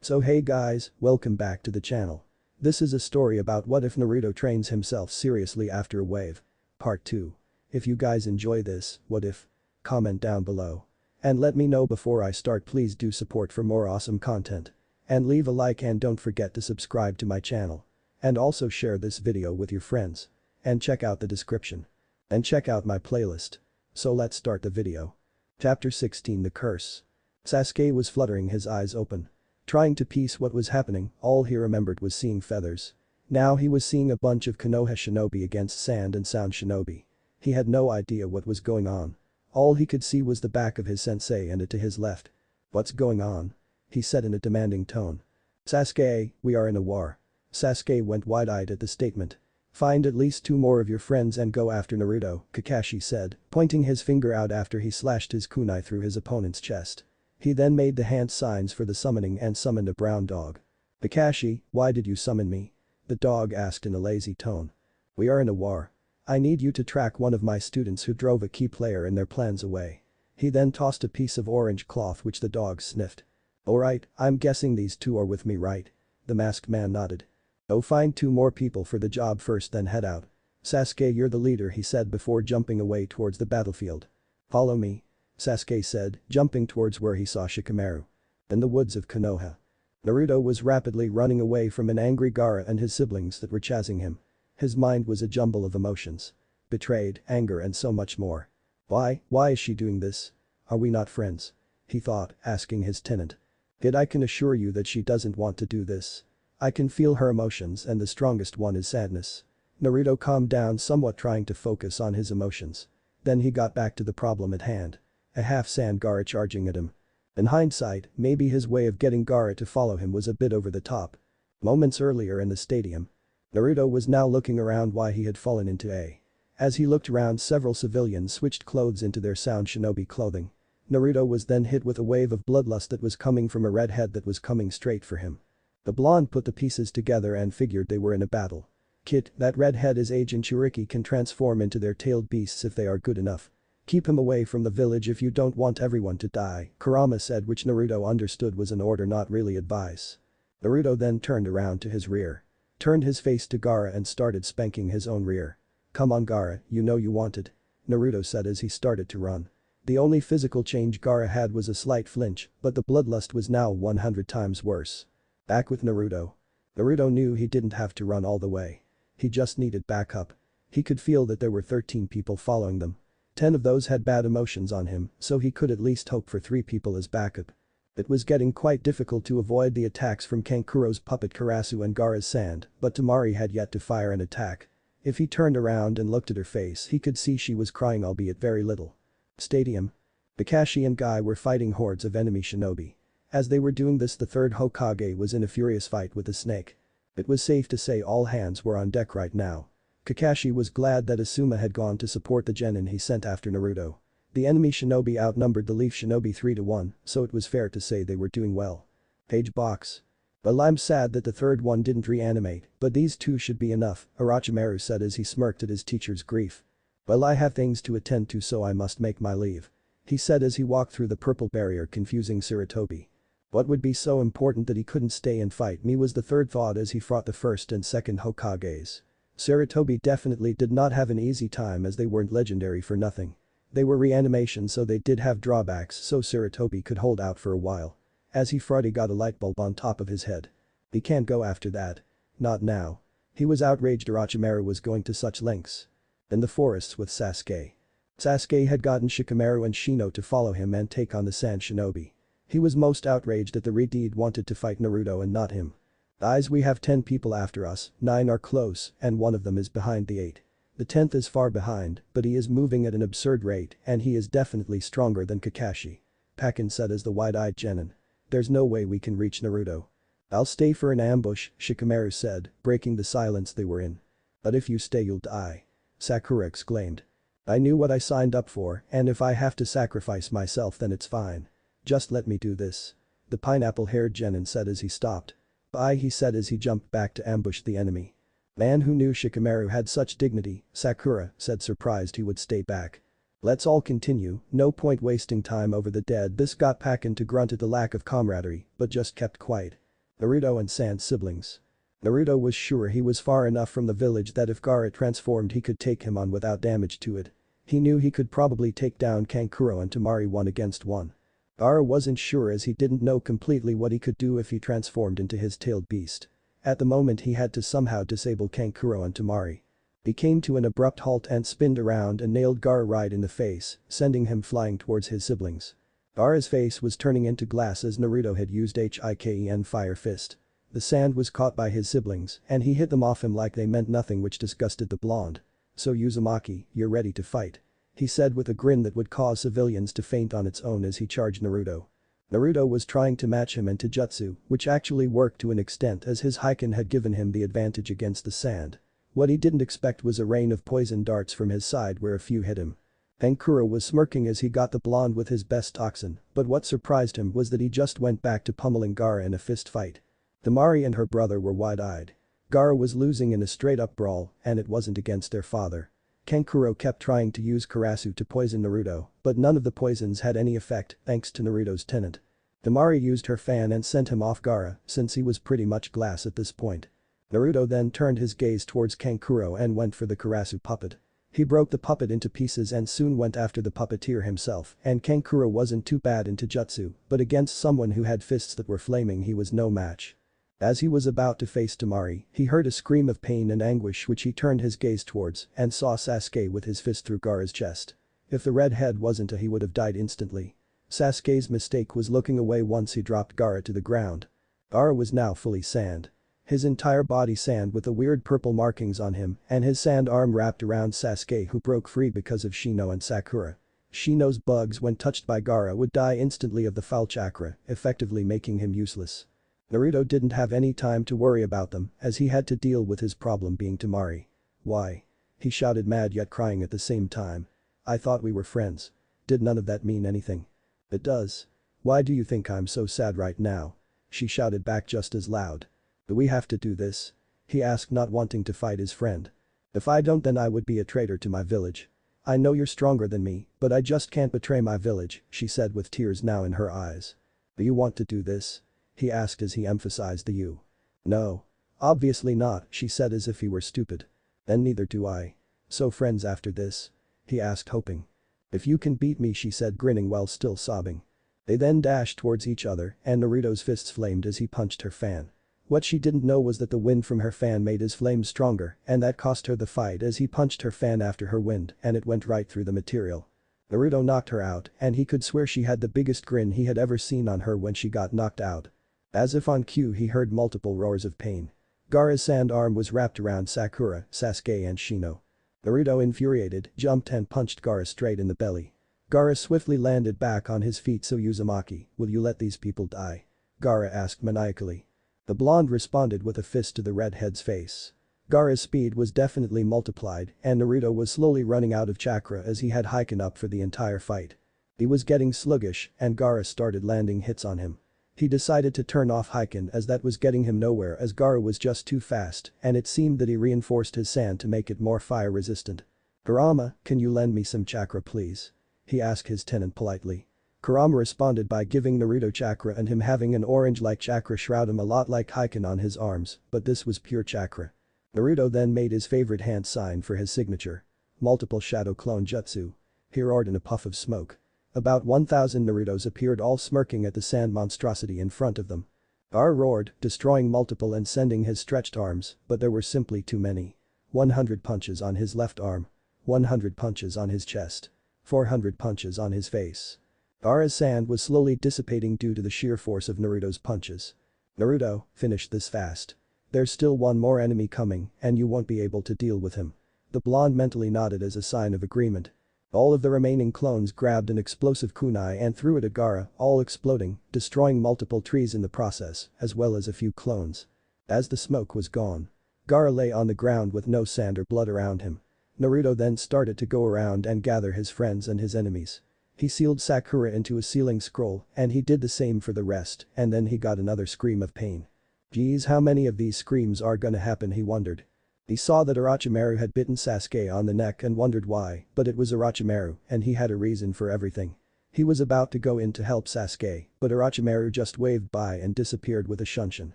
So hey guys, welcome back to the channel. This is a story about what if Naruto trains himself seriously after a wave. Part 2. If you guys enjoy this, what if? Comment down below. And let me know before I start. Please do support for more awesome content. And leave a like and don't forget to subscribe to my channel. And also share this video with your friends. And check out the description. And check out my playlist. So let's start the video. Chapter 16 The Curse. Sasuke was fluttering, his eyes open. Trying to piece what was happening, all he remembered was seeing feathers. Now he was seeing a bunch of Konoha shinobi against sand and sound shinobi. He had no idea what was going on. All he could see was the back of his sensei and it to his left. "What's going on?" he said in a demanding tone. "Sasuke, we are in a war." Sasuke went wide-eyed at the statement. "Find at least 2 more of your friends and go after Naruto," Kakashi said, pointing his finger out after he slashed his kunai through his opponent's chest. He then made the hand signs for the summoning and summoned a brown dog. "Kakashi, why did you summon me?" the dog asked in a lazy tone. "We are in a war. I need you to track one of my students who drove a key player and their plans away." He then tossed a piece of orange cloth which the dog sniffed. "Alright, I'm guessing these 2 are with me, right?" the masked man nodded. "Go find 2 more people for the job first, then head out. Sasuke, you're the leader," he said before jumping away towards the battlefield. "Follow me," Sasuke said, jumping towards where he saw Shikamaru. In the woods of Konoha. Naruto was rapidly running away from an angry Gaara and his siblings that were chasing him. His mind was a jumble of emotions. Betrayed, anger and so much more. Why is she doing this? Are we not friends?" he thought, asking his tenant. "Yet I can assure you that she doesn't want to do this. I can feel her emotions and the strongest one is sadness." Naruto calmed down somewhat, trying to focus on his emotions. Then he got back to the problem at hand. A half-sand Gaara charging at him. In hindsight, maybe his way of getting Gaara to follow him was a bit over the top. Moments earlier in the stadium. Naruto was now looking around why he had fallen into a. As he looked around, several civilians switched clothes into their sound shinobi clothing. Naruto was then hit with a wave of bloodlust that was coming from a redhead that was coming straight for him. The blonde put the pieces together and figured they were in a battle. "Kid, that redhead is Agent Chiriki, can transform into their tailed beasts if they are good enough. Keep him away from the village if you don't want everyone to die," Kurama said, which Naruto understood was an order, not really advice. Naruto then turned around to his rear. Turned his face to Gaara and started spanking his own rear. "Come on Gaara, you know you want it," Naruto said as he started to run. The only physical change Gaara had was a slight flinch, but the bloodlust was now 100 times worse. Back with Naruto. Naruto knew he didn't have to run all the way. He just needed backup. He could feel that there were 13 people following them. 10 of those had bad emotions on him, so he could at least hope for 3 people as backup. It was getting quite difficult to avoid the attacks from Kankuro's puppet Karasu and Gaara's sand, but Temari had yet to fire an attack. If he turned around and looked at her face, he could see she was crying, albeit very little. Stadium. Kakashi and Guy were fighting hordes of enemy shinobi. As they were doing this, the 3rd Hokage was in a furious fight with the snake. It was safe to say all hands were on deck right now. Kakashi was glad that Asuma had gone to support the genin he sent after Naruto. The enemy shinobi outnumbered the leaf shinobi 3-1, so it was fair to say they were doing well. Page box. "Well, I'm sad that the 3rd one didn't reanimate, but these 2 should be enough," Orochimaru said as he smirked at his teacher's grief. "Well, I have things to attend to, so I must make my leave," he said as he walked through the purple barrier, confusing Sarutobi. What would be so important that he couldn't stay and fight me, was the 3rd thought as he fought the 1st and 2nd Hokages. Sarutobi definitely did not have an easy time as they weren't legendary for nothing. They were reanimation, so they did have drawbacks, so Sarutobi could hold out for a while. As he fought, he got a light bulb on top of his head. He can't go after that. Not now. He was outraged Orochimaru was going to such lengths. In the forests with Sasuke. Sasuke had gotten Shikamaru and Shino to follow him and take on the sand shinobi. He was most outraged that the Red wanted to fight Naruto and not him. "Guys, we have 10 people after us, 9 are close and 1 of them is behind the 8. The 10th is far behind, but he is moving at an absurd rate and he is definitely stronger than Kakashi," Pakin said as the wide-eyed genin. "There's no way we can reach Naruto." "I'll stay for an ambush," Shikamaru said, breaking the silence they were in. "But if you stay you'll die," Sakura exclaimed. "I knew what I signed up for, and if I have to sacrifice myself then it's fine. Just let me do this," the pineapple-haired genin said as he stopped. "Bye," he said as he jumped back to ambush the enemy. Man who knew Shikamaru had such dignity, Sakura said, surprised he would stay back. "Let's all continue, no point wasting time over the dead." This got Pakin to grunt at the lack of camaraderie, but just kept quiet. Naruto and Sand's siblings. Naruto was sure he was far enough from the village that if Gaara transformed he could take him on without damage to it. He knew he could probably take down Kankuro and Temari 1 against 1. Gaara wasn't sure as he didn't know completely what he could do if he transformed into his tailed beast. At the moment he had to somehow disable Kankuro and Temari. He came to an abrupt halt and spinned around and nailed Gaara right in the face, sending him flying towards his siblings. Gaara's face was turning into glass as Naruto had used Hiken Fire Fist. The sand was caught by his siblings and he hit them off him like they meant nothing, which disgusted the blonde. "So Uzumaki, you're ready to fight," he said with a grin that would cause civilians to faint on its own as he charged Naruto. Naruto was trying to match him in Taijutsu, which actually worked to an extent as his Hiken had given him the advantage against the sand. What he didn't expect was a rain of poison darts from his side where a few hit him. Kankuro was smirking as he got the blonde with his best toxin, but what surprised him was that he just went back to pummeling Gaara in a fist fight. Temari and her brother were wide-eyed. Gaara was losing in a straight-up brawl, and it wasn't against their father. Kankuro kept trying to use Karasu to poison Naruto, but none of the poisons had any effect thanks to Naruto's tenant. Temari used her fan and sent him off Gaara since he was pretty much glass at this point. Naruto then turned his gaze towards Kankuro and went for the Karasu puppet. He broke the puppet into pieces and soon went after the puppeteer himself, and Kankuro wasn't too bad in Taijutsu, but against someone who had fists that were flaming he was no match. As he was about to face Temari, he heard a scream of pain and anguish which he turned his gaze towards and saw Sasuke with his fist through Gaara's chest. If the red head wasn't he would have died instantly. Sasuke's mistake was looking away once he dropped Gaara to the ground. Gaara was now fully sand. His entire body sand with the weird purple markings on him and his sand arm wrapped around Sasuke, who broke free because of Shino and Sakura. Shino's bugs when touched by Gaara would die instantly of the foul chakra, effectively making him useless. Naruto didn't have any time to worry about them as he had to deal with his problem being Temari. "Why?" he shouted, mad yet crying at the same time. "I thought we were friends. Did none of that mean anything?" "It does. Why do you think I'm so sad right now?" she shouted back just as loud. "Do we have to do this?" he asked, not wanting to fight his friend. "If I don't then I would be a traitor to my village. I know you're stronger than me, but I just can't betray my village," she said with tears now in her eyes. "Do you want to do this?" he asked as he emphasized the "you." "No. Obviously not," she said as if he were stupid. "Then neither do I. So friends after this?" he asked, hoping. "If you can beat me," she said, grinning while still sobbing. They then dashed towards each other and Naruto's fists flamed as he punched her fan. What she didn't know was that the wind from her fan made his flames stronger and that cost her the fight as he punched her fan after her wind and it went right through the material. Naruto knocked her out and he could swear she had the biggest grin he had ever seen on her when she got knocked out. As if on cue he heard multiple roars of pain. Gaara's sand arm was wrapped around Sakura, Sasuke and Shino. Naruto, infuriated, jumped and punched Gaara straight in the belly. Gaara swiftly landed back on his feet. "So Uzumaki, will you let these people die?" Gaara asked maniacally. The blonde responded with a fist to the redhead's face. Gaara's speed was definitely multiplied and Naruto was slowly running out of chakra as he had Hiken up for the entire fight. He was getting sluggish and Gaara started landing hits on him. He decided to turn off Hiken as that was getting him nowhere as Gaara was just too fast and it seemed that he reinforced his sand to make it more fire resistant. "Kurama, can you lend me some chakra please?" he asked his tenant politely. Kurama responded by giving Naruto chakra and him having an orange-like chakra shroud him a lot like Hiken on his arms, but this was pure chakra. Naruto then made his favorite hand sign for his signature. Multiple shadow clone jutsu. He roared in a puff of smoke. About 1,000 Narutos appeared, all smirking at the sand monstrosity in front of them. Gaara roared, destroying multiple and sending his stretched arms, but there were simply too many. 100 punches on his left arm. 100 punches on his chest. 400 punches on his face. Gaara's sand was slowly dissipating due to the sheer force of Naruto's punches. "Naruto, finish this fast. There's still one more enemy coming and you won't be able to deal with him." The blonde mentally nodded as a sign of agreement. All of the remaining clones grabbed an explosive kunai and threw it at Gaara, all exploding, destroying multiple trees in the process, as well as a few clones. As the smoke was gone, Gaara lay on the ground with no sand or blood around him. Naruto then started to go around and gather his friends and his enemies. He sealed Sakura into a sealing scroll and he did the same for the rest and then he got another scream of pain. Geez, how many of these screams are gonna happen, he wondered. He saw that Orochimaru had bitten Sasuke on the neck and wondered why, but it was Orochimaru and he had a reason for everything. He was about to go in to help Sasuke, but Orochimaru just waved by and disappeared with a shunshin.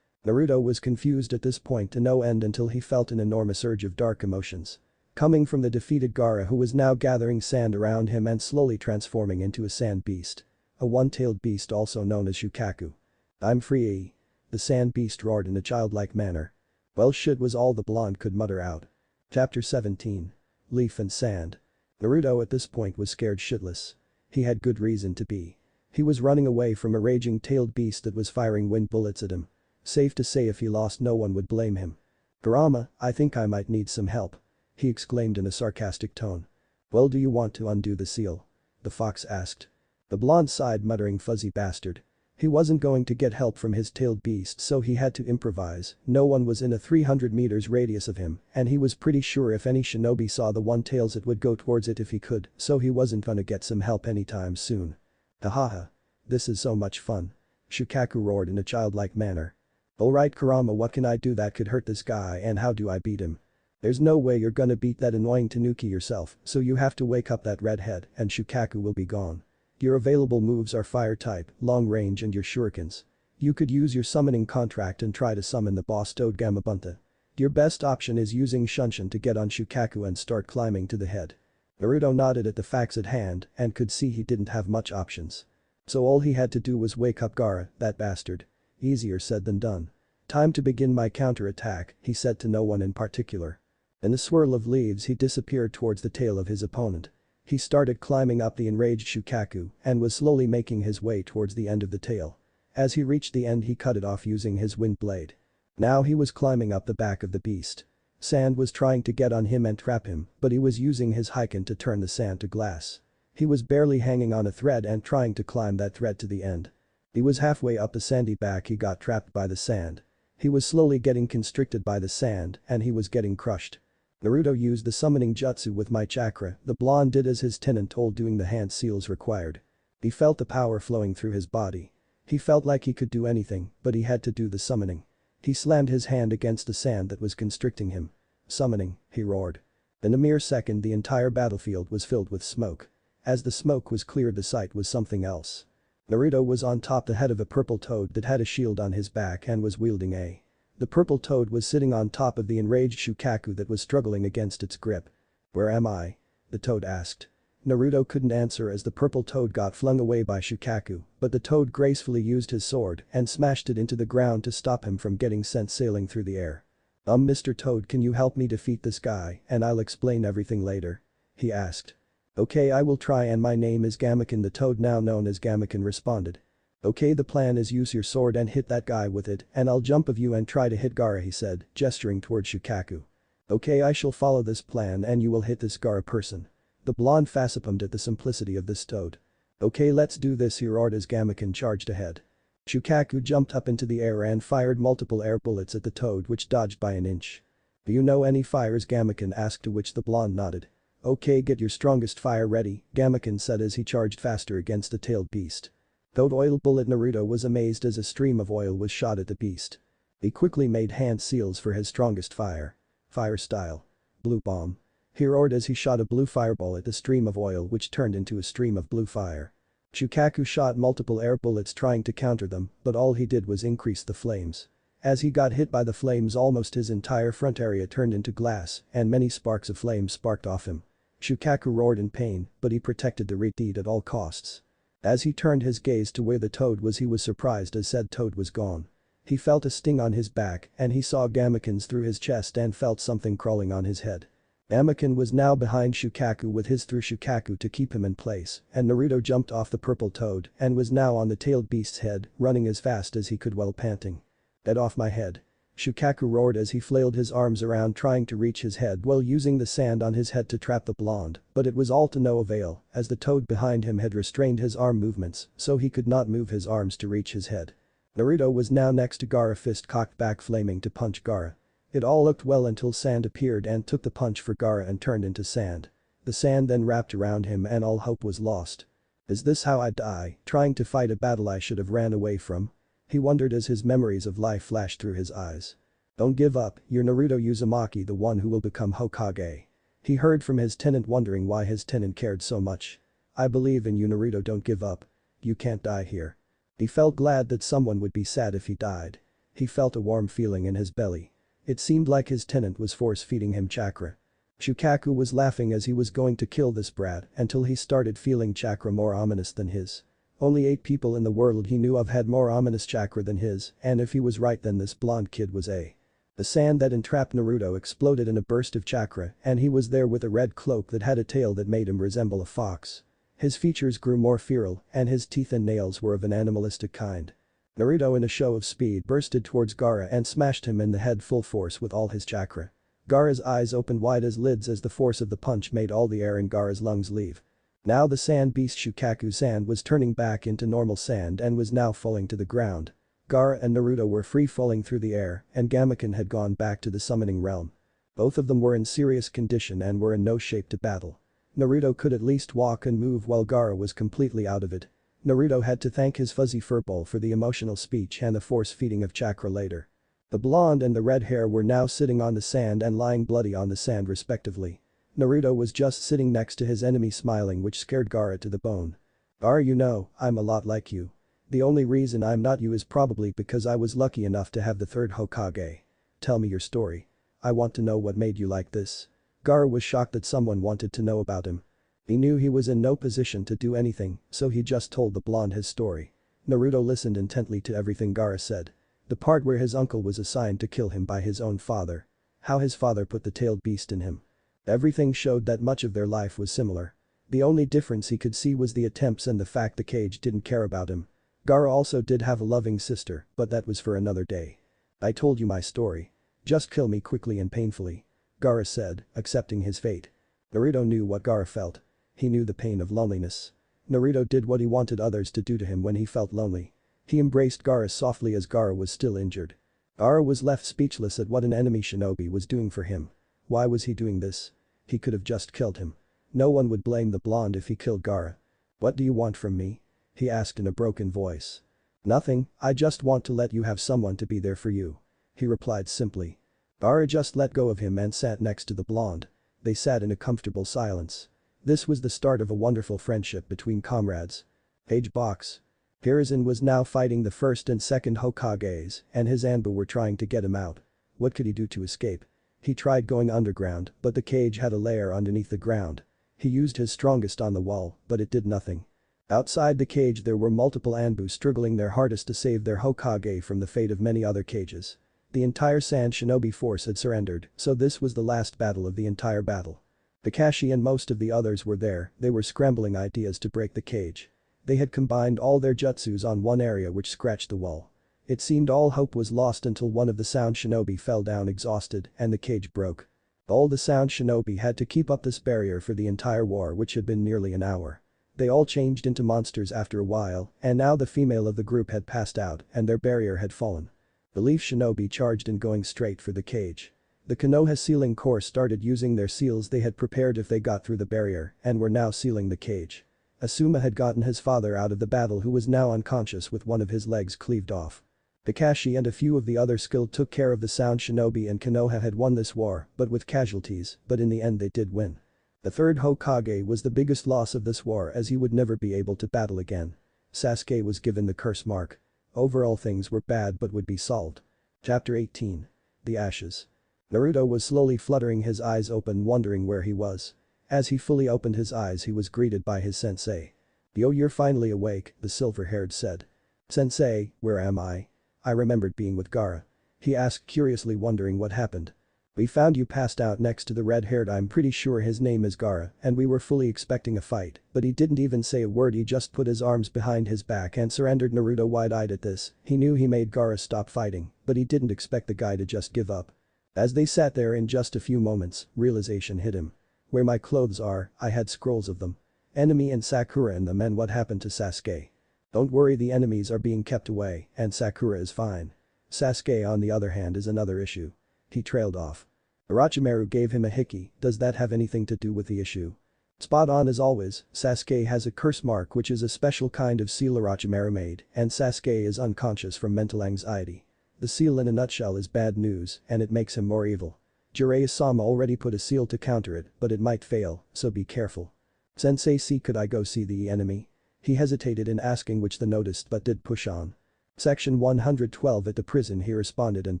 Naruto was confused at this point to no end until he felt an enormous surge of dark emotions. Coming from the defeated Gaara, who was now gathering sand around him and slowly transforming into a sand beast. A one-tailed beast also known as Shukaku. "I'm free." The sand beast roared in a childlike manner. "Well shit," was all the blonde could mutter out. Chapter 17. Leaf and Sand. Naruto at this point was scared shitless. He had good reason to be. He was running away from a raging tailed beast that was firing wind bullets at him. Safe to say if he lost no one would blame him. "Kurama, I think I might need some help," he exclaimed in a sarcastic tone. "Well, do you want to undo the seal?" the fox asked. The blonde sighed, muttering, "Fuzzy bastard." He wasn't going to get help from his tailed beast, so he had to improvise. No one was in a 300 meters radius of him, and he was pretty sure if any shinobi saw the one-tails it would go towards it if he could, so he wasn't gonna get some help anytime soon. "Hahaha. This is so much fun." Shukaku roared in a childlike manner. "Alright Kurama, what can I do that could hurt this guy and how do I beat him?" "There's no way you're gonna beat that annoying Tanuki yourself, so you have to wake up that redhead and Shukaku will be gone. Your available moves are fire type, long range and your shurikens. You could use your summoning contract and try to summon the boss Toad Gamabunta. Your best option is using Shunshin to get on Shukaku and start climbing to the head." Naruto nodded at the facts at hand and could see he didn't have much options. So all he had to do was wake up Gaara, that bastard. Easier said than done. "Time to begin my counter-attack," he said to no one in particular. In a swirl of leaves he disappeared towards the tail of his opponent. He started climbing up the enraged Shukaku and was slowly making his way towards the end of the tail. As he reached the end he cut it off using his wind blade. Now he was climbing up the back of the beast. Sand was trying to get on him and trap him, but he was using his Heiken to turn the sand to glass. He was barely hanging on a thread and trying to climb that thread to the end. He was halfway up the sandy back, he got trapped by the sand. He was slowly getting constricted by the sand and he was getting crushed. Naruto used the summoning jutsu with my chakra, the blonde did as his tenant told, doing the hand seals required. He felt the power flowing through his body. He felt like he could do anything, but he had to do the summoning. He slammed his hand against the sand that was constricting him. "Summoning," he roared. In a mere second the entire battlefield was filled with smoke. As the smoke was cleared the sight was something else. Naruto was on top the head of a purple toad that had a shield on his back and was wielding a. The purple toad was sitting on top of the enraged Shukaku that was struggling against its grip. "Where am I?" the toad asked. Naruto couldn't answer as the purple toad got flung away by Shukaku, but the toad gracefully used his sword and smashed it into the ground to stop him from getting sent sailing through the air. Mr. Toad, can you help me defeat this guy and I'll explain everything later?" he asked. "Okay, I will try, and my name is Gamaken," the toad now known as Gamaken responded. "Okay, the plan is use your sword and hit that guy with it and I'll jump of you and try to hit Gaara," he said, gesturing towards Shukaku. "Okay, I shall follow this plan and you will hit this Gaara person." The blonde facepalmed at the simplicity of this toad. "Okay, let's do this," he roared as Gamaken charged ahead. Shukaku jumped up into the air and fired multiple air bullets at the toad, which dodged by an inch. "Do you know any fires?" Gamaken asked, to which the blonde nodded. "Okay, get your strongest fire ready," Gamaken said as he charged faster against the tailed beast. Toad oil bullet. Naruto was amazed as a stream of oil was shot at the beast. He quickly made hand seals for his strongest fire. "Fire style. Blue bomb." He roared as he shot a blue fireball at the stream of oil, which turned into a stream of blue fire. Shukaku shot multiple air bullets trying to counter them, but all he did was increase the flames. As he got hit by the flames, almost his entire front area turned into glass and many sparks of flame sparked off him. Shukaku roared in pain, but he protected the retreat at all costs. As he turned his gaze to where the toad was, he was surprised as said toad was gone. He felt a sting on his back and he saw Gamaken's through his chest and felt something crawling on his head. Gamaken was now behind Shukaku with his through Shukaku to keep him in place, and Naruto jumped off the purple toad and was now on the tailed beast's head, running as fast as he could while panting. "Get off my head." Shukaku roared as he flailed his arms around trying to reach his head while using the sand on his head to trap the blonde, but it was all to no avail as the toad behind him had restrained his arm movements so he could not move his arms to reach his head. Naruto was now next to Gaara, fist cocked back flaming to punch Gaara. It all looked well until sand appeared and took the punch for Gaara and turned into sand. The sand then wrapped around him and all hope was lost. "Is this how I die, trying to fight a battle I should have ran away from?" he wondered as his memories of life flashed through his eyes. "Don't give up, you're Naruto Uzumaki, the one who will become Hokage." He heard from his tenant, wondering why his tenant cared so much. "I believe in you, Naruto, don't give up. You can't die here." He felt glad that someone would be sad if he died. He felt a warm feeling in his belly. It seemed like his tenant was force-feeding him chakra. Shukaku was laughing as he was going to kill this brat until he started feeling chakra more ominous than his. Only 8 people in the world he knew of had more ominous chakra than his, and if he was right then this blonde kid was a. The sand that entrapped Naruto exploded in a burst of chakra and he was there with a red cloak that had a tail that made him resemble a fox. His features grew more feral and his teeth and nails were of an animalistic kind. Naruto in a show of speed bursted towards Gaara and smashed him in the head full force with all his chakra. Gaara's eyes opened wide as lids as the force of the punch made all the air in Gaara's lungs leave. Now the sand beast Shukaku's sand was turning back into normal sand and was now falling to the ground. Gaara and Naruto were free falling through the air and Gamaken had gone back to the summoning realm. Both of them were in serious condition and were in no shape to battle. Naruto could at least walk and move while Gaara was completely out of it. Naruto had to thank his fuzzy furball for the emotional speech and the force feeding of chakra later. The blonde and the red hair were now sitting on the sand and lying bloody on the sand respectively. Naruto was just sitting next to his enemy smiling which scared Gaara to the bone. Gaara, you know, I'm a lot like you. The only reason I'm not you is probably because I was lucky enough to have the 3rd Hokage. Tell me your story. I want to know what made you like this. Gaara was shocked that someone wanted to know about him. He knew he was in no position to do anything, so he just told the blonde his story. Naruto listened intently to everything Gaara said. The part where his uncle was assigned to kill him by his own father. How his father put the tailed beast in him. Everything showed that much of their life was similar. The only difference he could see was the attempts and the fact the cage didn't care about him. Gaara also did have a loving sister, but that was for another day. I told you my story. Just kill me quickly and painfully. Gaara said, accepting his fate. Naruto knew what Gaara felt. He knew the pain of loneliness. Naruto did what he wanted others to do to him when he felt lonely. He embraced Gaara softly as Gaara was still injured. Gaara was left speechless at what an enemy shinobi was doing for him. Why was he doing this? He could have just killed him. No one would blame the blonde if he killed Gaara. What do you want from me? He asked in a broken voice. Nothing, I just want to let you have someone to be there for you. He replied simply. Gaara just let go of him and sat next to the blonde. They sat in a comfortable silence. This was the start of a wonderful friendship between comrades. Page box. Hiruzen was now fighting the 1st and 2nd Hokages and his Anbu were trying to get him out. What could he do to escape? He tried going underground but the cage had a layer underneath the ground. He used his strongest on the wall but it did nothing. Outside the cage there were multiple Anbu struggling their hardest to save their Hokage from the fate of many other cages. The entire Sand Shinobi force had surrendered, so this was the last battle of the entire battle. Kakashi and most of the others were there, they were scrambling ideas to break the cage. They had combined all their jutsus on one area which scratched the wall. It seemed all hope was lost until one of the Sound Shinobi fell down exhausted and the cage broke. All the Sound Shinobi had to keep up this barrier for the entire war which had been nearly an hour. They all changed into monsters after a while and now the female of the group had passed out and their barrier had fallen. The Leaf Shinobi charged in going straight for the cage. The Konoha sealing corps started using their seals they had prepared if they got through the barrier and were now sealing the cage. Asuma had gotten his father out of the battle who was now unconscious with one of his legs cleaved off. Kakashi and a few of the other skilled took care of the Sound Shinobi and Konoha had won this war but with casualties, but in the end they did win. The 3rd Hokage was the biggest loss of this war as he would never be able to battle again. Sasuke was given the curse mark. Overall things were bad but would be solved. Chapter 18. The Ashes. Naruto was slowly fluttering his eyes open wondering where he was. As he fully opened his eyes he was greeted by his sensei. Yo, you're finally awake, the silver-haired said. Sensei, where am I? I remembered being with Gaara. He asked curiously wondering what happened. We found you passed out next to the red-haired I'm pretty sure his name is Gaara and we were fully expecting a fight but he didn't even say a word he just put his arms behind his back and surrendered. Naruto wide-eyed at this, he knew he made Gaara stop fighting but he didn't expect the guy to just give up. As they sat there in just a few moments, realization hit him. Where my clothes are, I had scrolls of them. Enemy and Sakura in them and what happened to Sasuke. Don't worry the enemies are being kept away and Sakura is fine. Sasuke on the other hand is another issue. He trailed off. Orochimaru gave him a hickey, does that have anything to do with the issue? Spot on as always, Sasuke has a curse mark which is a special kind of seal Orochimaru made and Sasuke is unconscious from mental anxiety. The seal in a nutshell is bad news and it makes him more evil. Jiraiya-sama already put a seal to counter it but it might fail, so be careful. Sensei, could I go see the enemy? He hesitated in asking which they noticed but did push on. Section 112 at the prison, he responded and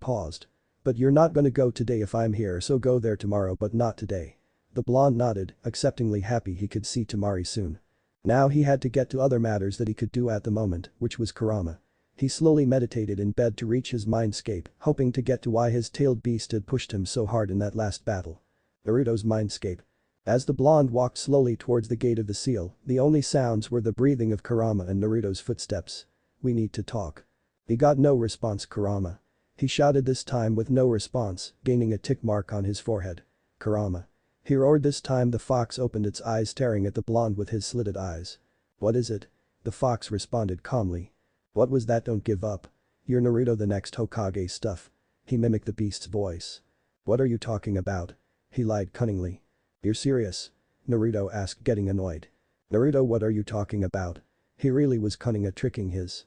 paused. But you're not gonna go today if I'm here, so go there tomorrow but not today. The blonde nodded, acceptingly, happy he could see Tamari soon. Now he had to get to other matters that he could do at the moment, which was Kurama. He slowly meditated in bed to reach his mindscape, hoping to get to why his tailed beast had pushed him so hard in that last battle. Naruto's mindscape. As the blonde walked slowly towards the gate of the seal, the only sounds were the breathing of Kurama and Naruto's footsteps. We need to talk. He got no response. Kurama. He shouted this time with no response, gaining a tick mark on his forehead. Kurama. He roared this time. The fox opened its eyes, staring at the blonde with his slitted eyes. What is it? The fox responded calmly. What was that? Don't give up. You're Naruto, the next Hokage stuff. He mimicked the beast's voice. What are you talking about? He lied cunningly. You're serious? Naruto asked, getting annoyed. Naruto, what are you talking about? He really was cunning at tricking his.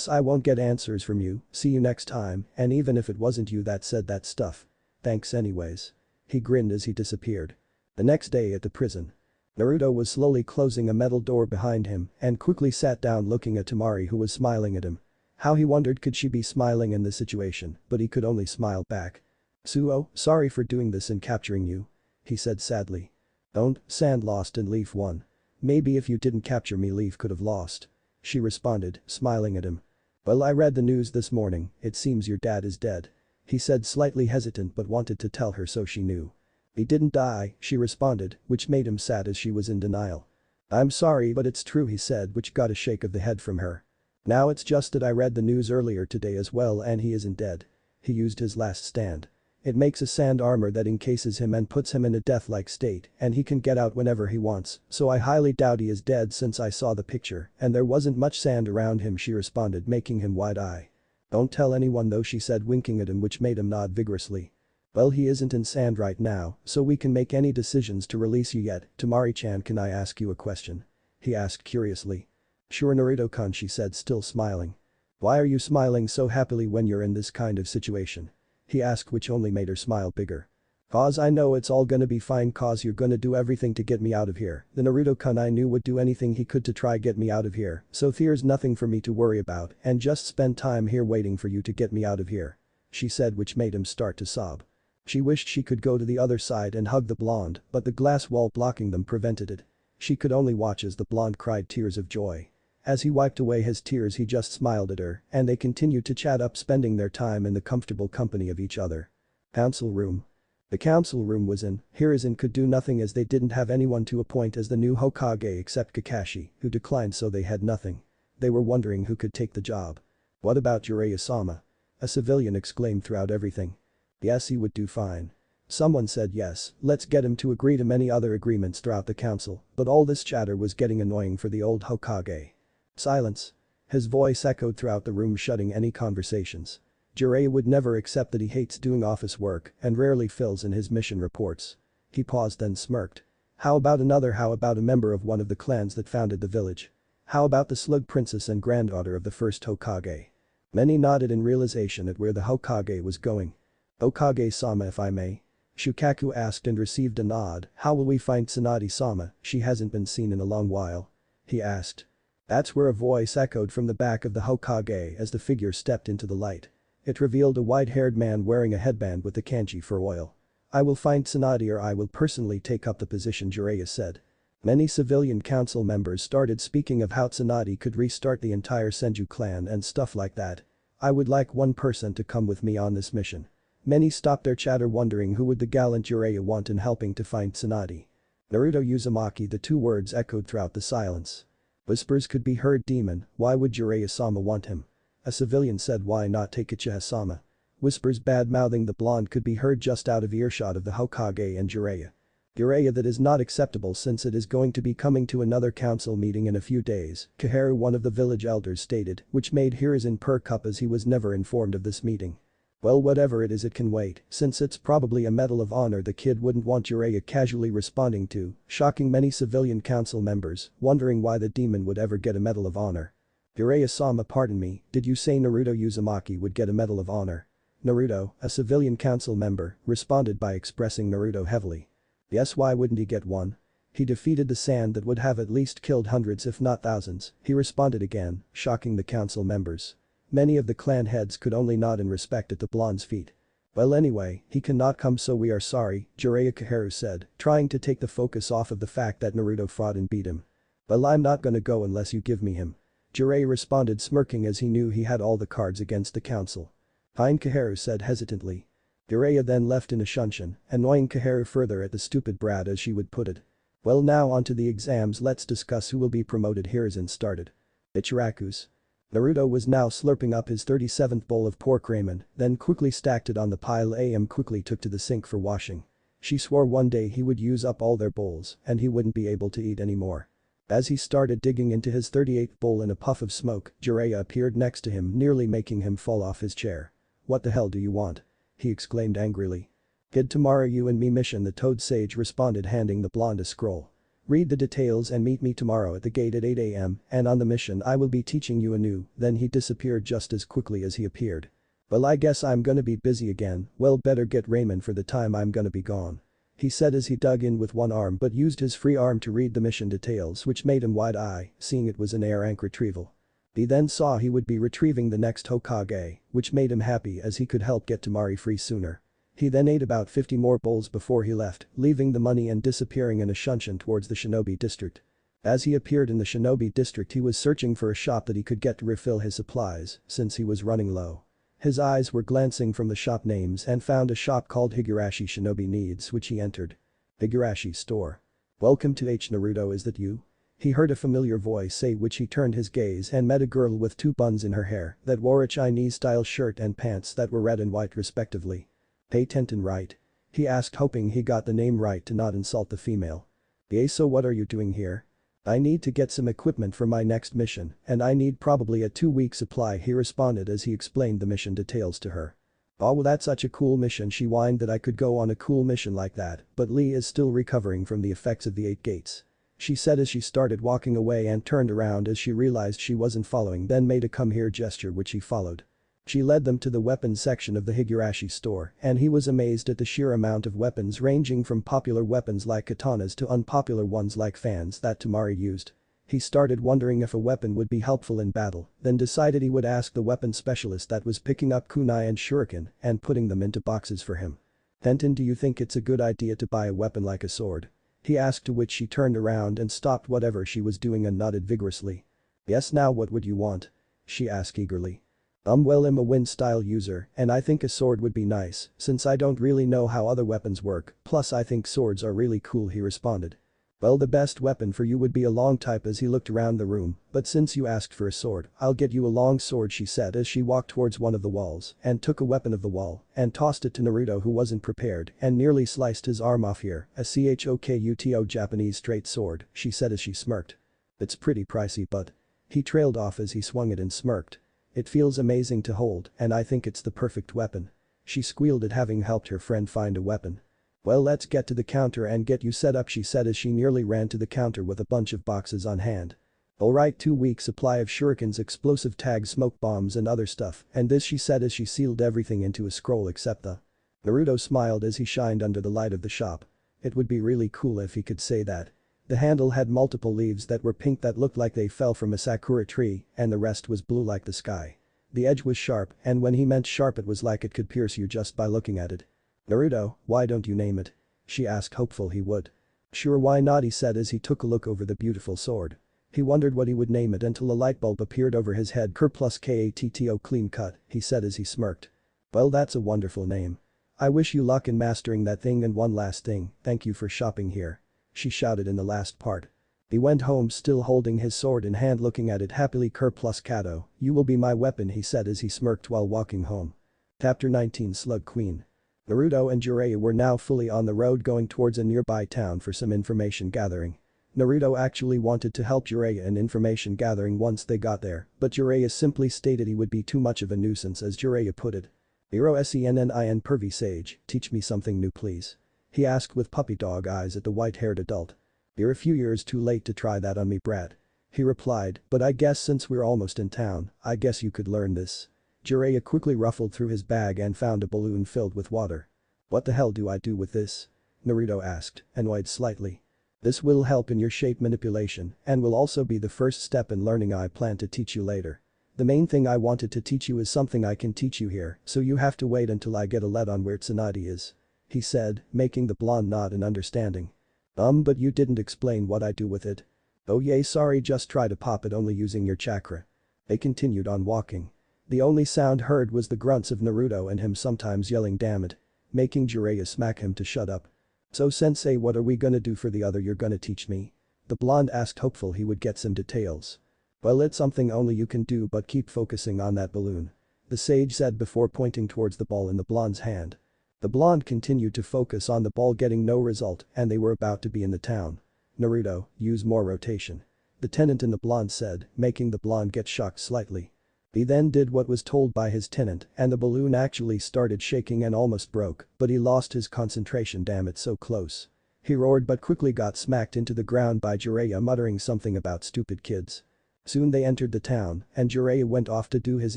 I won't get answers from you, see you next time, and even if it wasn't you that said that stuff. Thanks anyways. He grinned as he disappeared. The next day at the prison. Naruto was slowly closing a metal door behind him and quickly sat down, looking at Tamari, who was smiling at him. How he wondered could she be smiling in this situation, but he could only smile back. Suo, sorry for doing this and capturing you. He said sadly. Don't, Sand lost and Leaf won. Maybe if you didn't capture me, Leaf could have lost. She responded, smiling at him. Well, I read the news this morning, it seems your dad is dead. He said, slightly hesitant, but wanted to tell her so she knew. He didn't die, she responded, which made him sad as she was in denial. I'm sorry but it's true, he said, which got a shake of the head from her. Now it's just that I read the news earlier today as well and he isn't dead. He used his last stand. It makes a sand armor that encases him and puts him in a death-like state and he can get out whenever he wants, so I highly doubt he is dead since I saw the picture and there wasn't much sand around him, she responded, making him wide-eye. Don't tell anyone though, she said, winking at him, which made him nod vigorously. Well, he isn't in sand right now, so we can make any decisions to release you yet. Tamari-chan, can I ask you a question? He asked curiously. Sure, Naruto-kun, she said, still smiling. Why are you smiling so happily when you're in this kind of situation? He asked, which only made her smile bigger. Cause I know it's all gonna be fine, cause you're gonna do everything to get me out of here. The Naruto-kun I knew would do anything he could to try get me out of here, so there's nothing for me to worry about and just spend time here waiting for you to get me out of here. She said, which made him start to sob. She wished she could go to the other side and hug the blonde, but the glass wall blocking them prevented it. She could only watch as the blonde cried tears of joy. As he wiped away his tears, he just smiled at her and they continued to chat up, spending their time in the comfortable company of each other. Council room. The council room was in. Hiruzen could do nothing as they didn't have anyone to appoint as the new Hokage except Kakashi, who declined, so they had nothing. They were wondering who could take the job. What about Jiraiya-sama? A civilian exclaimed throughout everything. Yes, he would do fine. Someone said yes, let's get him to agree to many other agreements throughout the council, but all this chatter was getting annoying for the old Hokage. Silence. His voice echoed throughout the room, shutting any conversations. Jiraiya would never accept that he hates doing office work and rarely fills in his mission reports. He paused, then smirked. How about another? How about a member of one of the clans that founded the village? How about the Slug Princess and granddaughter of the first Hokage? Many nodded in realization at where the Hokage was going. Hokage-sama, if I may? Shukaku asked and received a nod. How will we find Tsunade-sama? She hasn't been seen in a long while. He asked. That's where a voice echoed from the back of the Hokage as the figure stepped into the light. It revealed a white-haired man wearing a headband with the kanji for oil. I will find Tsunade or I will personally take up the position, Jiraiya said. Many civilian council members started speaking of how Tsunade could restart the entire Senju clan and stuff like that. I would like one person to come with me on this mission. Many stopped their chatter, wondering who would the gallant Jiraiya want in helping to find Tsunade. Naruto Uzumaki, the two words echoed throughout the silence. Whispers could be heard. Demon, why would Jiraiya-sama want him? A civilian said, why not take Uchiha-sama? Whispers bad-mouthing the blonde could be heard just out of earshot of the Hokage and Jiraiya. Jiraiya, that is not acceptable since it is going to be coming to another council meeting in a few days, Kaharu, one of the village elders, stated, which made Hiruzen perk up as he was never informed of this meeting. Well, whatever it is, it can wait, since it's probably a medal of honor the kid wouldn't want, Jiraiya casually responding to, shocking many civilian council members, wondering why the demon would ever get a medal of honor. Jiraiya-sama, pardon me, did you say Naruto Uzumaki would get a medal of honor? Naruto, a civilian council member, responded by expressing Naruto heavily. Yes, why wouldn't he get one? He defeated the sand that would have at least killed hundreds if not thousands, he responded again, shocking the council members. Many of the clan heads could only nod in respect at the blonde's feet. Well anyway, he cannot come so we are sorry, Jiraiya Kaharu said, trying to take the focus off of the fact that Naruto fought and beat him. Well I'm not gonna go unless you give me him. Jiraiya responded smirking as he knew he had all the cards against the council. Fine, Kaharu said hesitantly. Jiraiya then left in a shunshin, annoying Kaharu further at the stupid brat as she would put it. Well now onto the exams, let's discuss who will be promoted. Hiruzen started. Ichiraku's. Naruto was now slurping up his 37th bowl of pork ramen, then quickly stacked it on the pile. Quickly took to the sink for washing. She swore one day he would use up all their bowls and he wouldn't be able to eat anymore. As he started digging into his 38th bowl in a puff of smoke, Jiraiya appeared next to him, nearly making him fall off his chair. What the hell do you want? He exclaimed angrily. Kid, tomorrow you and me mission, the Toad Sage responded, handing the blonde a scroll. Read the details and meet me tomorrow at the gate at 8 AM, and on the mission I will be teaching you anew. Then he disappeared just as quickly as he appeared. Well I guess I'm gonna be busy again, well better get ramen for the time I'm gonna be gone. He said as he dug in with one arm but used his free arm to read the mission details, which made him wide-eye, seeing it was an air rank retrieval. He then saw he would be retrieving the next Hokage, which made him happy as he could help get Temari free sooner. He then ate about 50 more bowls before he left, leaving the money and disappearing in a shunshin towards the Shinobi district. As he appeared in the Shinobi district, he was searching for a shop that he could get to refill his supplies, since he was running low. His eyes were glancing from the shop names and found a shop called Higurashi Shinobi Needs, which he entered. Higurashi store. Welcome to H. Naruto, is that you? He heard a familiar voice say, which he turned his gaze and met a girl with 2 buns in her hair that wore a Chinese-style shirt and pants that were red and white respectively. Hey Tenten, right? He asked, hoping he got the name right to not insult the female. Yeah, so what are you doing here? I need to get some equipment for my next mission, and I need probably a 2-week supply, he responded as he explained the mission details to her. Oh well, that's such a cool mission, she whined, that I could go on a cool mission like that, but Lee is still recovering from the effects of the 8 gates. She said as she started walking away and turned around as she realized she wasn't following, then made a come here gesture which he followed. She led them to the weapons section of the Higurashi store, and he was amazed at the sheer amount of weapons, ranging from popular weapons like katanas to unpopular ones like fans that Temari used. He started wondering if a weapon would be helpful in battle, then decided he would ask the weapon specialist that was picking up kunai and shuriken and putting them into boxes for him. Tenten, do you think it's a good idea to buy a weapon like a sword? He asked, to which she turned around and stopped whatever she was doing and nodded vigorously. Yes, now what would you want? She asked eagerly. Well, I'm a wind style user and I think a sword would be nice since I don't really know how other weapons work, plus I think swords are really cool, he responded. Well, the best weapon for you would be a long type, as he looked around the room, but since you asked for a sword, I'll get you a long sword, she said as she walked towards one of the walls and took a weapon of the wall and tossed it to Naruto, who wasn't prepared and nearly sliced his arm off. Here, a Chokuto Japanese straight sword, she said as she smirked. It's pretty pricey, but. He trailed off as he swung it and smirked. It feels amazing to hold and I think it's the perfect weapon. She squealed at having helped her friend find a weapon. Well, let's get to the counter and get you set up, she said as she nearly ran to the counter with a bunch of boxes on hand. Alright, 2-week supply of shurikens, explosive tags, smoke bombs and other stuff, and this, she said as she sealed everything into a scroll except the. Naruto smiled as he shined under the light of the shop. It would be really cool if he could say that. The handle had multiple leaves that were pink that looked like they fell from a sakura tree, and the rest was blue like the sky. The edge was sharp, and when he meant sharp it was like it could pierce you just by looking at it. Naruto, why don't you name it? She asked, hopeful he would. Sure, why not, he said as he took a look over the beautiful sword. He wondered what he would name it until a light bulb appeared over his head. Katto, clean cut, he said as he smirked. Well, that's a wonderful name. I wish you luck in mastering that thing, and one last thing, thank you for shopping here. She shouted in the last part. He went home still holding his sword in hand, looking at it happily. Katto, you will be my weapon, he said as he smirked while walking home. Chapter 19, Slug Queen. Naruto and Jiraiya were now fully on the road going towards a nearby town for some information gathering. Naruto actually wanted to help Jiraiya in information gathering once they got there, but Jiraiya simply stated he would be too much of a nuisance, as Jiraiya put it. Hiro Sennin pervy sage, teach me something new please. He asked with puppy dog eyes at the white-haired adult. You're a few years too late to try that on me, brat. He replied, but I guess since we're almost in town, I guess you could learn this. Jiraiya quickly ruffled through his bag and found a balloon filled with water. What the hell do I do with this? Naruto asked, annoyed slightly. This will help in your shape manipulation and will also be the first step in learning I plan to teach you later. The main thing I wanted to teach you is something I can teach you here, so you have to wait until I get a lead on where Tsunade is," he said, making the blonde nod in understanding. But you didn't explain what I do with it." "Oh yeah, sorry, just try to pop it only using your chakra." They continued on walking. The only sound heard was the grunts of Naruto and him sometimes yelling damn it, making Jiraiya smack him to shut up. "So sensei, what are we gonna do for the other you're gonna teach me?" The blonde asked, hopeful he would get some details. "Well, it's something only you can do, but keep focusing on that balloon," the sage said before pointing towards the ball in the blonde's hand. The blonde continued to focus on the ball, getting no result, and they were about to be in the town. "Naruto, use more rotation," the tenant in the blonde said, making the blonde get shocked slightly. He then did what was told by his tenant, and the balloon actually started shaking and almost broke, but he lost his concentration. Damn it, so close. He roared but quickly got smacked into the ground by Jiraiya, muttering something about stupid kids. Soon they entered the town, and Jiraiya went off to do his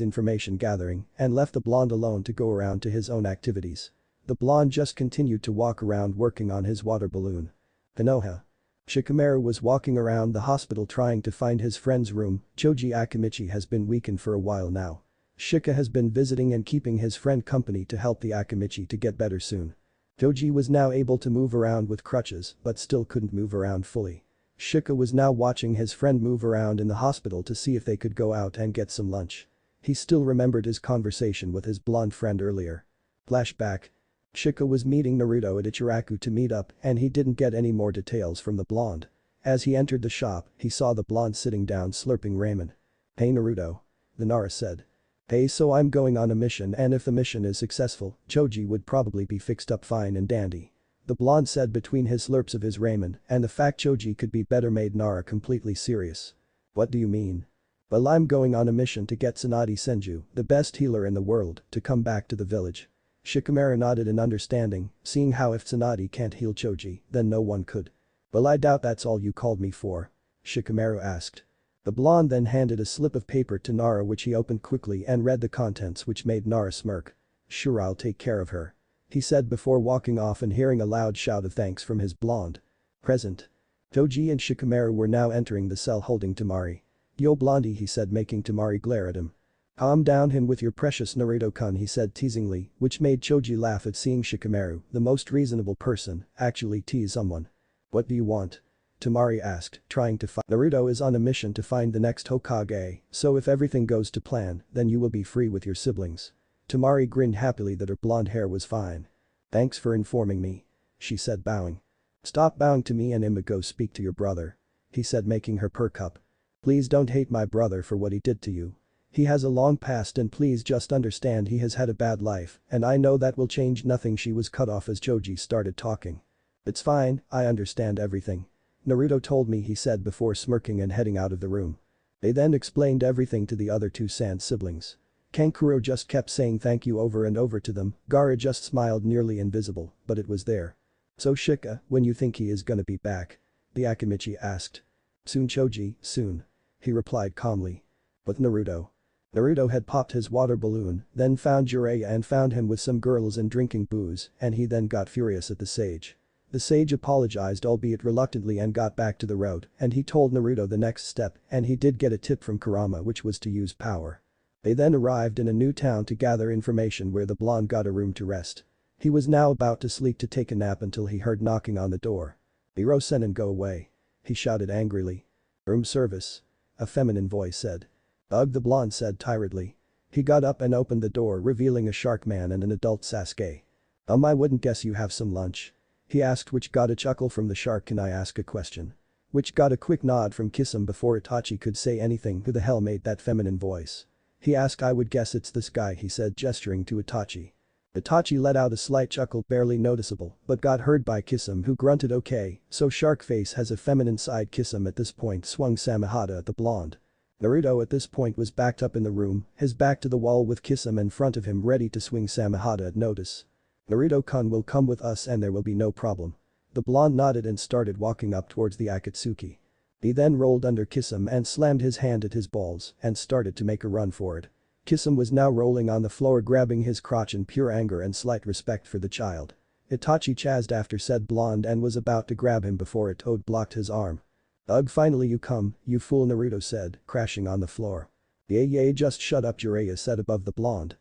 information gathering and left the blonde alone to go around to his own activities. The blonde just continued to walk around working on his water balloon. Konoha. Shikamaru was walking around the hospital trying to find his friend's room. Choji Akimichi has been weakened for a while now. Shika has been visiting and keeping his friend company to help the Akimichi to get better soon. Choji was now able to move around with crutches but still couldn't move around fully. Shika was now watching his friend move around in the hospital to see if they could go out and get some lunch. He still remembered his conversation with his blonde friend earlier. Flashback. Shika was meeting Naruto at Ichiraku to meet up, and he didn't get any more details from the blonde. As he entered the shop, he saw the blonde sitting down slurping ramen. "Hey Naruto," the Nara said. "Hey, so I'm going on a mission, and if the mission is successful, Choji would probably be fixed up fine and dandy," the blonde said between his slurps of his ramen, and the fact Choji could be better made Nara completely serious. "What do you mean?" "Well, I'm going on a mission to get Tsunade Senju, the best healer in the world, to come back to the village." Shikamaru nodded in understanding, seeing how if Tsunade can't heal Choji, then no one could. "Well, I doubt that's all you called me for?" Shikamaru asked. The blonde then handed a slip of paper to Nara, which he opened quickly and read the contents, which made Nara smirk. "Sure, I'll take care of her," he said before walking off and hearing a loud shout of thanks from his blonde. Present. Choji and Shikamaru were now entering the cell holding Tamari. "Yo blondie," he said, making Tamari glare at him. "Calm down him with your precious Naruto-kun," he said teasingly, which made Choji laugh at seeing Shikamaru, the most reasonable person, actually tease someone. "What do you want?" Tamari asked, trying to find. "Naruto is on a mission to find the next Hokage, so if everything goes to plan, then you will be free with your siblings." Tamari grinned happily that her blonde hair was fine. "Thanks for informing me," she said, bowing. "Stop bowing to me and Imma, go speak to your brother," he said, making her perk up. "Please don't hate my brother for what he did to you. He has a long past, and please just understand he has had a bad life, and I know that will change nothing." She was cut off as Choji started talking. "It's fine, I understand everything. Naruto told me," he said before smirking and heading out of the room. They then explained everything to the other two Sand siblings. Kankuro just kept saying thank you over and over to them. Gaara just smiled, nearly invisible, but it was there. "So Shika, when you think he is gonna be back?" the Akimichi asked. "Soon Choji, soon," he replied calmly. "With Naruto." Naruto had popped his water balloon, then found Jiraiya and found him with some girls and drinking booze, and he then got furious at the sage. The sage apologized, albeit reluctantly, and got back to the road, and he told Naruto the next step, and he did get a tip from Kurama, which was to use power. They then arrived in a new town to gather information, where the blonde got a room to rest. He was now about to sleep to take a nap until he heard knocking on the door. "Hiro-sen, go away," he shouted angrily. "Room service," a feminine voice said. "Ugh," the blonde said tiredly. He got up and opened the door, revealing a shark man and an adult Sasuke. I wouldn't guess you have some lunch?" he asked, which got a chuckle from the shark. "Can I ask a question?" Which got a quick nod from Kisame before Itachi could say anything. Who the hell made that feminine voice? He asked. "I would guess it's this guy," he said, gesturing to Itachi. Itachi let out a slight chuckle, barely noticeable, but got heard by Kisame, who grunted okay, so shark face has a feminine side. Kisame at this point swung Samehada at the blonde. Naruto at this point was backed up in the room, his back to the wall with Kisame in front of him, ready to swing Samehada at notice. "Naruto-kun will come with us and there will be no problem." The blonde nodded and started walking up towards the Akatsuki. He then rolled under Kisame and slammed his hand at his balls and started to make a run for it. Kisame was now rolling on the floor, grabbing his crotch in pure anger and slight respect for the child. Itachi chased after said blonde and was about to grab him before Toad blocked his arm. "Ugh, finally you come, you fool," Naruto said, crashing on the floor. Yeah, just shut up, Jiraiya said above the blonde.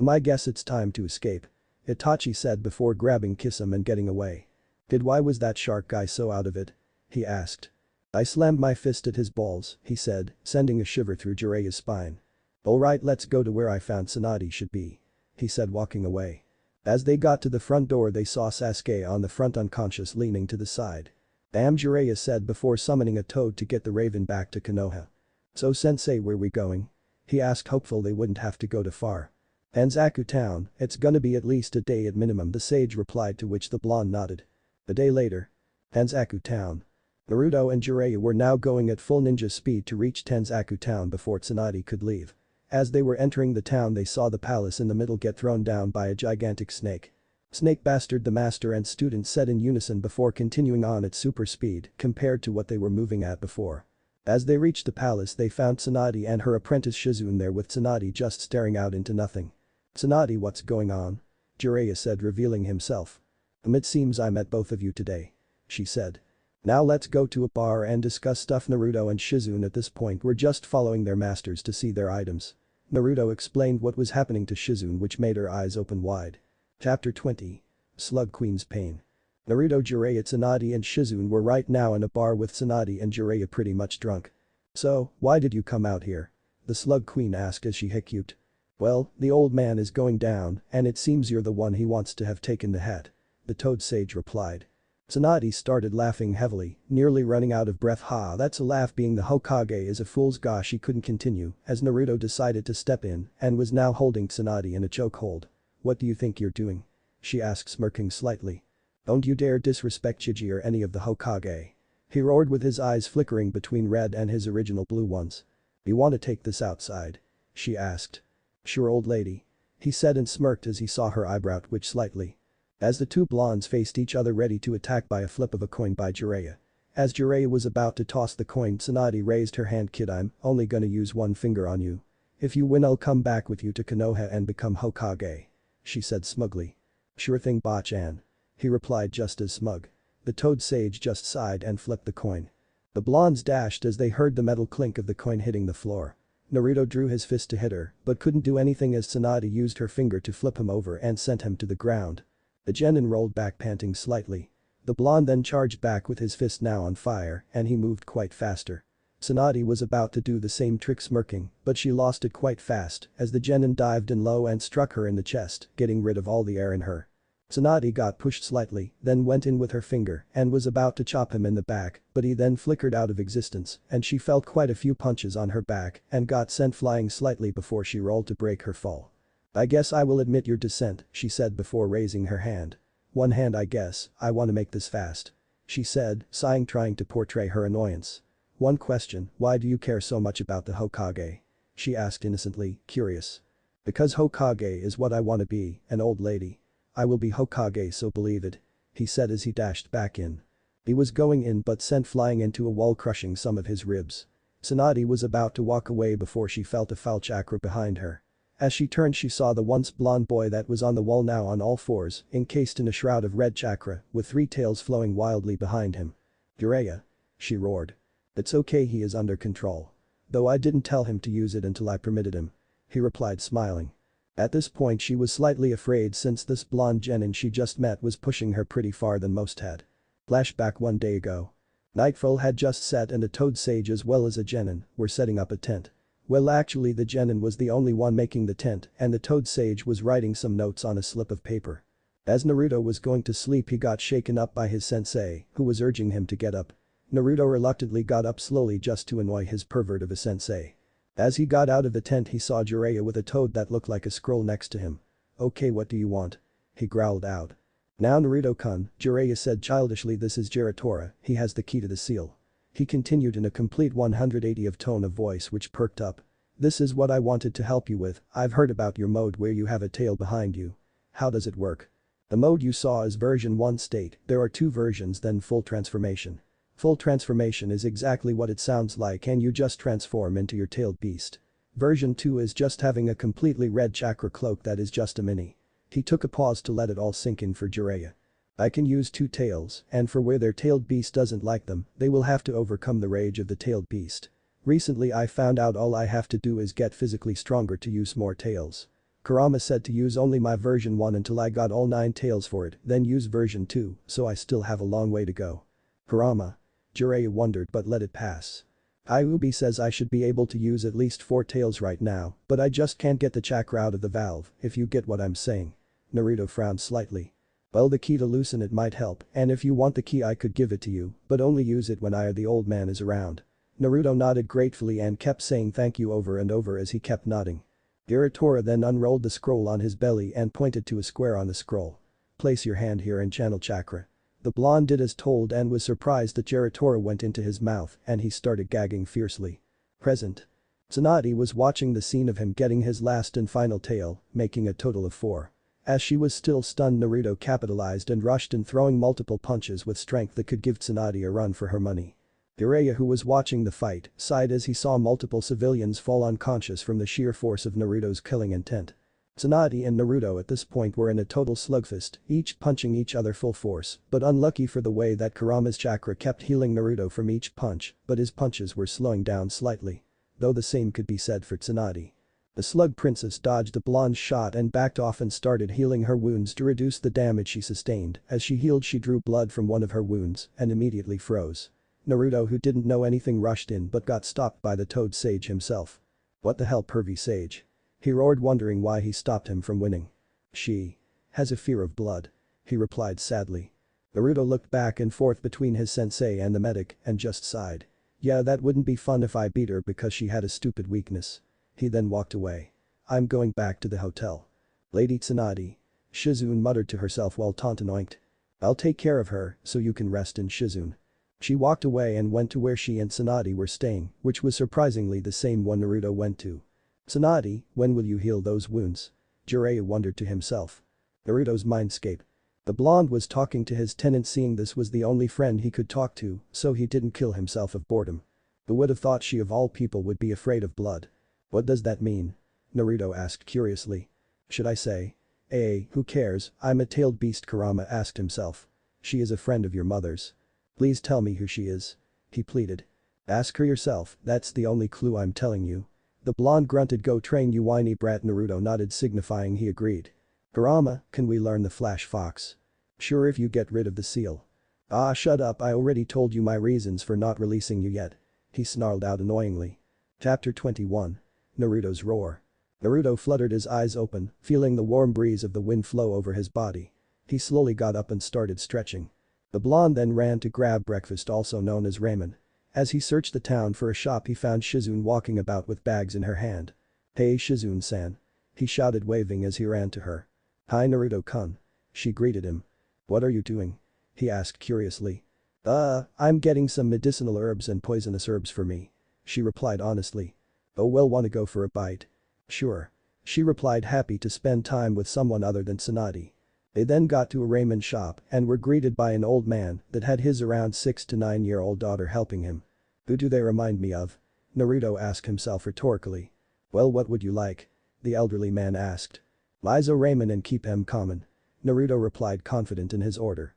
I guess it's time to escape. Itachi said before grabbing Kisame and getting away. Why was that shark guy so out of it? He asked. I slammed my fist at his balls, he said, sending a shiver through Jiraiya's spine. Alright, let's go to where I found Tsunade should be. He said, walking away. As they got to the front door, they saw Sasuke on the front, unconscious, leaning to the side. Damn, Jiraiya said before summoning a toad to get the raven back to Konoha. So sensei, where we going? He asked, hopeful they wouldn't have to go too far. Anzaku town, it's gonna be at least a day at minimum, the sage replied, to which the blonde nodded. A day later. Anzaku town. Naruto and Jiraiya were now going at full ninja speed to reach Tanzaku town before Tsunade could leave. As they were entering the town, they saw the palace in the middle get thrown down by a gigantic snake. Snake bastard, the master and student said in unison before continuing on at super speed compared to what they were moving at before. As they reached the palace, they found Tsunade and her apprentice Shizune there, with Tsunade just staring out into nothing. Tsunade, what's going on? Jiraiya said, revealing himself. It seems I met both of you today. She said. Now let's go to a bar and discuss stuff. Naruto and Shizune at this point were just following their masters to see their items. Naruto explained what was happening to Shizune, which made her eyes open wide. Chapter 20. Slug Queen's Pain. Naruto, Jiraiya, Tsunade and Shizune were right now in a bar with Tsunade and Jiraiya pretty much drunk. So, why did you come out here? The Slug Queen asked as she hiccuped. Well, the old man is going down and it seems you're the one he wants to have taken the hat. The Toad Sage replied. Tsunade started laughing heavily, nearly running out of breath. Ha, that's a laugh, being the Hokage is a fool's gosh. She couldn't continue as Naruto decided to step in and was now holding Tsunade in a chokehold. What do you think you're doing? She asked, smirking slightly. Don't you dare disrespect Chiji or any of the Hokage. He roared with his eyes flickering between red and his original blue ones. You want to take this outside? She asked. Sure, old lady. He said and smirked as he saw her eyebrow twitch slightly. As the two blondes faced each other, ready to attack by a flip of a coin by Jiraiya. As Jiraiya was about to toss the coin, Tsunade raised her hand. Kid, I'm only gonna use one finger on you. If you win, I'll come back with you to Konoha and become Hokage. She said smugly. Sure thing, Bachan. He replied just as smug. The Toad Sage just sighed and flipped the coin. The blondes dashed as they heard the metal clink of the coin hitting the floor. Naruto drew his fist to hit her, but couldn't do anything as Tsunade used her finger to flip him over and sent him to the ground. The genin rolled back, panting slightly. The blonde then charged back with his fist now on fire, and he moved quite faster. Tsunade was about to do the same trick, smirking, but she lost it quite fast as the genin dived in low and struck her in the chest, getting rid of all the air in her. Tsunade got pushed slightly, then went in with her finger and was about to chop him in the back, but he then flickered out of existence and she felt quite a few punches on her back and got sent flying slightly before she rolled to break her fall. I guess I will admit your dissent, she said before raising her hand. One hand, I guess, I want to make this fast. She said, sighing, trying to portray her annoyance. One question, why do you care so much about the Hokage? She asked innocently, curious. Because Hokage is what I want to be, an old lady. I will be Hokage, so believe it. He said as he dashed back in. He was going in but sent flying into a wall, crushing some of his ribs. Tsunade was about to walk away before she felt a foul chakra behind her. As she turned, she saw the once blonde boy that was on the wall now on all fours, encased in a shroud of red chakra, with three tails flowing wildly behind him. Jiraiya. She roared. It's okay, he is under control. Though I didn't tell him to use it until I permitted him. He replied, smiling. At this point she was slightly afraid since this blonde genin she just met was pushing her pretty far than most had. Flashback one day ago. Nightfall had just set and a Toad Sage as well as a genin were setting up a tent. Well, actually the genin was the only one making the tent and the Toad Sage was writing some notes on a slip of paper. As Naruto was going to sleep, he got shaken up by his sensei, who was urging him to get up. Naruto reluctantly got up slowly just to annoy his pervert of a sensei. As he got out of the tent, he saw Jiraiya with a toad that looked like a scroll next to him. Okay, what do you want? He growled out. Now Naruto-kun, Jiraiya said childishly, this is Jiratora, he has the key to the seal. He continued in a complete 180 of tone of voice which perked up. This is what I wanted to help you with. I've heard about your mode where you have a tail behind you. How does it work? The mode you saw is version 1 state, there are 2 versions, then full transformation. Full transformation is exactly what it sounds like and you just transform into your tailed beast. Version 2 is just having a completely red chakra cloak that is just a mini. He took a pause to let it all sink in for Jiraiya. I can use 2 tails, and for where their tailed beast doesn't like them, they will have to overcome the rage of the tailed beast. Recently I found out all I have to do is get physically stronger to use more tails. Kurama said to use only my version 1 until I got all 9 tails for it, then use version 2, so I still have a long way to go. Kurama. Jiraiya wondered but let it pass. Ayubi says I should be able to use at least 4 tails right now, but I just can't get the chakra out of the valve, if you get what I'm saying. Naruto frowned slightly. Well, the key to loosen it might help, and if you want the key I could give it to you, but only use it when I or the old man is around. Naruto nodded gratefully and kept saying thank you over and over as he kept nodding. Uratora then unrolled the scroll on his belly and pointed to a square on the scroll. Place your hand here and channel chakra. The blonde did as told and was surprised that Uratora went into his mouth and he started gagging fiercely. Present. Tsunade was watching the scene of him getting his last and final tail, making a total of 4. As she was still stunned, Naruto capitalized and rushed in, throwing multiple punches with strength that could give Tsunade a run for her money. Jiraiya, who was watching the fight, sighed as he saw multiple civilians fall unconscious from the sheer force of Naruto's killing intent. Tsunade and Naruto at this point were in a total slugfest, each punching each other full force, but unlucky for the way that Kurama's chakra kept healing Naruto from each punch, but his punches were slowing down slightly. Though the same could be said for Tsunade. The slug princess dodged the blonde's shot and backed off and started healing her wounds to reduce the damage she sustained. As she healed, she drew blood from one of her wounds and immediately froze. Naruto, who didn't know anything, rushed in but got stopped by the Toad Sage himself. What the hell, pervy sage? He roared, wondering why he stopped him from winning. She has a fear of blood. He replied sadly. Naruto looked back and forth between his sensei and the medic and just sighed. Yeah, that wouldn't be fun if I beat her because she had a stupid weakness. He then walked away. I'm going back to the hotel. Lady Tsunade. Shizune muttered to herself while taunting oinked. I'll take care of her so you can rest in, Shizune. She walked away and went to where she and Tsunade were staying, which was surprisingly the same one Naruto went to. Tsunade, when will you heal those wounds? Jiraiya wondered to himself. Naruto's mindscape. The blonde was talking to his tenant, seeing this was the only friend he could talk to, so he didn't kill himself of boredom. Who would have thought she of all people would be afraid of blood? What does that mean? Naruto asked curiously. Should I say? Who cares, I'm a tailed beast, Kurama asked himself. She is a friend of your mother's. Please tell me who she is. He pleaded. Ask her yourself, that's the only clue I'm telling you. The blonde grunted. Go train, you whiny brat. Naruto nodded, signifying he agreed. Kurama, can we learn the Flash Fox? Sure, if you get rid of the seal. Ah, shut up, I already told you my reasons for not releasing you yet. He snarled out annoyingly. Chapter 21. Naruto's roar. Naruto fluttered his eyes open, feeling the warm breeze of the wind flow over his body. He slowly got up and started stretching. The blonde then ran to grab breakfast, also known as ramen. As he searched the town for a shop, he found Shizune walking about with bags in her hand. Hey Shizune-san. He shouted, waving as he ran to her. Hi Naruto-kun. She greeted him. What are you doing? He asked curiously. I'm getting some medicinal herbs and poisonous herbs for me. She replied honestly. Oh well, wanna go for a bite? Sure. She replied, happy to spend time with someone other than Tsunade. They then got to a ramen shop and were greeted by an old man that had his around 6 to 9-year-old daughter helping him. Who do they remind me of? Naruto asked himself rhetorically. Well, what would you like? The elderly man asked. Mizo ramen and keep em common. Naruto replied, confident in his order.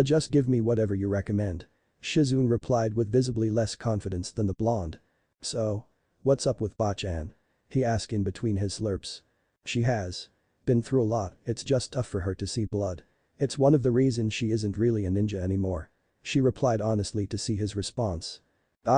Just give me whatever you recommend. Shizune replied with visibly less confidence than the blonde. So? What's up with Bachan? He asked in between his slurps. She has been through a lot, it's just tough for her to see blood. It's one of the reasons she isn't really a ninja anymore. She replied honestly to see his response.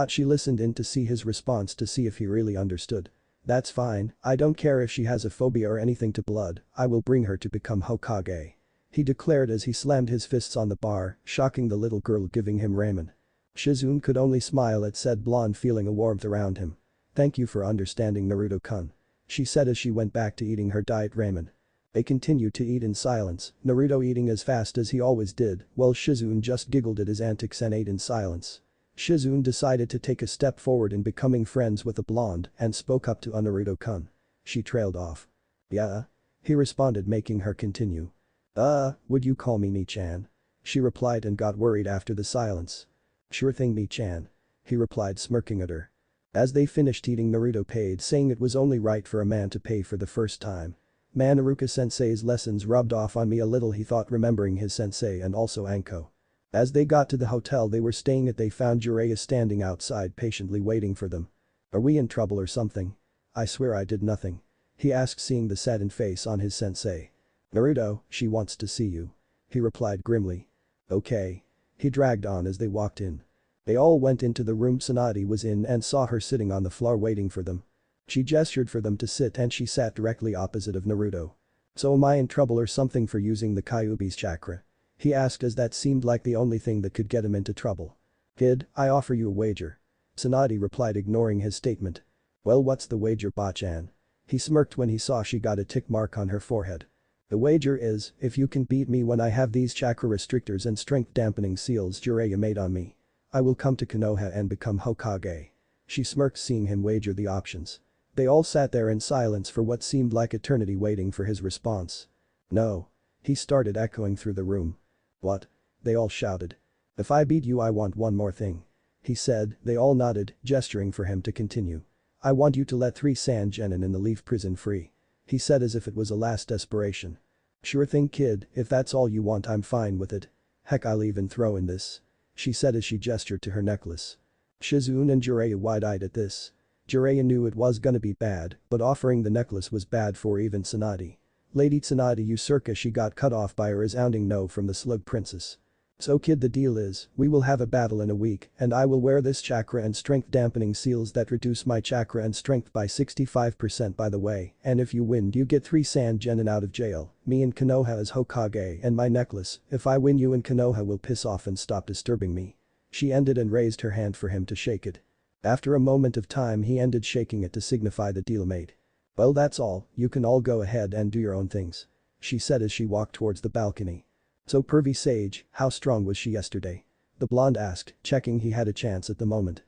She listened in to see his response to see if he really understood. That's fine, I don't care if she has a phobia or anything to blood, I will bring her to become Hokage. He declared as he slammed his fists on the bar, shocking the little girl giving him ramen. Shizune could only smile at said blonde, feeling a warmth around him. Thank you for understanding, Naruto-kun. She said as she went back to eating her diet ramen. They continued to eat in silence, Naruto eating as fast as he always did, while Shizune just giggled at his antics and ate in silence. Shizune decided to take a step forward in becoming friends with the blonde and spoke up to Naruto-kun. She trailed off. Yeah? He responded, making her continue. Would you call me Mi-chan? She replied and got worried after the silence. Sure thing, Mi-chan. He replied, smirking at her. As they finished eating, Naruto paid, saying it was only right for a man to pay for the first time. Man, Iruka-sensei's lessons rubbed off on me a little, he thought, remembering his sensei and also Anko. As they got to the hotel they were staying at, they found Jiraiya standing outside patiently waiting for them. Are we in trouble or something? I swear I did nothing. He asked, seeing the saddened face on his sensei. Naruto, she wants to see you. He replied grimly. Okay. He dragged on as they walked in. They all went into the room Tsunade was in and saw her sitting on the floor waiting for them. She gestured for them to sit and she sat directly opposite of Naruto. So am I in trouble or something for using the Kyuubi's chakra? He asked, as that seemed like the only thing that could get him into trouble. Kid, I offer you a wager. Tsunade replied, ignoring his statement. Well, what's the wager, Bachan? He smirked when he saw she got a tick mark on her forehead. The wager is, if you can beat me when I have these chakra restrictors and strength dampening seals Jiraiya made on me, I will come to Konoha and become Hokage. She smirked, seeing him wager the options. They all sat there in silence for what seemed like eternity, waiting for his response. No. He started echoing through the room. What? They all shouted. If I beat you, I want one more thing. He said. They all nodded, gesturing for him to continue. I want you to let 3 Sangenin in the Leaf prison free. He said, as if it was a last desperation. Sure thing, kid, if that's all you want, I'm fine with it. Heck, I'll even throw in this. She said as she gestured to her necklace. Shizune and Jiraiya wide-eyed at this. Jiraiya knew it was gonna be bad, but offering the necklace was bad for even Tsunade. Lady Tsunade Usurka, she got cut off by a resounding no from the Slug Princess. So kid, the deal is, we will have a battle in a week and I will wear this chakra and strength dampening seals that reduce my chakra and strength by 65% by the way, and if you win you get 3 Sangenin out of jail, me and Konoha as Hokage and my necklace, if I win you and Konoha will piss off and stop disturbing me. She ended and raised her hand for him to shake it. After a moment of time he ended shaking it to signify the deal made. Well, that's all, you can all go ahead and do your own things. She said as she walked towards the balcony. So Pervy Sage, how strong was she yesterday? The blonde asked, checking he had a chance at the moment.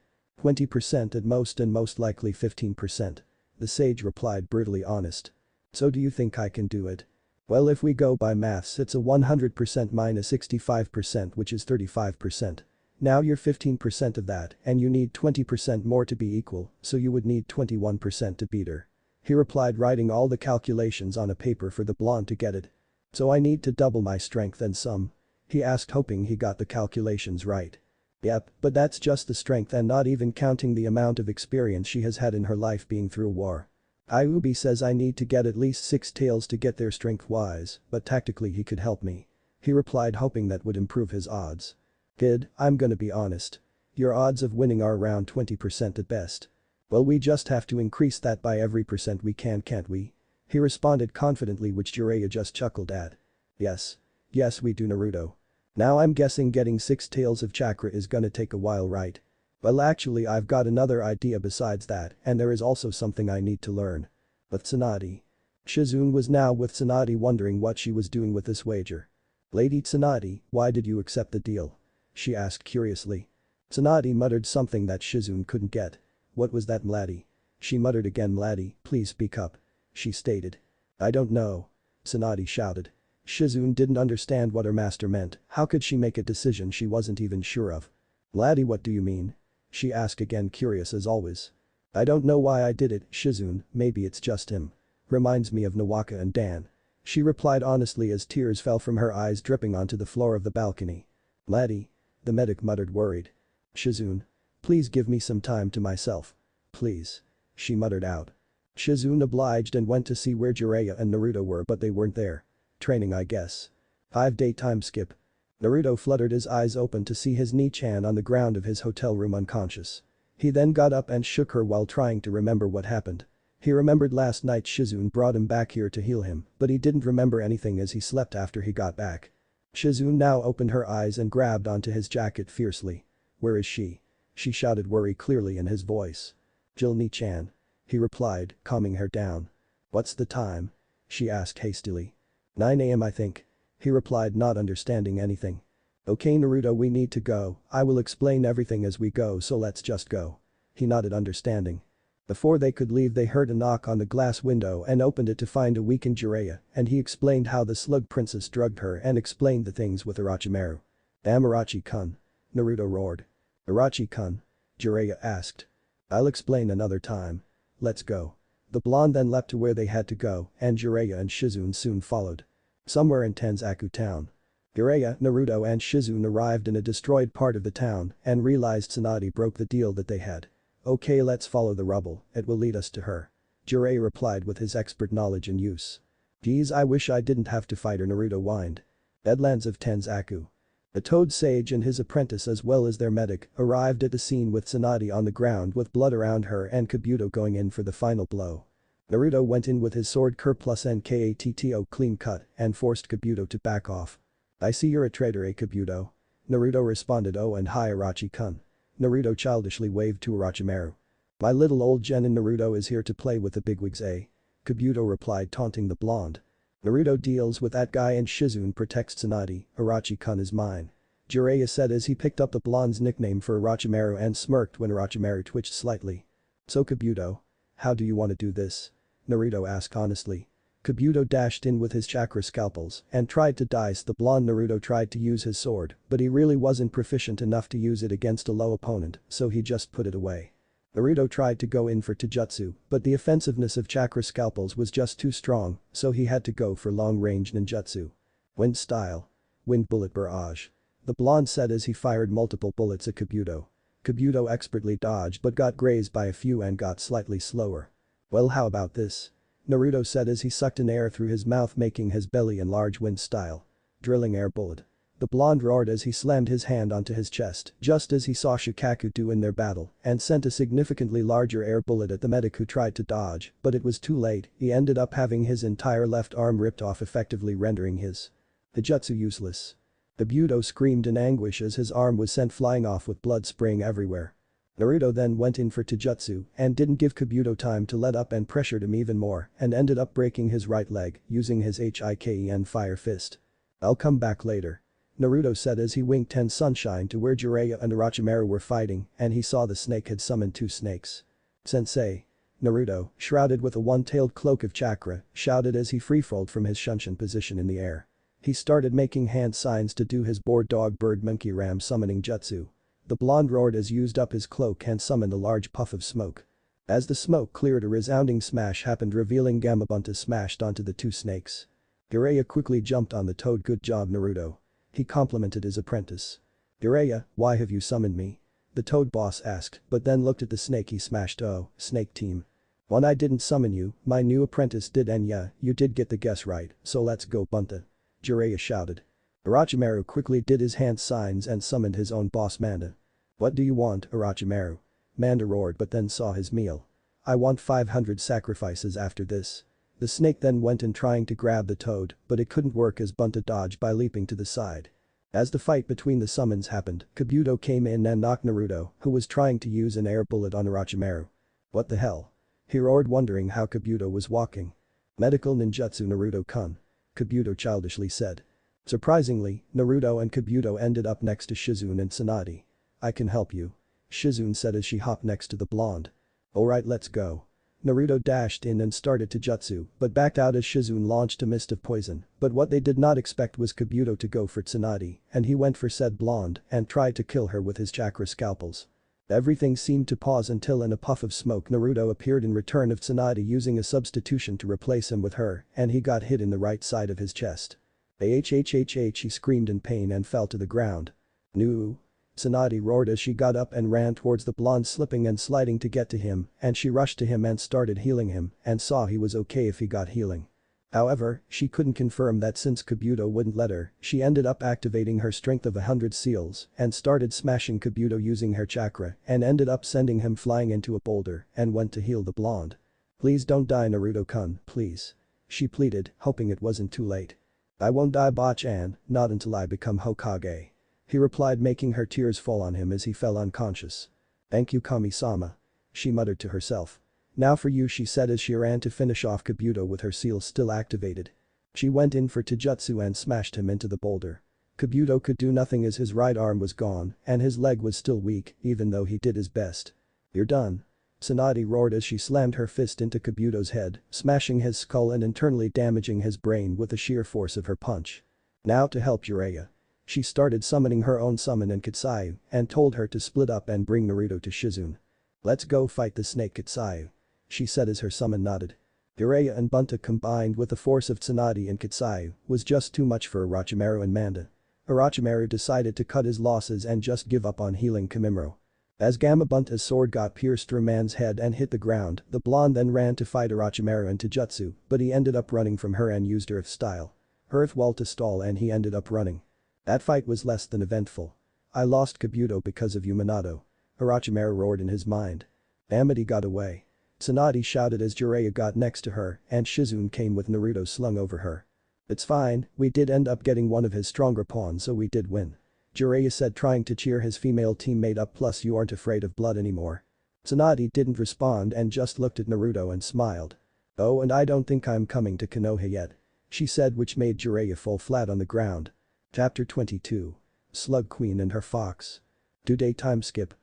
20% at most and most likely 15%. The sage replied, brutally honest. So do you think I can do it? Well, if we go by maths, it's a 100% minus 65%, which is 35%. Now you're 15% of that and you need 20% more to be equal, so you would need 21% to beat her. He replied, writing all the calculations on a paper for the blonde to get it. So I need to double my strength and some? He asked, hoping he got the calculations right. Yep, but that's just the strength and not even counting the amount of experience she has had in her life being through war. Kyuubi says I need to get at least 6 tails to get there strength-wise, but tactically he could help me. He replied, hoping that would improve his odds. Kid, I'm gonna be honest. Your odds of winning are around 20% at best. Well, we just have to increase that by every percent we can, can't we? He responded confidently, which Jiraiya just chuckled at. Yes. Yes, we do, Naruto. Now I'm guessing getting 6 tails of chakra is gonna take a while, right? Well, actually I've got another idea besides that, and there is also something I need to learn. But Tsunade. Shizune was now with Tsunade, wondering what she was doing with this wager. Lady Tsunade, why did you accept the deal? She asked curiously. Tsunade muttered something that Shizune couldn't get. What was that, Mladdie? She muttered again. Mladdie, please speak up. She stated. I don't know. Tsunade shouted. Shizune didn't understand what her master meant. How could she make a decision she wasn't even sure of? Mladdie, what do you mean? She asked again, curious as always. I don't know why I did it, Shizune, maybe it's just him. Reminds me of Nawaka and Dan. She replied honestly as tears fell from her eyes, dripping onto the floor of the balcony. Mladdie. The medic muttered, worried. Shizune. Please give me some time to myself. Please. She muttered out. Shizune obliged and went to see where Jiraiya and Naruto were, but they weren't there. Training, I guess. 5-day time skip. Naruto fluttered his eyes open to see his Nichan on the ground of his hotel room unconscious. He then got up and shook her while trying to remember what happened. He remembered last night Shizune brought him back here to heal him, but he didn't remember anything as he slept after he got back. Shizune now opened her eyes and grabbed onto his jacket fiercely. Where is she? She shouted, worry clearly in his voice. Jill Nichan. He replied, calming her down. What's the time? She asked hastily. 9 AM I think. He replied, not understanding anything. Okay Naruto, we need to go, I will explain everything as we go, so let's just go. He nodded, understanding. Before they could leave, they heard a knock on the glass window and opened it to find a weakened Jiraiya, and he explained how the Slug Princess drugged her and explained the things with Orochimaru. Damn, Orochi-kun. Naruto roared. Orochi-kun? Jiraiya asked. I'll explain another time. Let's go. The blonde then leapt to where they had to go, and Jiraiya and Shizune soon followed. Somewhere in Tenzaku town. Jiraiya, Naruto and Shizune arrived in a destroyed part of the town and realized Tsunade broke the deal that they had. Okay, let's follow the rubble, it will lead us to her. Jiraiya replied with his expert knowledge and use. Geez, I wish I didn't have to fight her, Naruto whined. Deadlands of Tenzaku. The Toad Sage and his apprentice as well as their medic arrived at the scene with Tsunade on the ground with blood around her and Kabuto going in for the final blow. Naruto went in with his sword Kur plus Nkatto clean cut and forced Kabuto to back off. I see you're a traitor, Kabuto. Naruto responded, oh, and hi Orochi-kun. Naruto childishly waved to Orochimaru. My little old Genin Naruto is here to play with the bigwigs, eh? Kabuto replied, taunting the blonde. Naruto deals with that guy and Shizune protects Tsunade, Orochi-kun is mine. Jiraiya said as he picked up the blonde's nickname for Orochimaru and smirked when Orochimaru twitched slightly. So Kabuto? How do you want to do this? Naruto asked honestly. Kabuto dashed in with his chakra scalpels and tried to dice the blonde. Naruto tried to use his sword, but he really wasn't proficient enough to use it against a low opponent, so he just put it away. Naruto tried to go in for Taijutsu, but the offensiveness of chakra scalpels was just too strong, so he had to go for long-range ninjutsu. Wind style. Wind bullet barrage. The blonde said as he fired multiple bullets at Kabuto. Kabuto expertly dodged but got grazed by a few and got slightly slower. Well, how about this? Naruto said as he sucked in air through his mouth, making his belly enlarge. Wind style. Drilling air bullet. The blonde roared as he slammed his hand onto his chest, just as he saw Shikaku do in their battle, and sent a significantly larger air bullet at the medic who tried to dodge, but it was too late, he ended up having his entire left arm ripped off, effectively rendering his Taijutsu useless. Kabuto screamed in anguish as his arm was sent flying off with blood spraying everywhere. Naruto then went in for Taijutsu and didn't give Kabuto time to let up and pressured him even more and ended up breaking his right leg using his Hiken Fire Fist. I'll come back later. Naruto said as he winked Ten Sunshine to where Jiraiya and Orochimaru were fighting and he saw the snake had summoned two snakes. Sensei. Naruto, shrouded with a one-tailed cloak of chakra, shouted as he freefalled from his Shunshin position in the air. He started making hand signs to do his boar dog bird monkey ram summoning jutsu. The blonde roared as used up his cloak and summoned a large puff of smoke. As the smoke cleared, a resounding smash happened, revealing Gamabunta smashed onto the two snakes. Jiraiya quickly jumped on the toad. Good job, Naruto. He complimented his apprentice. Jiraiya, why have you summoned me? The toad boss asked, but then looked at the snake he smashed. Oh, snake team. One, I didn't summon you, my new apprentice did, and yeah, you did get the guess right, so let's go Bunta. Jiraiya shouted. Orochimaru quickly did his hand signs and summoned his own boss Manda. What do you want, Orochimaru? Manda roared but then saw his meal. I want 500 sacrifices after this. The snake then went in trying to grab the toad, but it couldn't work as Bunta dodged by leaping to the side. As the fight between the summons happened, Kabuto came in and knocked Naruto, who was trying to use an air bullet on Orochimaru. What the hell? He roared, wondering how Kabuto was walking. Medical ninjutsu, Naruto-kun. Kabuto childishly said. Surprisingly, Naruto and Kabuto ended up next to Shizune and Tsunade. I can help you. Shizune said as she hopped next to the blonde. Alright, let's go. Naruto dashed in and started Taijutsu, but backed out as Shizune launched a mist of poison, but what they did not expect was Kabuto to go for Tsunade, and he went for said blonde and tried to kill her with his chakra scalpels. Everything seemed to pause until in a puff of smoke Naruto appeared in return of Tsunade using a substitution to replace him with her, and he got hit in the right side of his chest. Ahhhh, he screamed in pain and fell to the ground. No. Tsunade roared as she got up and ran towards the blonde, slipping and sliding to get to him, and she rushed to him and started healing him and saw he was okay if he got healing. However, she couldn't confirm that since Kabuto wouldn't let her, she ended up activating her strength of 100 seals and started smashing Kabuto using her chakra and ended up sending him flying into a boulder and went to heal the blonde. Please don't die, Naruto-kun, please. She pleaded, hoping it wasn't too late. I won't die, Bachan, not until I become Hokage. He replied, making her tears fall on him as he fell unconscious. Thank you, Kami-sama. She muttered to herself. Now for you, she said as she ran to finish off Kabuto with her seal still activated. She went in for Taijutsu and smashed him into the boulder. Kabuto could do nothing as his right arm was gone and his leg was still weak even though he did his best. You're done. Tsunade roared as she slammed her fist into Kabuto's head, smashing his skull and internally damaging his brain with the sheer force of her punch. Now to help Jiraiya. She started summoning her own summon and Kitsayu and told her to split up and bring Naruto to Shizune. Let's go fight the snake, Kitsayu. She said as her summon nodded. Jiraiya and Bunta combined with the force of Tsunade and Kitsayu was just too much for Orochimaru and Manda. Orochimaru decided to cut his losses and just give up on healing Kimimaro. As Gamabunta's sword got pierced through man's head and hit the ground, the blonde then ran to fight Orochimaru into jutsu, but he ended up running from her and used Earth style. Earth wall to stall and he ended up running. That fight was less than eventful. I lost Kabuto because of you Minato. Orochimaru roared in his mind. Amity got away. Tsunade shouted as Jiraiya got next to her and Shizune came with Naruto slung over her. It's fine, we did end up getting one of his stronger pawns so we did win. Jiraiya said trying to cheer his female teammate up plus you aren't afraid of blood anymore. Tsunade didn't respond and just looked at Naruto and smiled. Oh and I don't think I'm coming to Konoha yet. She said which made Jiraiya fall flat on the ground. Chapter 22. Slug Queen and her fox. Today time skip.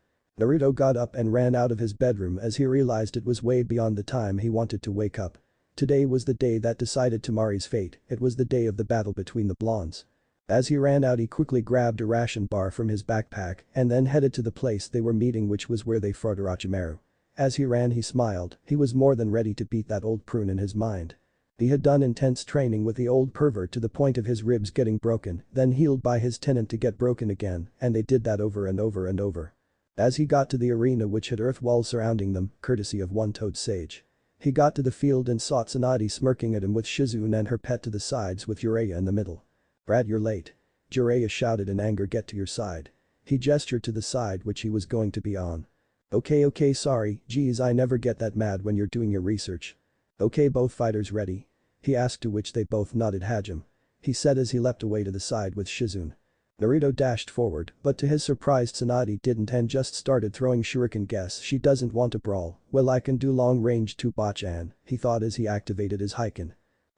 Naruto got up and ran out of his bedroom as he realized it was way beyond the time he wanted to wake up. Today was the day that decided Temari's fate, it was the day of the battle between the blondes. As he ran out he quickly grabbed a ration bar from his backpack and then headed to the place they were meeting which was where they fought Orochimaru. As he ran he smiled, he was more than ready to beat that old prune in his mind. He had done intense training with the old pervert to the point of his ribs getting broken, then healed by his tenant to get broken again, and they did that over and over and over. As he got to the arena which had earth walls surrounding them, courtesy of one-toed sage. He got to the field and saw Tsunade smirking at him with Shizune and her pet to the sides with Jiraiya in the middle. Brat you're late. Jiraiya shouted in anger get to your side. He gestured to the side which he was going to be on. Okay sorry, geez I never get that mad when you're doing your research. Okay both fighters ready? He asked to which they both nodded Hajime. He said as he leapt away to the side with Shizune. Naruto dashed forward, but to his surprise Tsunade didn't and just started throwing shuriken guess she doesn't want to brawl, well I can do long range too Bachan, he thought as he activated his Heiken.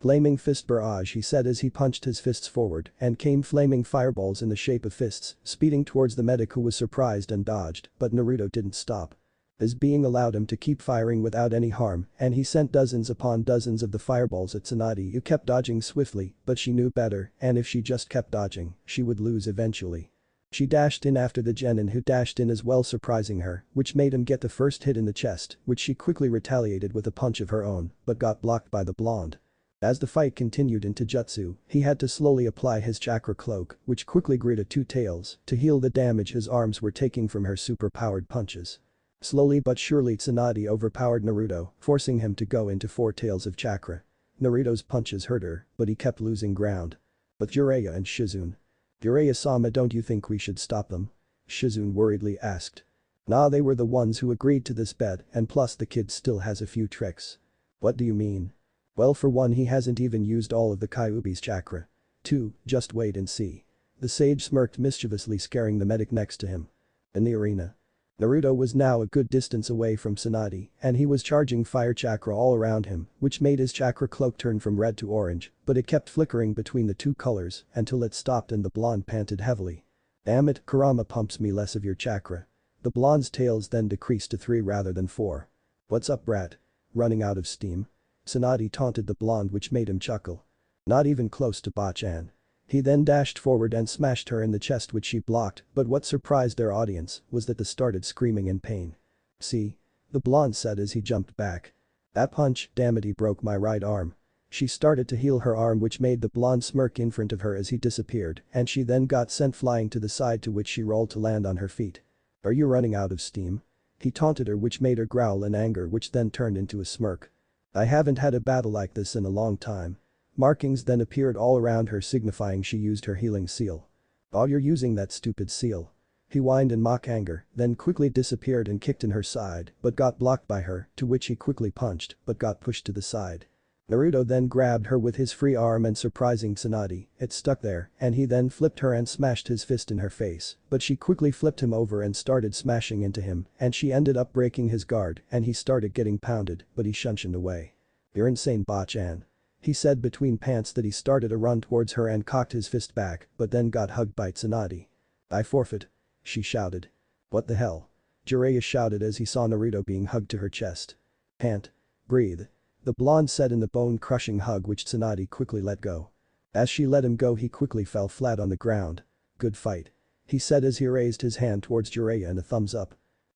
Flaming fist barrage he said as he punched his fists forward and came flaming fireballs in the shape of fists, speeding towards the medic who was surprised and dodged, but Naruto didn't stop. His being allowed him to keep firing without any harm and he sent dozens upon dozens of the fireballs at Tsunade who kept dodging swiftly but she knew better and if she just kept dodging, she would lose eventually. She dashed in after the genin who dashed in as well surprising her, which made him get the first hit in the chest, which she quickly retaliated with a punch of her own, but got blocked by the blonde. As the fight continued into jutsu, he had to slowly apply his chakra cloak, which quickly grew to two tails, to heal the damage his arms were taking from her super-powered punches. Slowly but surely Tsunade overpowered Naruto, forcing him to go into four tails of chakra. Naruto's punches hurt her, but he kept losing ground. But Jiraiya and Shizune. Jiraiya-sama don't you think we should stop them? Shizune worriedly asked. Nah they were the ones who agreed to this bet and plus the kid still has a few tricks. What do you mean? Well for one he hasn't even used all of the Kyuubi's chakra. 2, just wait and see. The sage smirked mischievously scaring the medic next to him. In the arena. Naruto was now a good distance away from Tsunade and he was charging fire chakra all around him, which made his chakra cloak turn from red to orange, but it kept flickering between the two colors until it stopped and the blonde panted heavily. Damn it, Kurama pumps me less of your chakra. The blonde's tails then decreased to 3 rather than 4. What's up brat? Running out of steam? Tsunade taunted the blonde which made him chuckle. Not even close to Bachan. He then dashed forward and smashed her in the chest which she blocked, but what surprised their audience was that they started screaming in pain. See? The blonde said as he jumped back. That punch, damn it he broke my right arm. She started to heal her arm which made the blonde smirk in front of her as he disappeared and she then got sent flying to the side to which she rolled to land on her feet. Are you running out of steam? He taunted her which made her growl in anger which then turned into a smirk. I haven't had a battle like this in a long time. Markings then appeared all around her signifying she used her healing seal. Oh you're using that stupid seal. He whined in mock anger, then quickly disappeared and kicked in her side but got blocked by her, to which he quickly punched but got pushed to the side. Naruto then grabbed her with his free arm and surprising Tsunade, it stuck there and he then flipped her and smashed his fist in her face, but she quickly flipped him over and started smashing into him and she ended up breaking his guard and he started getting pounded but he shunshed away. You're insane Bachan. He said between pants that he started a run towards her and cocked his fist back but then got hugged by Tsunade. I forfeit. She shouted. What the hell? Jiraiya shouted as he saw Naruto being hugged to her chest. Can't. Breathe. The blonde said in the bone-crushing hug which Tsunade quickly let go. As she let him go he quickly fell flat on the ground. Good fight. He said as he raised his hand towards Jiraiya and a thumbs up.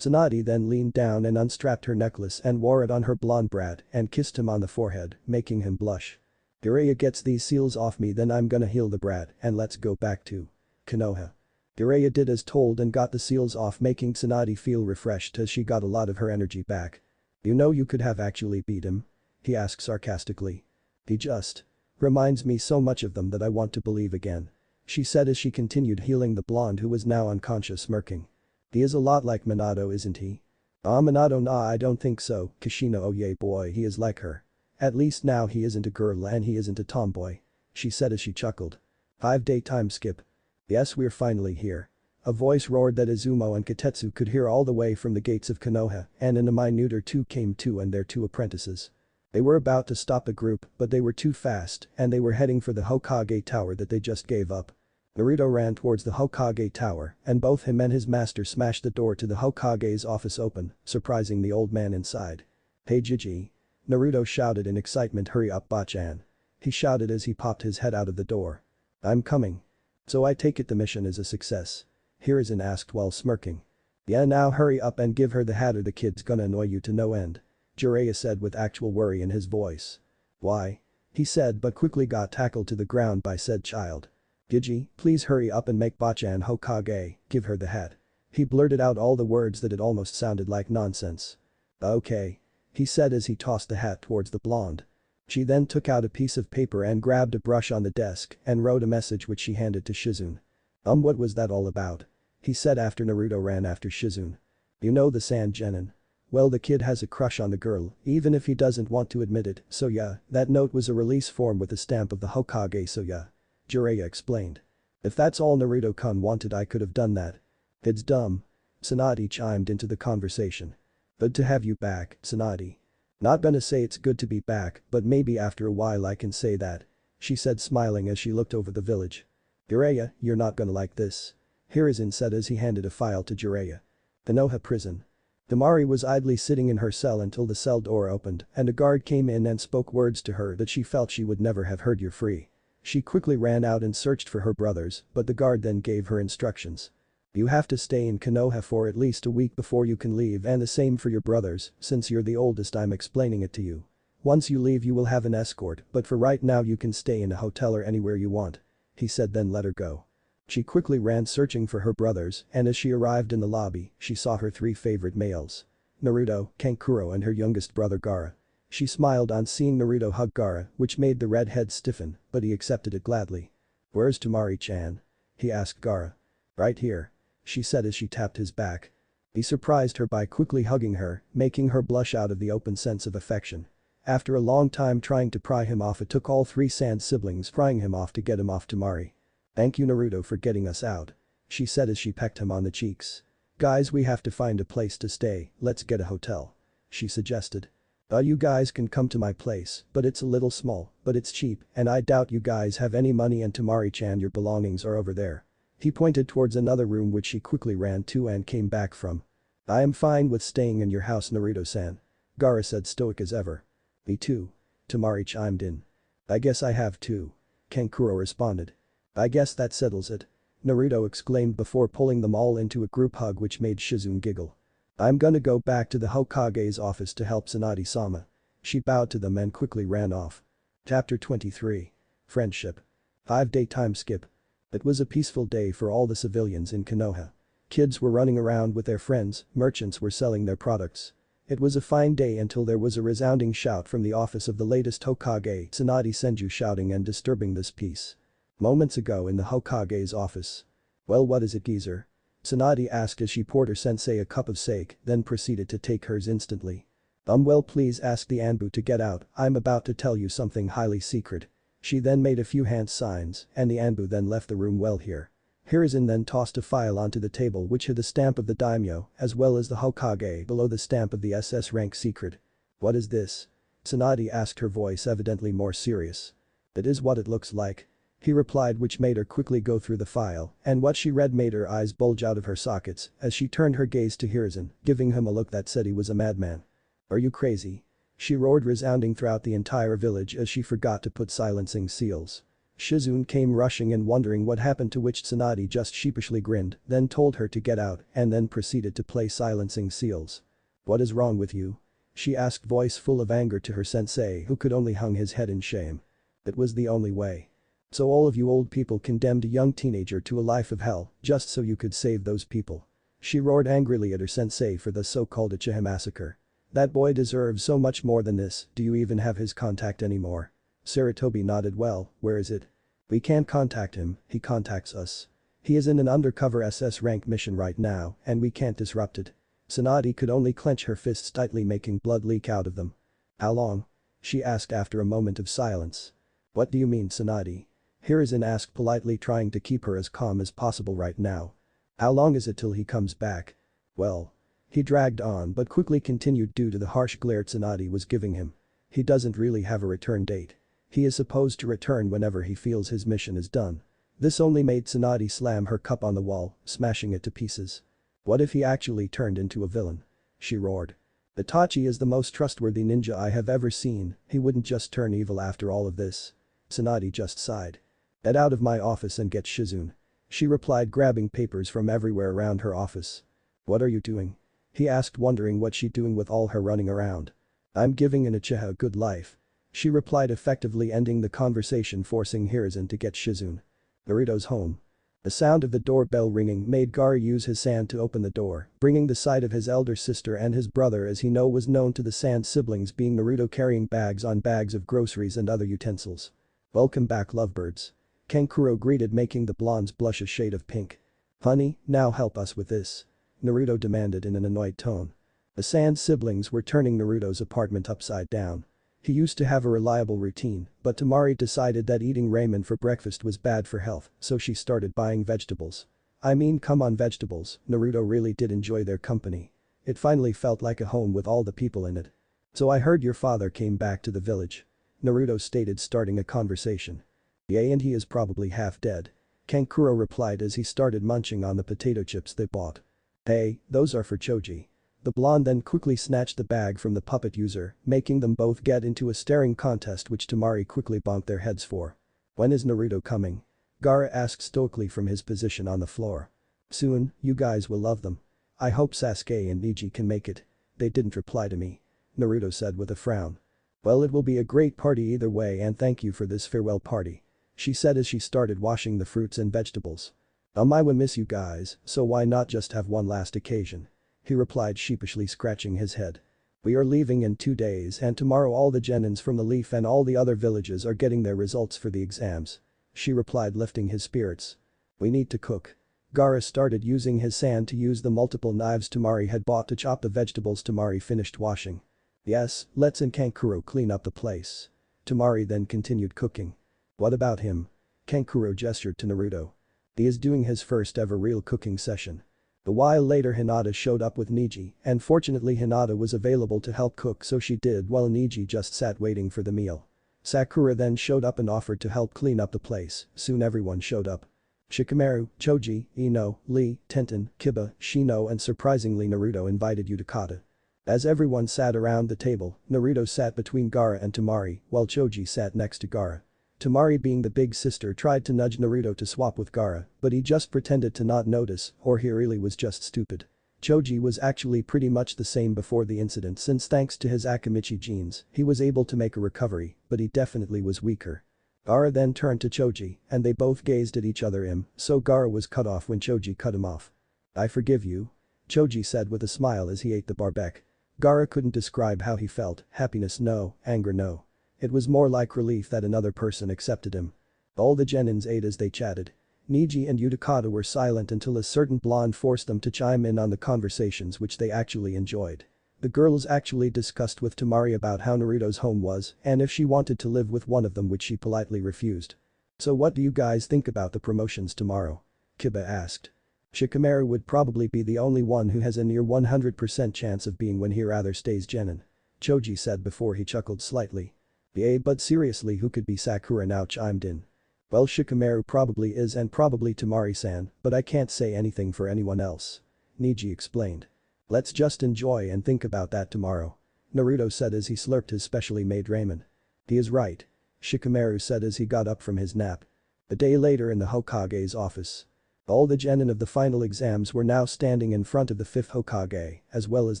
Tsunade then leaned down and unstrapped her necklace and wore it on her blonde brat and kissed him on the forehead, making him blush. Jiraiya gets these seals off me then I'm gonna heal the brat and let's go back to Konoha. Jiraiya did as told and got the seals off, making Tsunade feel refreshed as she got a lot of her energy back. "You know you could have actually beat him?" he asked sarcastically. "He just reminds me so much of them that I want to believe again," she said as she continued healing the blonde who was now unconscious, smirking. "He is a lot like Minato, isn't he?" "Ah, Minato, nah, I don't think so, Kushina, oh yeah boy, he is like her. At least now he isn't a girl and he isn't a tomboy," she said as she chuckled. 5-day time skip. "Yes, we're finally here." A voice roared that Izumo and Katetsu could hear all the way from the gates of Konoha, and in a minute or two came two and their two apprentices. They were about to stop a group, but they were too fast and they were heading for the Hokage tower that they just gave up. Naruto ran towards the Hokage tower and both him and his master smashed the door to the Hokage's office open, surprising the old man inside. "Hey Gigi." Naruto shouted in excitement, "Hurry up Bachan." He shouted as he popped his head out of the door. "I'm coming." "So I take it the mission is a success?" Hiruzen asked while smirking. "Yeah, now hurry up and give her the hat or the kid's gonna annoy you to no end," Jiraiya said with actual worry in his voice. "Why?" he said but quickly got tackled to the ground by said child. "Gigi, please hurry up and make Bachan Hokage, give her the hat." He blurted out all the words that it almost sounded like nonsense. "Okay," he said as he tossed the hat towards the blonde. She then took out a piece of paper and grabbed a brush on the desk and wrote a message which she handed to Shizune. What was that all about?" he said after Naruto ran after Shizune. "You know the Sand Genin. Well, the kid has a crush on the girl, even if he doesn't want to admit it, so yeah, that note was a release form with the stamp of the Hokage, so yeah," Jiraiya explained. "If that's all Naruto-kun wanted, I could have done that." "It's dumb." Tsunade chimed into the conversation. "Good to have you back, Tsunade." "Not gonna say it's good to be back, but maybe after a while I can say that," she said smiling as she looked over the village. "Jiraiya, you're not gonna like this," Hiruzen said as he handed a file to Jiraiya. Konoha prison. Damari was idly sitting in her cell until the cell door opened and a guard came in and spoke words to her that she felt she would never have heard. "You're free." She quickly ran out and searched for her brothers, but the guard then gave her instructions. "You have to stay in Konoha for at least a week before you can leave, and the same for your brothers, since you're the oldest. I'm explaining it to you. Once you leave you will have an escort, but for right now you can stay in a hotel or anywhere you want," he said, then let her go. She quickly ran searching for her brothers and as she arrived in the lobby, she saw her three favorite males. Naruto, Kankuro and her youngest brother Gaara. She smiled on seeing Naruto hug Gaara, which made the redhead stiffen, but he accepted it gladly. "Where's Temari-chan?" he asked Gaara. "Right here," she said as she tapped his back. He surprised her by quickly hugging her, making her blush out of the open sense of affection. After a long time trying to pry him off, it took all three Sand siblings prying him off to get him off Temari. "Thank you Naruto for getting us out," she said as she pecked him on the cheeks. "Guys, we have to find a place to stay, let's get a hotel," she suggested. You guys can come to my place, but it's a little small, but it's cheap and I doubt you guys have any money, and Temari-chan, your belongings are over there." He pointed towards another room which she quickly ran to and came back from. "I am fine with staying in your house Naruto-san," Gaara said, stoic as ever. "Me too," Temari chimed in. "I guess I have too," Kankuro responded. "I guess that settles it," Naruto exclaimed before pulling them all into a group hug which made Shizune giggle. "I'm gonna go back to the Hokage's office to help Tsunade-sama." She bowed to them and quickly ran off. Chapter 23. Friendship. 5-day time skip. It was a peaceful day for all the civilians in Konoha. Kids were running around with their friends, merchants were selling their products. It was a fine day until there was a resounding shout from the office of the latest Hokage, Tsunade Senju, shouting and disturbing this peace. Moments ago in the Hokage's office. "Well, what is it, geezer?" Tsunade asked as she poured her sensei a cup of sake, then proceeded to take hers instantly. Well, please ask the Anbu to get out, I'm about to tell you something highly secret." She then made a few hand signs and the Anbu then left the room. "Well, here." Hiruzen then tossed a file onto the table which had the stamp of the daimyo as well as the Hokage below the stamp of the SS rank secret. "What is this?" Tsunade asked, her voice evidently more serious. "It is what it looks like," he replied, which made her quickly go through the file, and what she read made her eyes bulge out of her sockets as she turned her gaze to Hiruzen, giving him a look that said he was a madman. "Are you crazy?" she roared, resounding throughout the entire village as she forgot to put silencing seals. Shizune came rushing in wondering what happened, to which Tsunade just sheepishly grinned, then told her to get out and then proceeded to play silencing seals. "What is wrong with you?" she asked, voice full of anger, to her sensei, who could only hung his head in shame. "It was the only way." So all of you old people condemned a young teenager to a life of hell just so you could save those people. She roared angrily at her sensei for the so-called Uchiha massacre. That boy deserves so much more than this. Do you even have his contact anymore? Saratobi nodded. Well, where is it? We can't contact him, he contacts us. He is in an undercover SS rank mission right now and we can't disrupt it. Tsunade could only clench her fists tightly, making blood leak out of them. How long? She asked after a moment of silence. What do you mean, Tsunade? Hiruzen asked politely, trying to keep her as calm as possible right now. How long is it till he comes back? Well. He dragged on but quickly continued due to the harsh glare Tsunade was giving him. He doesn't really have a return date. He is supposed to return whenever he feels his mission is done. This only made Tsunade slam her cup on the wall, smashing it to pieces. What if he actually turned into a villain? She roared. Itachi is the most trustworthy ninja I have ever seen, he wouldn't just turn evil after all of this. Tsunade just sighed. Get out of my office and get Shizune. She replied, grabbing papers from everywhere around her office. What are you doing? He asked, wondering what she's doing with all her running around. I'm giving an Uchiha a good life. She replied, effectively ending the conversation, forcing Hiruzen to get Shizune. Naruto's home. The sound of the doorbell ringing made Gaara use his sand to open the door, bringing the sight of his elder sister and his brother, as he was known to the Sand siblings, being Naruto carrying bags on bags of groceries and other utensils. Welcome back, lovebirds. Kankuro greeted, making the blondes blush a shade of pink. Honey, now help us with this. Naruto demanded in an annoyed tone. The Sand siblings were turning Naruto's apartment upside down. He used to have a reliable routine, but Temari decided that eating ramen for breakfast was bad for health, so she started buying vegetables. I mean, come on, vegetables. Naruto really did enjoy their company. It finally felt like a home with all the people in it. So I heard your father came back to the village. Naruto stated, starting a conversation. Yeah, and he is probably half dead. Kankuro replied as he started munching on the potato chips they bought. Hey, those are for Choji. The blonde then quickly snatched the bag from the puppet user, making them both get into a staring contest, which Temari quickly bonked their heads for. When is Naruto coming? Gaara asked stoically from his position on the floor. Soon, you guys will love them. I hope Sasuke and Neji can make it. They didn't reply to me. Naruto said with a frown. Well, it will be a great party either way, and thank you for this farewell party. She said as she started washing the fruits and vegetables. I will miss you guys, so why not just have one last occasion? He replied, sheepishly scratching his head. We are leaving in 2 days, and tomorrow all the genins from the Leaf and all the other villages are getting their results for the exams. She replied, lifting his spirits. We need to cook. Gaara started using his sand to use the multiple knives Temari had bought to chop the vegetables Temari finished washing. Yes, let's and Kankuro clean up the place. Temari then continued cooking. What about him? Kankuro gestured to Naruto. He is doing his first ever real cooking session. A while later, Hinata showed up with Neji, and fortunately Hinata was available to help cook, so she did, while Neji just sat waiting for the meal. Sakura then showed up and offered to help clean up the place. Soon everyone showed up. Shikamaru, Choji, Ino, Lee, Tenten, Kiba, Shino, and surprisingly Naruto invited Utakata. As everyone sat around the table, Naruto sat between Gaara and Temari, while Choji sat next to Gaara. Temari, being the big sister, tried to nudge Naruto to swap with Gaara, but he just pretended to not notice, or he really was just stupid. Choji was actually pretty much the same before the incident, since thanks to his Akamichi genes, he was able to make a recovery, but he definitely was weaker. Gaara then turned to Choji, and they both gazed at each other, so Gaara was cut off when Choji cut him off. I forgive you. Choji said with a smile as he ate the barbecue. Gaara couldn't describe how he felt, happiness no, anger no. It was more like relief that another person accepted him. All the genins ate as they chatted. Neji and Utakata were silent until a certain blonde forced them to chime in on the conversations, which they actually enjoyed. The girls actually discussed with Temari about how Naruto's home was and if she wanted to live with one of them, which she politely refused. So what do you guys think about the promotions tomorrow? Kiba asked. Shikamaru would probably be the only one who has a near 100% chance of being when he rather stays genin. Choji said before he chuckled slightly. Yeah, but seriously, who could be? Sakura now chimed in. Well, Shikamaru probably is, and probably Temari-san, but I can't say anything for anyone else. Neji explained. Let's just enjoy and think about that tomorrow. Naruto said as he slurped his specially made ramen. He is right. Shikamaru said as he got up from his nap. A day later in the Hokage's office. All the genin of the final exams were now standing in front of the 5th Hokage, as well as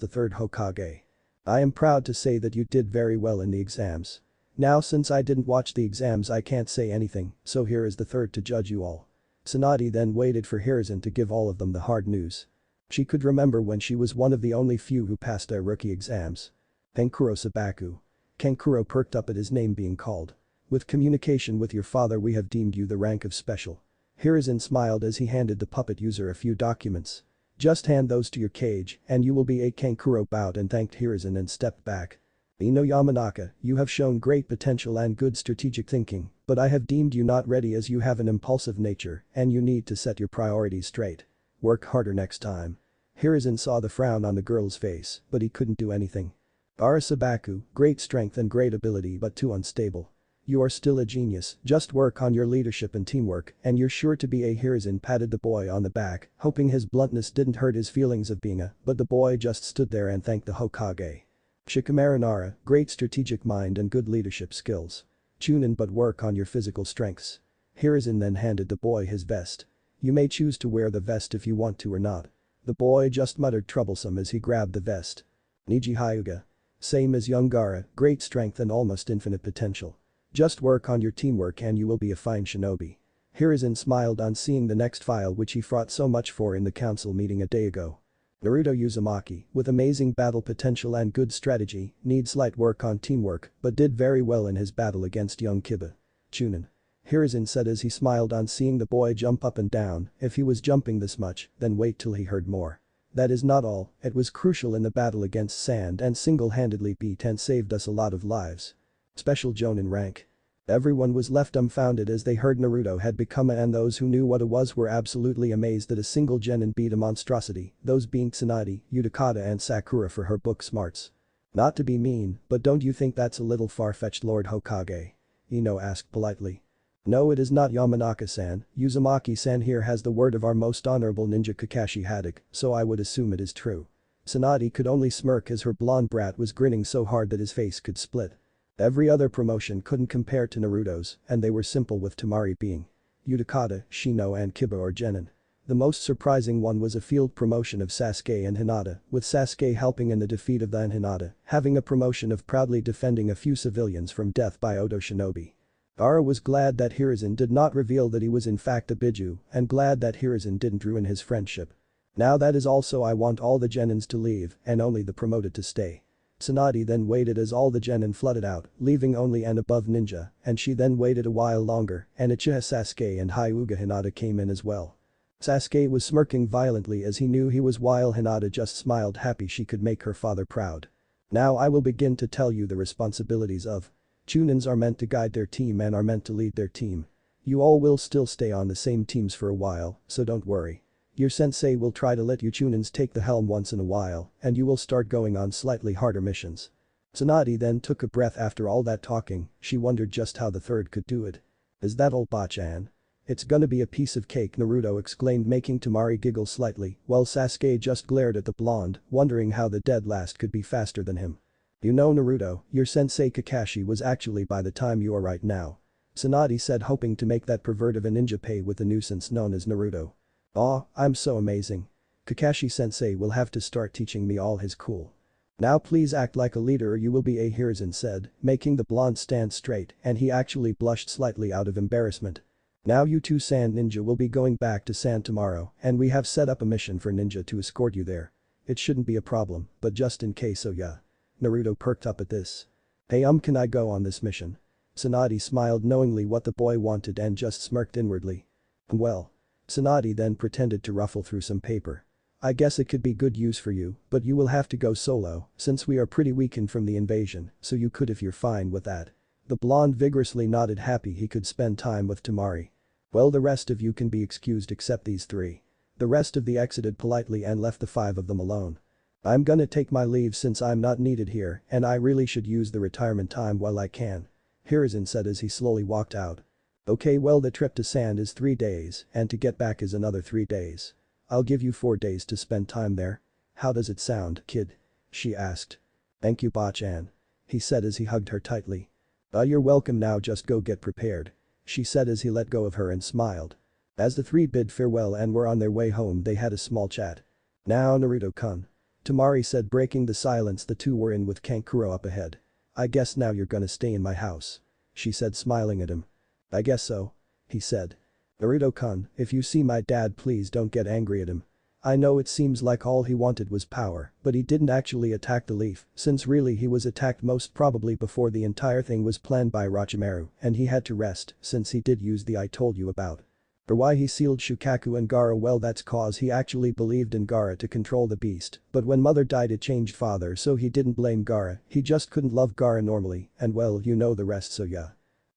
the 3rd Hokage. I am proud to say that you did very well in the exams. Now since I didn't watch the exams I can't say anything, so here is the third to judge you all. Tsunade then waited for Hiruzen to give all of them the hard news. She could remember when she was one of the only few who passed their rookie exams. Kankuro Sabaku. Kankuro perked up at his name being called. With communication with your father we have deemed you the rank of special. Hiruzen smiled as he handed the puppet user a few documents. Just hand those to your cage and you will be a. Kankuro bowed and thanked Hiruzen and stepped back. Ino Yamanaka, you have shown great potential and good strategic thinking, but I have deemed you not ready as you have an impulsive nature and you need to set your priorities straight. Work harder next time. Hiruzen saw the frown on the girl's face, but he couldn't do anything. Arasabaku, great strength and great ability but too unstable. You are still a genius, just work on your leadership and teamwork and you're sure to be a. Hiruzen patted the boy on the back, hoping his bluntness didn't hurt his feelings of being a, but the boy just stood there and thanked the Hokage. Shikamaru Nara, great strategic mind and good leadership skills. Tune in but work on your physical strengths. Hiruzen then handed the boy his vest. You may choose to wear the vest if you want to or not. The boy just muttered troublesome as he grabbed the vest. Niji Hyuga. Same as young Gaara, great strength and almost infinite potential. Just work on your teamwork and you will be a fine shinobi. Hiruzen smiled on seeing the next file which he fought so much for in the council meeting a day ago. Naruto Uzumaki, with amazing battle potential and good strategy, needs light work on teamwork but did very well in his battle against young Kiba. Chunin. Hiruzen said as he smiled on seeing the boy jump up and down, if he was jumping this much, then wait till he heard more. That is not all, it was crucial in the battle against Sand and single-handedly beat and saved us a lot of lives. Special Jonin rank. Everyone was left dumbfounded as they heard Naruto had become a, and those who knew what it was were absolutely amazed that a single genin beat a monstrosity, those being Tsunade, Utakata and Sakura for her book smarts. Not to be mean, but don't you think that's a little far-fetched, Lord Hokage? Ino asked politely. No, it is not, Yamanaka-san. Uzumaki-san here has the word of our most honorable ninja Kakashi Haddock, so I would assume it is true. Tsunade could only smirk as her blonde brat was grinning so hard that his face could split. Every other promotion couldn't compare to Naruto's, and they were simple with Temari being Utakata, Shino and Kiba or Genin. The most surprising one was a field promotion of Sasuke and Hinata, with Sasuke helping in the defeat of the Hinata, having a promotion of proudly defending a few civilians from death by Odo Shinobi. Gaara was glad that Hiruzen did not reveal that he was in fact a Biju, and glad that Hiruzen didn't ruin his friendship. Now that is also I want all the genins to leave and only the promoted to stay. Tsunade then waited as all the genin flooded out, leaving only an above ninja, and she then waited a while longer and Uchiha Sasuke and Hyuga Hinata came in as well. Sasuke was smirking violently as he knew he was while Hinata just smiled happy she could make her father proud. Now I will begin to tell you the responsibilities of Chunins are meant to guide their team and are meant to lead their team. You all will still stay on the same teams for a while, so don't worry. Your sensei will try to let you Chunins take the helm once in a while and you will start going on slightly harder missions. Tsunade then took a breath after all that talking, she wondered just how the third could do it. Is that all, Bachan? It's gonna be a piece of cake, Naruto exclaimed, making Temari giggle slightly while Sasuke just glared at the blonde, wondering how the dead last could be faster than him. You know, Naruto, your sensei Kakashi was actually by the time you are right now. Tsunade said, hoping to make that pervert of a ninja pay with the nuisance known as Naruto. Aw, I'm so amazing. Kakashi-sensei will have to start teaching me all his cool. Now please act like a leader or you will be a, Hiruzen said, making the blonde stand straight and he actually blushed slightly out of embarrassment. Now you two Sand Ninja will be going back to Sand tomorrow and we have set up a mission for Ninja to escort you there. It shouldn't be a problem, but just in case, oh yeah. Naruto perked up at this. Hey can I go on this mission? Tsunade smiled knowingly what the boy wanted and just smirked inwardly. Well. Tsunade then pretended to ruffle through some paper. I guess it could be good use for you, but you will have to go solo since we are pretty weakened from the invasion, so you could if you're fine with that. The blonde vigorously nodded, happy he could spend time with Temari. Well, the rest of you can be excused except these three. The rest of the exited politely and left the five of them alone. I'm gonna take my leave since I'm not needed here and I really should use the retirement time while I can. Hiruzen said as he slowly walked out. Okay, well, the trip to Sand is 3 days and to get back is another 3 days. I'll give you 4 days to spend time there. How does it sound, kid? She asked. Thank you, Bachan. He said as he hugged her tightly. You're welcome, now just go get prepared. She said as he let go of her and smiled. As the three bid farewell and were on their way home, they had a small chat. Now Naruto-kun. Temari said, breaking the silence the two were in with Kankuro up ahead. I guess now you're gonna stay in my house. She said, smiling at him. I guess so. He said. Naruto-kun, if you see my dad, please don't get angry at him. I know it seems like all he wanted was power, but he didn't actually attack the leaf, since really he was attacked most probably before the entire thing was planned by Orochimaru, and he had to rest since he did use the I told you about. For why he sealed Shukaku and Gaara, well, that's cause he actually believed in Gaara to control the beast, but when mother died it changed father, so he didn't blame Gaara, he just couldn't love Gaara normally, and well, you know the rest, so yeah.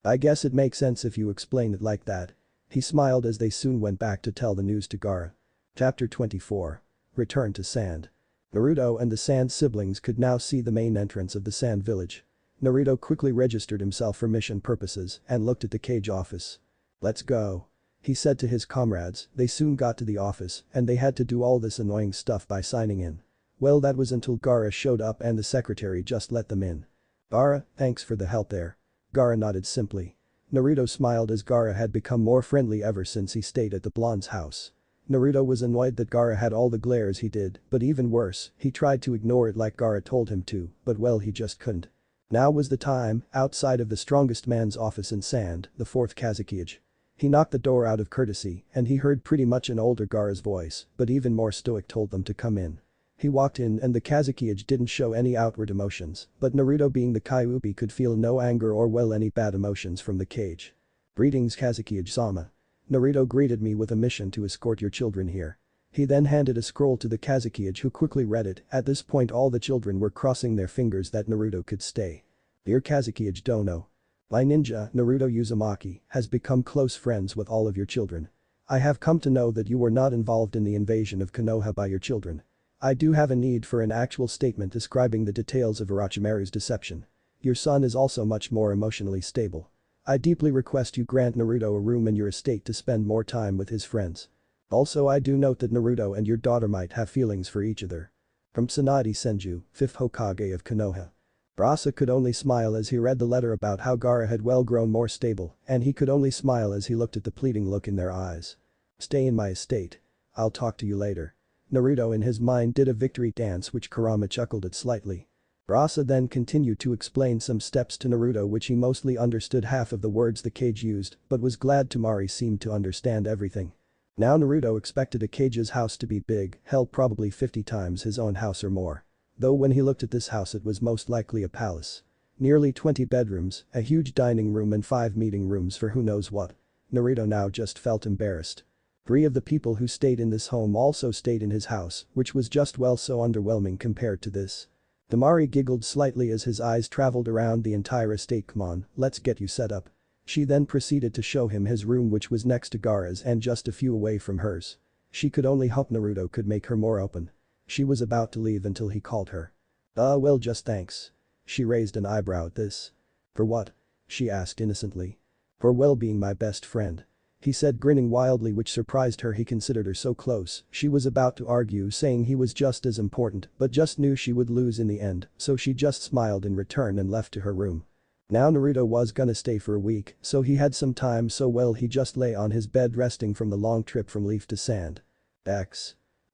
I guess it makes sense if you explain it like that. He smiled as they soon went back to tell the news to Gaara. Chapter 24. Return to Sand. Naruto and the Sand siblings could now see the main entrance of the Sand village. Naruto quickly registered himself for mission purposes and looked at the cage office. Let's go. He said to his comrades. They soon got to the office and they had to do all this annoying stuff by signing in. Well, that was until Gaara showed up and the secretary just let them in. Gaara, thanks for the help there. Gaara nodded simply. Naruto smiled as Gaara had become more friendly ever since he stayed at the blonde's house. Naruto was annoyed that Gaara had all the glares he did, but even worse, he tried to ignore it like Gaara told him to, but well, he just couldn't. Now was the time, outside of the strongest man's office in Sand, the fourth Kazekage. He knocked the door out of courtesy and he heard pretty much an older Gaara's voice, but even more stoic told them to come in. He walked in and the Kazekage didn't show any outward emotions, but Naruto being the Kyuubi could feel no anger or well any bad emotions from the cage. Greetings Kazekage-sama. Naruto greeted me with a mission to escort your children here. He then handed a scroll to the Kazekage who quickly read it. At this point all the children were crossing their fingers that Naruto could stay. Dear Kazekage Dono. My ninja, Naruto Uzumaki, has become close friends with all of your children. I have come to know that you were not involved in the invasion of Konoha by your children. I do have a need for an actual statement describing the details of Orochimaru's deception. Your son is also much more emotionally stable. I deeply request you grant Naruto a room in your estate to spend more time with his friends. Also, I do note that Naruto and your daughter might have feelings for each other. From Tsunade Senju, 5th Hokage of Konoha. Rasa could only smile as he read the letter about how Gaara had well grown more stable, and he could only smile as he looked at the pleading look in their eyes. Stay in my estate. I'll talk to you later. Naruto in his mind did a victory dance which Kurama chuckled at slightly. Rasa then continued to explain some steps to Naruto which he mostly understood half of the words the cage used, but was glad Temari seemed to understand everything. Now Naruto expected a cage's house to be big, hell probably 50 times his own house or more. Though when he looked at this house it was most likely a palace. Nearly 20 bedrooms, a huge dining room and 5 meeting rooms for who knows what. Naruto now just felt embarrassed. 3 of the people who stayed in this home also stayed in his house, which was just well so underwhelming compared to this. Temari giggled slightly as his eyes traveled around the entire estate. Come on, let's get you set up. She then proceeded to show him his room which was next to Gaara's and just a few away from hers. She could only hope Naruto could make her more open. She was about to leave until he called her. Well just thanks. She raised an eyebrow at this. For what? She asked innocently. For well being my best friend. He said grinning wildly which surprised her, he considered her so close, she was about to argue saying he was just as important but just knew she would lose in the end, so she just smiled in return and left to her room. Now Naruto was gonna stay for a week, so he had some time, so well he just lay on his bed resting from the long trip from Leaf to Sand. A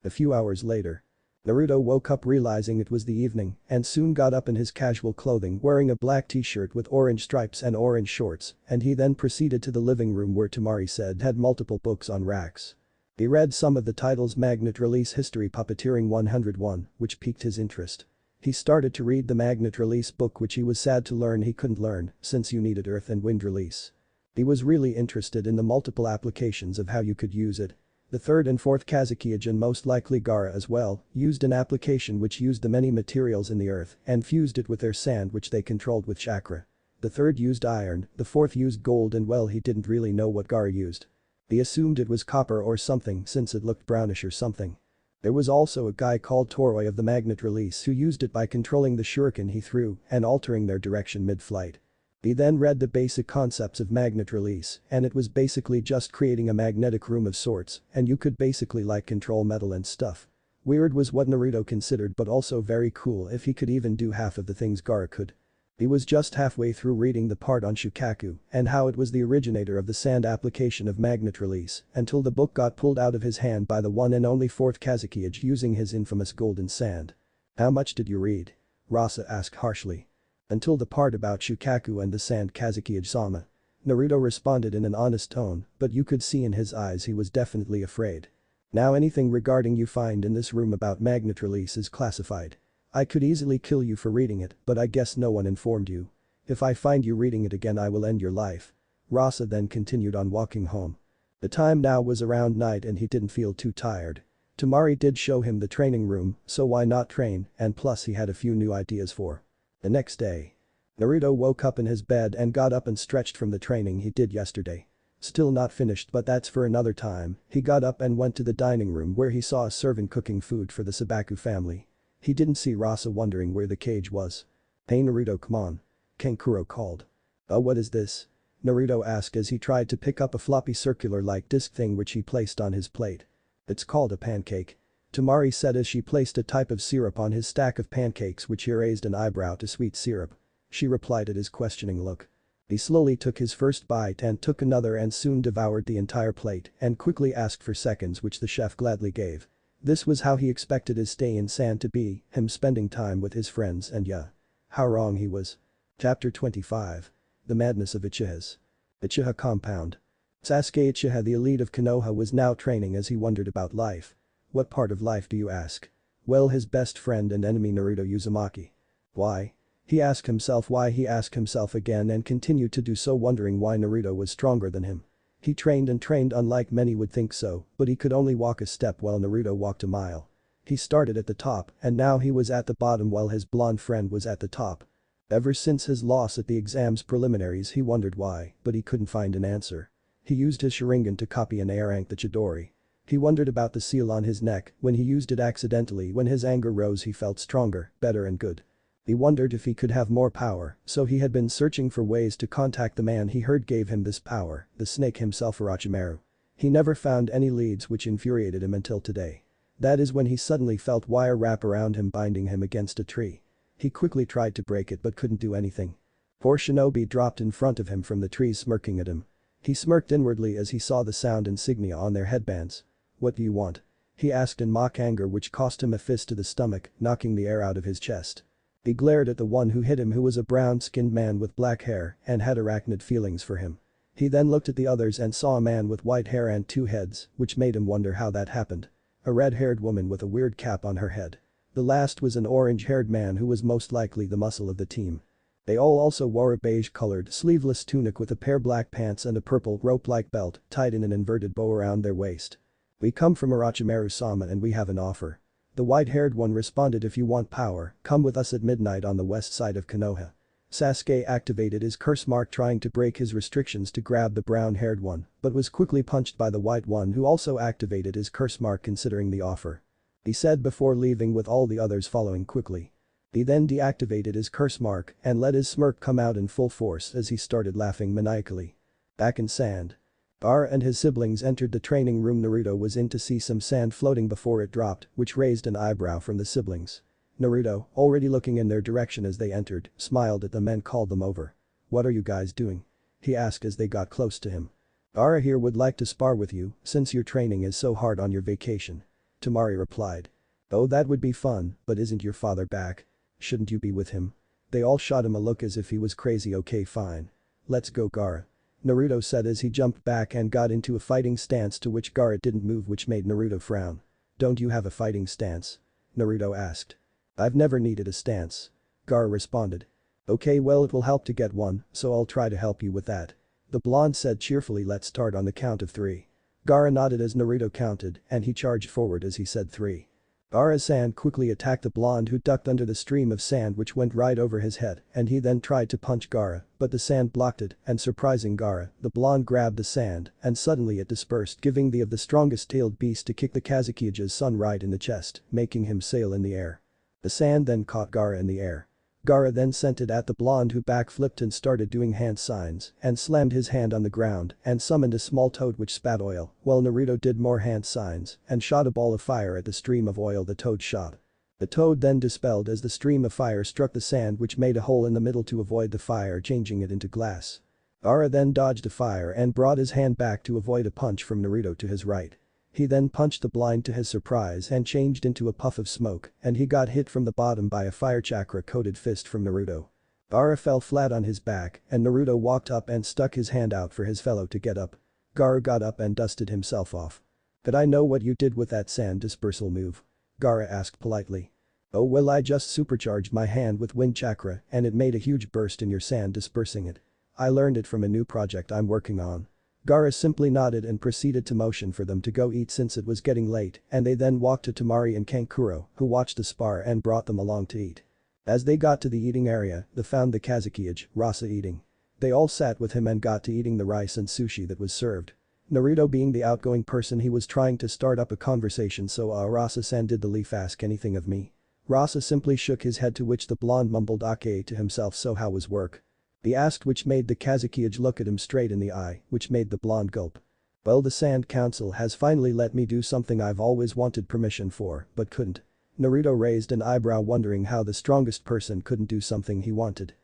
few hours later. Naruto woke up realizing it was the evening and soon got up in his casual clothing wearing a black t-shirt with orange stripes and orange shorts, and he then proceeded to the living room where Temari said had multiple books on racks. He read some of the titles: Magnet Release History Puppeteering 101, which piqued his interest. He started to read the Magnet Release book which he was sad to learn he couldn't learn since you needed Earth and Wind Release. He was really interested in the multiple applications of how you could use it. The third and fourth Kazekage and most likely Gaara as well used an application which used the many materials in the earth and fused it with their sand which they controlled with chakra. The third used iron, the fourth used gold, and well, he didn't really know what Gaara used. He assumed it was copper or something since it looked brownish or something. There was also a guy called Toroi of the Magnet Release who used it by controlling the shuriken he threw and altering their direction mid-flight. He then read the basic concepts of magnet release and it was basically just creating a magnetic room of sorts and you could basically like control metal and stuff. Weird was what Naruto considered, but also very cool if he could even do half of the things Gaara could. He was just halfway through reading the part on Shukaku and how it was the originator of the sand application of magnet release until the book got pulled out of his hand by the one and only fourth Kazekage using his infamous golden sand. How much did you read? Rasa asked harshly. Until the part about Shukaku and the sand Kazuki-sama. Naruto responded in an honest tone, but you could see in his eyes he was definitely afraid. Now anything regarding you find in this room about magnet release is classified. I could easily kill you for reading it, but I guess no one informed you. If I find you reading it again I will end your life. Rasa then continued on walking home. The time now was around night and he didn't feel too tired. Tamari did show him the training room, so why not train, and plus he had a few new ideas for. The next day. Naruto woke up in his bed and got up and stretched from the training he did yesterday. Still not finished but that's for another time, he got up and went to the dining room where he saw a servant cooking food for the Sabaku family. He didn't see Rasa wondering where the cage was. "Hey Naruto, come on." Kankuro called. "Oh, what is this?" Naruto asked as he tried to pick up a floppy circular-like disc thing which he placed on his plate. "It's called a pancake." Tamari said as she placed a type of syrup on his stack of pancakes which he raised an eyebrow to sweet syrup. She replied at his questioning look. He slowly took his first bite and took another and soon devoured the entire plate and quickly asked for seconds which the chef gladly gave. This was how he expected his stay in Sand to be, him spending time with his friends and yeah. How wrong he was. Chapter 25. The Madness of Uchiha's. Uchiha Compound. Sasuke Uchiha, the elite of Konoha, was now training as he wondered about life. What part of life do you ask? Well, his best friend and enemy Naruto Uzumaki. Why? He asked himself why, he asked himself again and continued to do so, wondering why Naruto was stronger than him. He trained and trained, unlike many would think so, but he could only walk a step while Naruto walked a mile. He started at the top and now he was at the bottom while his blonde friend was at the top. Ever since his loss at the exams preliminaries he wondered why, but he couldn't find an answer. He used his Sharingan to copy and air rank the Chidori. He wondered about the seal on his neck, when he used it accidentally, when his anger rose he felt stronger, better and good. He wondered if he could have more power, so he had been searching for ways to contact the man he heard gave him this power, the snake himself, Orochimaru. He never found any leads, which infuriated him until today. That is when he suddenly felt wire wrap around him, binding him against a tree. He quickly tried to break it but couldn't do anything. Four shinobi dropped in front of him from the trees, smirking at him. He smirked inwardly as he saw the sound insignia on their headbands. "What do you want?" he asked in mock anger, which cost him a fist to the stomach, knocking the air out of his chest. He glared at the one who hit him, who was a brown-skinned man with black hair and had arachnid feelings for him. He then looked at the others and saw a man with white hair and two heads, which made him wonder how that happened. A red-haired woman with a weird cap on her head. The last was an orange-haired man who was most likely the muscle of the team. They all also wore a beige-colored sleeveless tunic with a pair black pants and a purple rope-like belt tied in an inverted bow around their waist. "We come from Orochimaru-sama and we have an offer." The white-haired one responded, "If you want power, come with us at midnight on the west side of Konoha." Sasuke activated his curse mark, trying to break his restrictions to grab the brown-haired one, but was quickly punched by the white one, who also activated his curse mark considering the offer. He said before leaving, with all the others following quickly. He then deactivated his curse mark and let his smirk come out in full force as he started laughing maniacally. Back in Sand. Gaara and his siblings entered the training room. Naruto was in to see some sand floating before it dropped, which raised an eyebrow from the siblings. Naruto, already looking in their direction as they entered, smiled at them and called them over. "What are you guys doing?" he asked as they got close to him. "Gaara here would like to spar with you since your training is so hard on your vacation." Tamari replied. "Oh, that would be fun, but isn't your father back? Shouldn't you be with him?" They all shot him a look as if he was crazy. "Okay, fine. Let's go, Gaara," Naruto said as he jumped back and got into a fighting stance, to which Gaara didn't move, which made Naruto frown. "Don't you have a fighting stance?" Naruto asked. "I've never needed a stance," Gaara responded. "Okay, well, it will help to get one, so I'll try to help you with that," the blonde said cheerfully. "Let's start on the count of 3. Gaara nodded as Naruto counted and he charged forward as he said 3. Gaara's sand quickly attacked the blonde, who ducked under the stream of sand which went right over his head, and he then tried to punch Gaara, but the sand blocked it, and surprising Gaara, the blonde grabbed the sand and suddenly it dispersed, giving the of the strongest tailed beast to kick the Kazukiya's son right in the chest, making him sail in the air. The sand then caught Gaara in the air. Gaara then sent it at the blonde, who backflipped and started doing hand signs and slammed his hand on the ground and summoned a small toad which spat oil, while Naruto did more hand signs and shot a ball of fire at the stream of oil the toad shot. The toad then dispelled as the stream of fire struck the sand, which made a hole in the middle to avoid the fire, changing it into glass. Gaara then dodged a fire and brought his hand back to avoid a punch from Naruto to his right. He then punched the blind to his surprise and changed into a puff of smoke, and he got hit from the bottom by a fire chakra coated fist from Naruto. Gaara fell flat on his back and Naruto walked up and stuck his hand out for his fellow to get up. Gaara got up and dusted himself off. "Did I know what you did with that sand dispersal move?" Gaara asked politely. "Oh well, I just supercharged my hand with wind chakra and it made a huge burst in your sand dispersing it. I learned it from a new project I'm working on." Gaara simply nodded and proceeded to motion for them to go eat since it was getting late and they then walked to Temari and Kankuro who watched the spar and brought them along to eat. As they got to the eating area, they found the Kazekage, Rasa eating. They all sat with him and got to eating the rice and sushi that was served. Naruto being the outgoing person, he was trying to start up a conversation, so Rasa-san, did the leaf ask anything of me? Rasa simply shook his head, to which the blonde mumbled "Okay" to himself. "So how was work?" he asked, which made the Kazekage look at him straight in the eye, which made the blonde gulp. "Well, the Sand Council has finally let me do something I've always wanted permission for but couldn't." Naruto raised an eyebrow, wondering how the strongest person couldn't do something he wanted.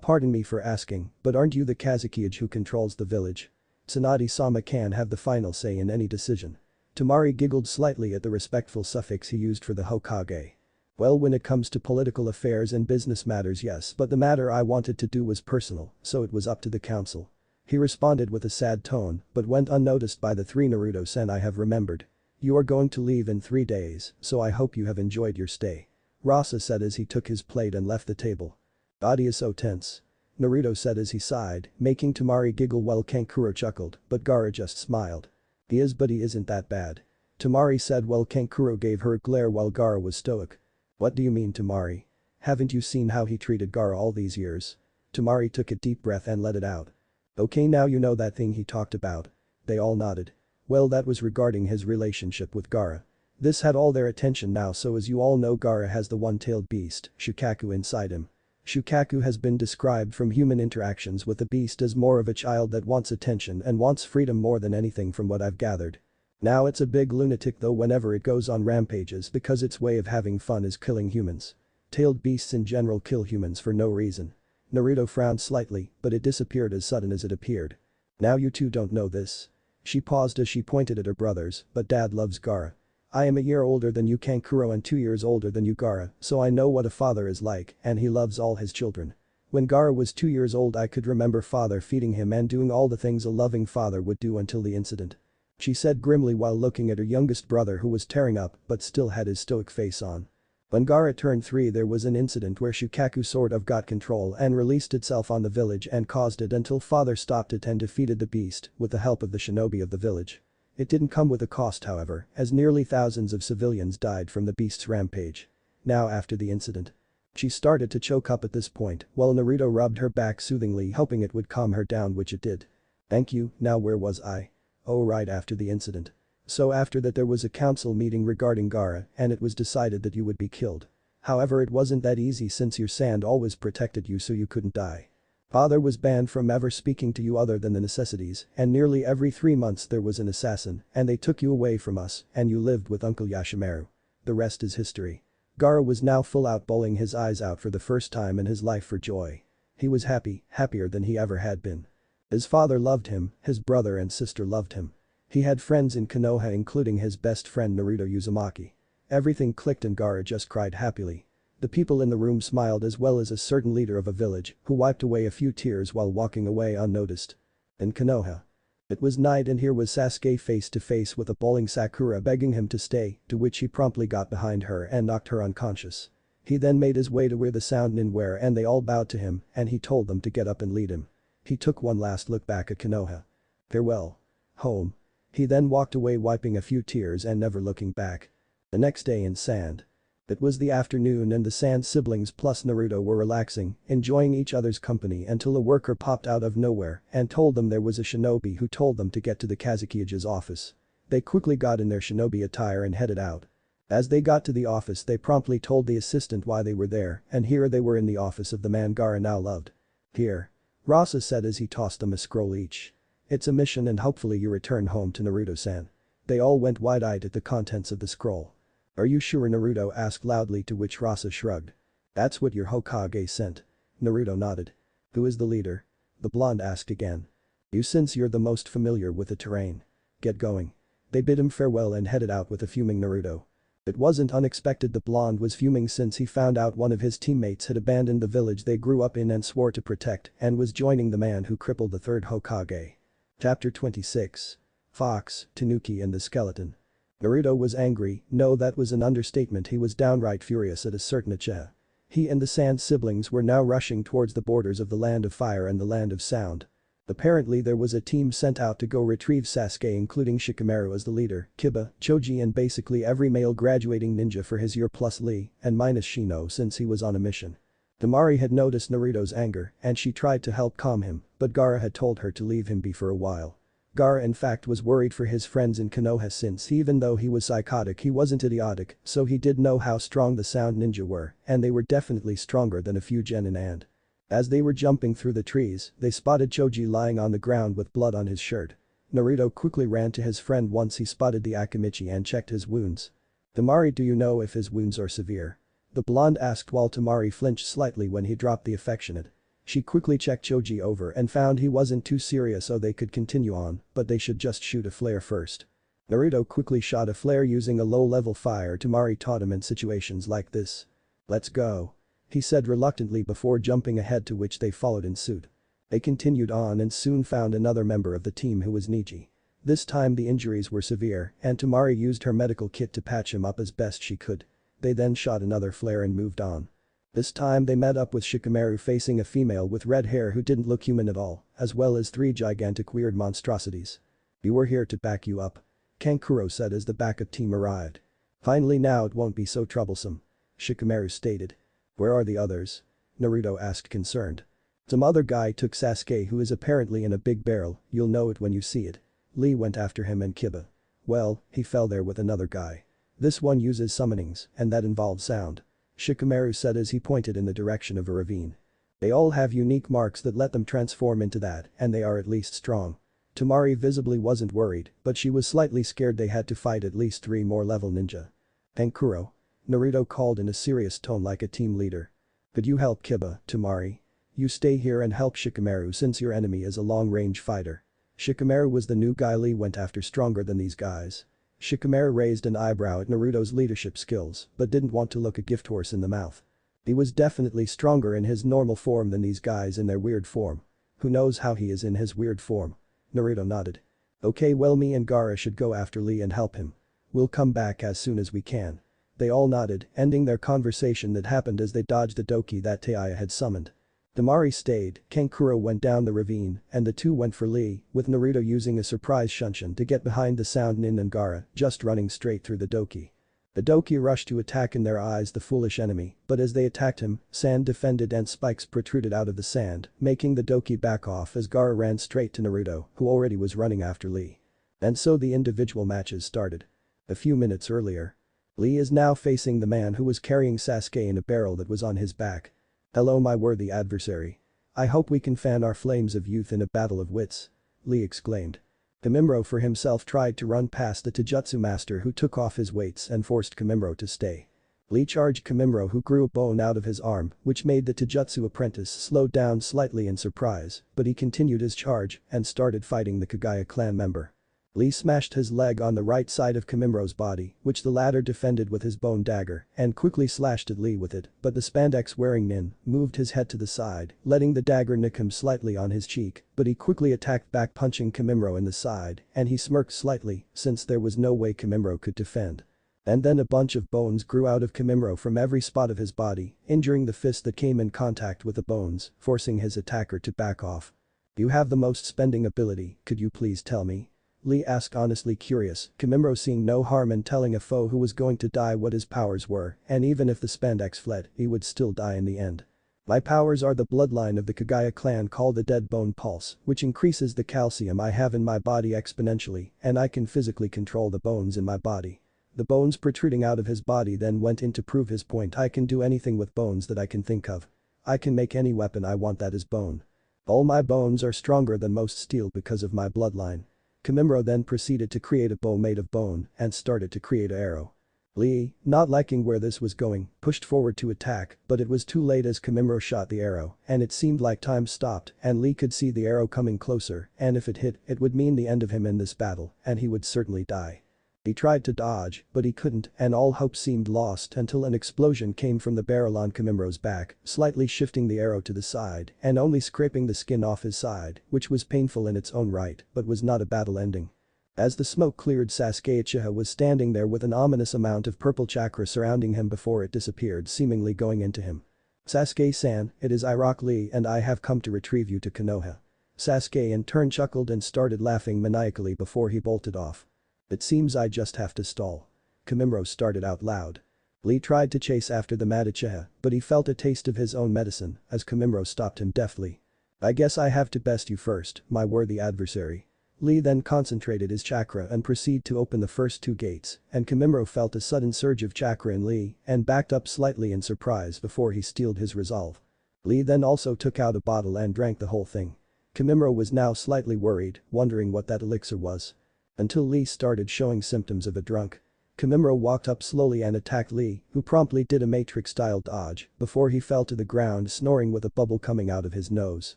Pardon me for asking, but aren't you the Kazekage who controls the village?" Tsunade-sama can have the final say in any decision. Temari giggled slightly at the respectful suffix he used for the Hokage. "Well, when it comes to political affairs and business matters, yes, but the matter I wanted to do was personal, so it was up to the council." He responded with a sad tone but went unnoticed by the three. "Naruto-sen, I have remembered. You are going to leave in 3 days, so I hope you have enjoyed your stay," Rasa said as he took his plate and left the table. "Body is so tense," Naruto said as he sighed, making Temari giggle while Kankuro chuckled, but Gaara just smiled. "He is, but he isn't that bad," Temari said while Kankuro gave her a glare while Gaara was stoic. "What do you mean, Temari? Haven't you seen how he treated Gaara all these years?" Temari took a deep breath and let it out. "Okay, now you know that thing he talked about." They all nodded. Well, that was regarding his relationship with Gaara. This had all their attention now, so as you all know, Gaara has the one-tailed beast, Shukaku, inside him. Shukaku has been described from human interactions with the beast as more of a child that wants attention and wants freedom more than anything, from what I've gathered. Now it's a big lunatic though whenever it goes on rampages, because its way of having fun is killing humans. Tailed beasts in general kill humans for no reason. Naruto frowned slightly, but it disappeared as sudden as it appeared. "Now you two don't know this." She paused as she pointed at her brothers, "But Dad loves Gaara. I am a year older than you, Kankuro, and 2 years older than you, Gaara, so I know what a father is like, and he loves all his children. When Gaara was 2 years old, I could remember father feeding him and doing all the things a loving father would do until the incident," she said grimly while looking at her youngest brother, who was tearing up but still had his stoic face on. When Gaara turned 3, there was an incident where Shukaku sort of got control and released itself on the village and caused it until father stopped it and defeated the beast with the help of the shinobi of the village. It didn't come with a cost, however, as nearly thousands of civilians died from the beast's rampage. Now after the incident, she started to choke up at this point while Naruto rubbed her back soothingly, hoping it would calm her down, which it did. "Thank you, now where was I? Oh, right, after the incident. So after that there was a council meeting regarding Gaara and it was decided that you would be killed. However, it wasn't that easy since your sand always protected you so you couldn't die. Father was banned from ever speaking to you other than the necessities, and nearly every 3 months there was an assassin and they took you away from us and you lived with Uncle Yashimaru. The rest is history." Gaara was now full out bawling his eyes out for the first time in his life for joy. He was happy, happier than he ever had been. His father loved him, his brother and sister loved him. He had friends in Konoha, including his best friend Naruto Uzumaki. Everything clicked and Gaara just cried happily. The people in the room smiled, as well as a certain leader of a village who wiped away a few tears while walking away unnoticed. In Konoha, it was night and here was Sasuke face to face with a bawling Sakura begging him to stay, to which he promptly got behind her and knocked her unconscious. He then made his way to where the sound nin were and they all bowed to him and he told them to get up and lead him. He took one last look back at Konoha. "Farewell. Home." He then walked away wiping a few tears and never looking back. The next day in Sand. It was the afternoon and the Sand siblings plus Naruto were relaxing, enjoying each other's company until a worker popped out of nowhere and told them there was a shinobi who told them to get to the Kazekige's office. They quickly got in their shinobi attire and headed out. As they got to the office, they promptly told the assistant why they were there, and here they were in the office of the man Gaara now loved. "Here," Rasa said as he tossed them a scroll each. "It's a mission and hopefully you return home to Naruto-san." They all went wide-eyed at the contents of the scroll. "Are you sure?" Naruto asked loudly, to which Rasa shrugged. "That's what your Hokage sent." Naruto nodded. "Who is the leader?" the blonde asked again. "You, since you're the most familiar with the terrain. Get going." They bid him farewell and headed out with a fuming Naruto. It wasn't unexpected. The blonde was fuming since he found out one of his teammates had abandoned the village they grew up in and swore to protect and was joining the man who crippled the third Hokage. Chapter 26. Fox, Tanuki and the Skeleton. Naruto was angry, no, that was an understatement. He was downright furious at a certain Ichigo. He and the Sand siblings were now rushing towards the borders of the Land of Fire and the Land of Sound. Apparently there was a team sent out to go retrieve Sasuke, including Shikamaru as the leader, Kiba, Choji and basically every male graduating ninja for his year plus Lee, and minus Shino since he was on a mission. Temari had noticed Naruto's anger and she tried to help calm him, but Gaara had told her to leave him be for a while. Gaara in fact was worried for his friends in Konoha since even though he was psychotic he wasn't idiotic, so he did know how strong the Sound Ninja were, and they were definitely stronger than a few genin and. As they were jumping through the trees, they spotted Choji lying on the ground with blood on his shirt. Naruto quickly ran to his friend once he spotted the Akimichi and checked his wounds. Temari, do you know if his wounds are severe? The blonde asked while Temari flinched slightly when he dropped the affectionate. She quickly checked Choji over and found he wasn't too serious so they could continue on, but they should just shoot a flare first. Naruto quickly shot a flare using a low-level fire. Temari taught him in situations like this. Let's go. He said reluctantly before jumping ahead, to which they followed in suit. They continued on and soon found another member of the team who was Niji. This time the injuries were severe and Temari used her medical kit to patch him up as best she could. They then shot another flare and moved on. This time they met up with Shikamaru facing a female with red hair who didn't look human at all, as well as 3 gigantic weird monstrosities. We were here to back you up. Kankuro said as the backup team arrived. Finally now it won't be so troublesome. Shikamaru stated. Where are the others? Naruto asked concerned. Some other guy took Sasuke who is apparently in a big barrel, you'll know it when you see it. Lee went after him and Kiba. Well, he fell there with another guy. This one uses summonings and that involves sound. Shikamaru said as he pointed in the direction of a ravine. They all have unique marks that let them transform into that and they are at least strong. Temari visibly wasn't worried, but she was slightly scared they had to fight at least 3 more level ninja. Kankuro. Naruto called in a serious tone like a team leader. Could you help Kiba, Temari? You stay here and help Shikamaru since your enemy is a long-range fighter. Shikamaru was the new guy Lee went after, stronger than these guys. Shikamaru raised an eyebrow at Naruto's leadership skills but didn't want to look a gift horse in the mouth. He was definitely stronger in his normal form than these guys in their weird form. Who knows how he is in his weird form? Naruto nodded. Okay, well, me and Gaara should go after Lee and help him. We'll come back as soon as we can. They all nodded, ending their conversation that happened as they dodged the doki that Taiya had summoned. Temari stayed, Kankuro went down the ravine, and the two went for Lee, with Naruto using a surprise shunshin to get behind the Sound Nin and Gaara, just running straight through the doki. The doki rushed to attack in their eyes the foolish enemy, but as they attacked him, sand defended and spikes protruded out of the sand, making the doki back off as Gaara ran straight to Naruto, who already was running after Lee. And so the individual matches started. A few minutes earlier. Lee is now facing the man who was carrying Sasuke in a barrel that was on his back. Hello my worthy adversary. I hope we can fan our flames of youth in a battle of wits. Lee exclaimed. Kimimaro for himself tried to run past the Taijutsu master who took off his weights and forced Kimimaro to stay. Lee charged Kimimaro who grew a bone out of his arm, which made the Taijutsu apprentice slow down slightly in surprise, but he continued his charge and started fighting the Kagaya clan member. Lee smashed his leg on the right side of Kimimaro's body, which the latter defended with his bone dagger, and quickly slashed at Lee with it, but the spandex-wearing Nin moved his head to the side, letting the dagger nick him slightly on his cheek, but he quickly attacked back, punching Kimimaro in the side, and he smirked slightly, since there was no way Kimimaro could defend. And then a bunch of bones grew out of Kimimaro from every spot of his body, injuring the fist that came in contact with the bones, forcing his attacker to back off. You have the most spending ability, could you please tell me? Lee asked, honestly curious, Kimimaro seeing no harm in telling a foe who was going to die what his powers were, and even if the spandex fled, he would still die in the end. My powers are the bloodline of the Kagaya clan called the Dead Bone Pulse, which increases the calcium I have in my body exponentially, and I can physically control the bones in my body. The bones protruding out of his body then went in to prove his point. I can do anything with bones that I can think of. I can make any weapon I want that is bone. All my bones are stronger than most steel because of my bloodline. Kimimaro then proceeded to create a bow made of bone and started to create an arrow. Lee, not liking where this was going, pushed forward to attack, but it was too late as Kimimaro shot the arrow, and it seemed like time stopped and Lee could see the arrow coming closer, and if it hit, it would mean the end of him in this battle, and he would certainly die. He tried to dodge, but he couldn't and all hope seemed lost until an explosion came from the barrel on Kamimuro's back, slightly shifting the arrow to the side and only scraping the skin off his side, which was painful in its own right but was not a battle ending. As the smoke cleared, Sasuke Uchiha was standing there with an ominous amount of purple chakra surrounding him before it disappeared, seemingly going into him. "Sasuke-san, it is I, Rock Lee, and I have come to retrieve you to Konoha." Sasuke in turn chuckled and started laughing maniacally before he bolted off. "It seems I just have to stall." Kamimuro started out loud. Lee tried to chase after the mad Uchiha, but he felt a taste of his own medicine as Kamimuro stopped him deftly. "I guess I have to best you first, my worthy adversary." Lee then concentrated his chakra and proceeded to open the first two gates, and Kamimuro felt a sudden surge of chakra in Lee and backed up slightly in surprise before he steeled his resolve. Lee then also took out a bottle and drank the whole thing. Kamimuro was now slightly worried, wondering what that elixir was. Until Lee started showing symptoms of a drunk. Kamimuro walked up slowly and attacked Lee, who promptly did a Matrix-style dodge before he fell to the ground snoring with a bubble coming out of his nose.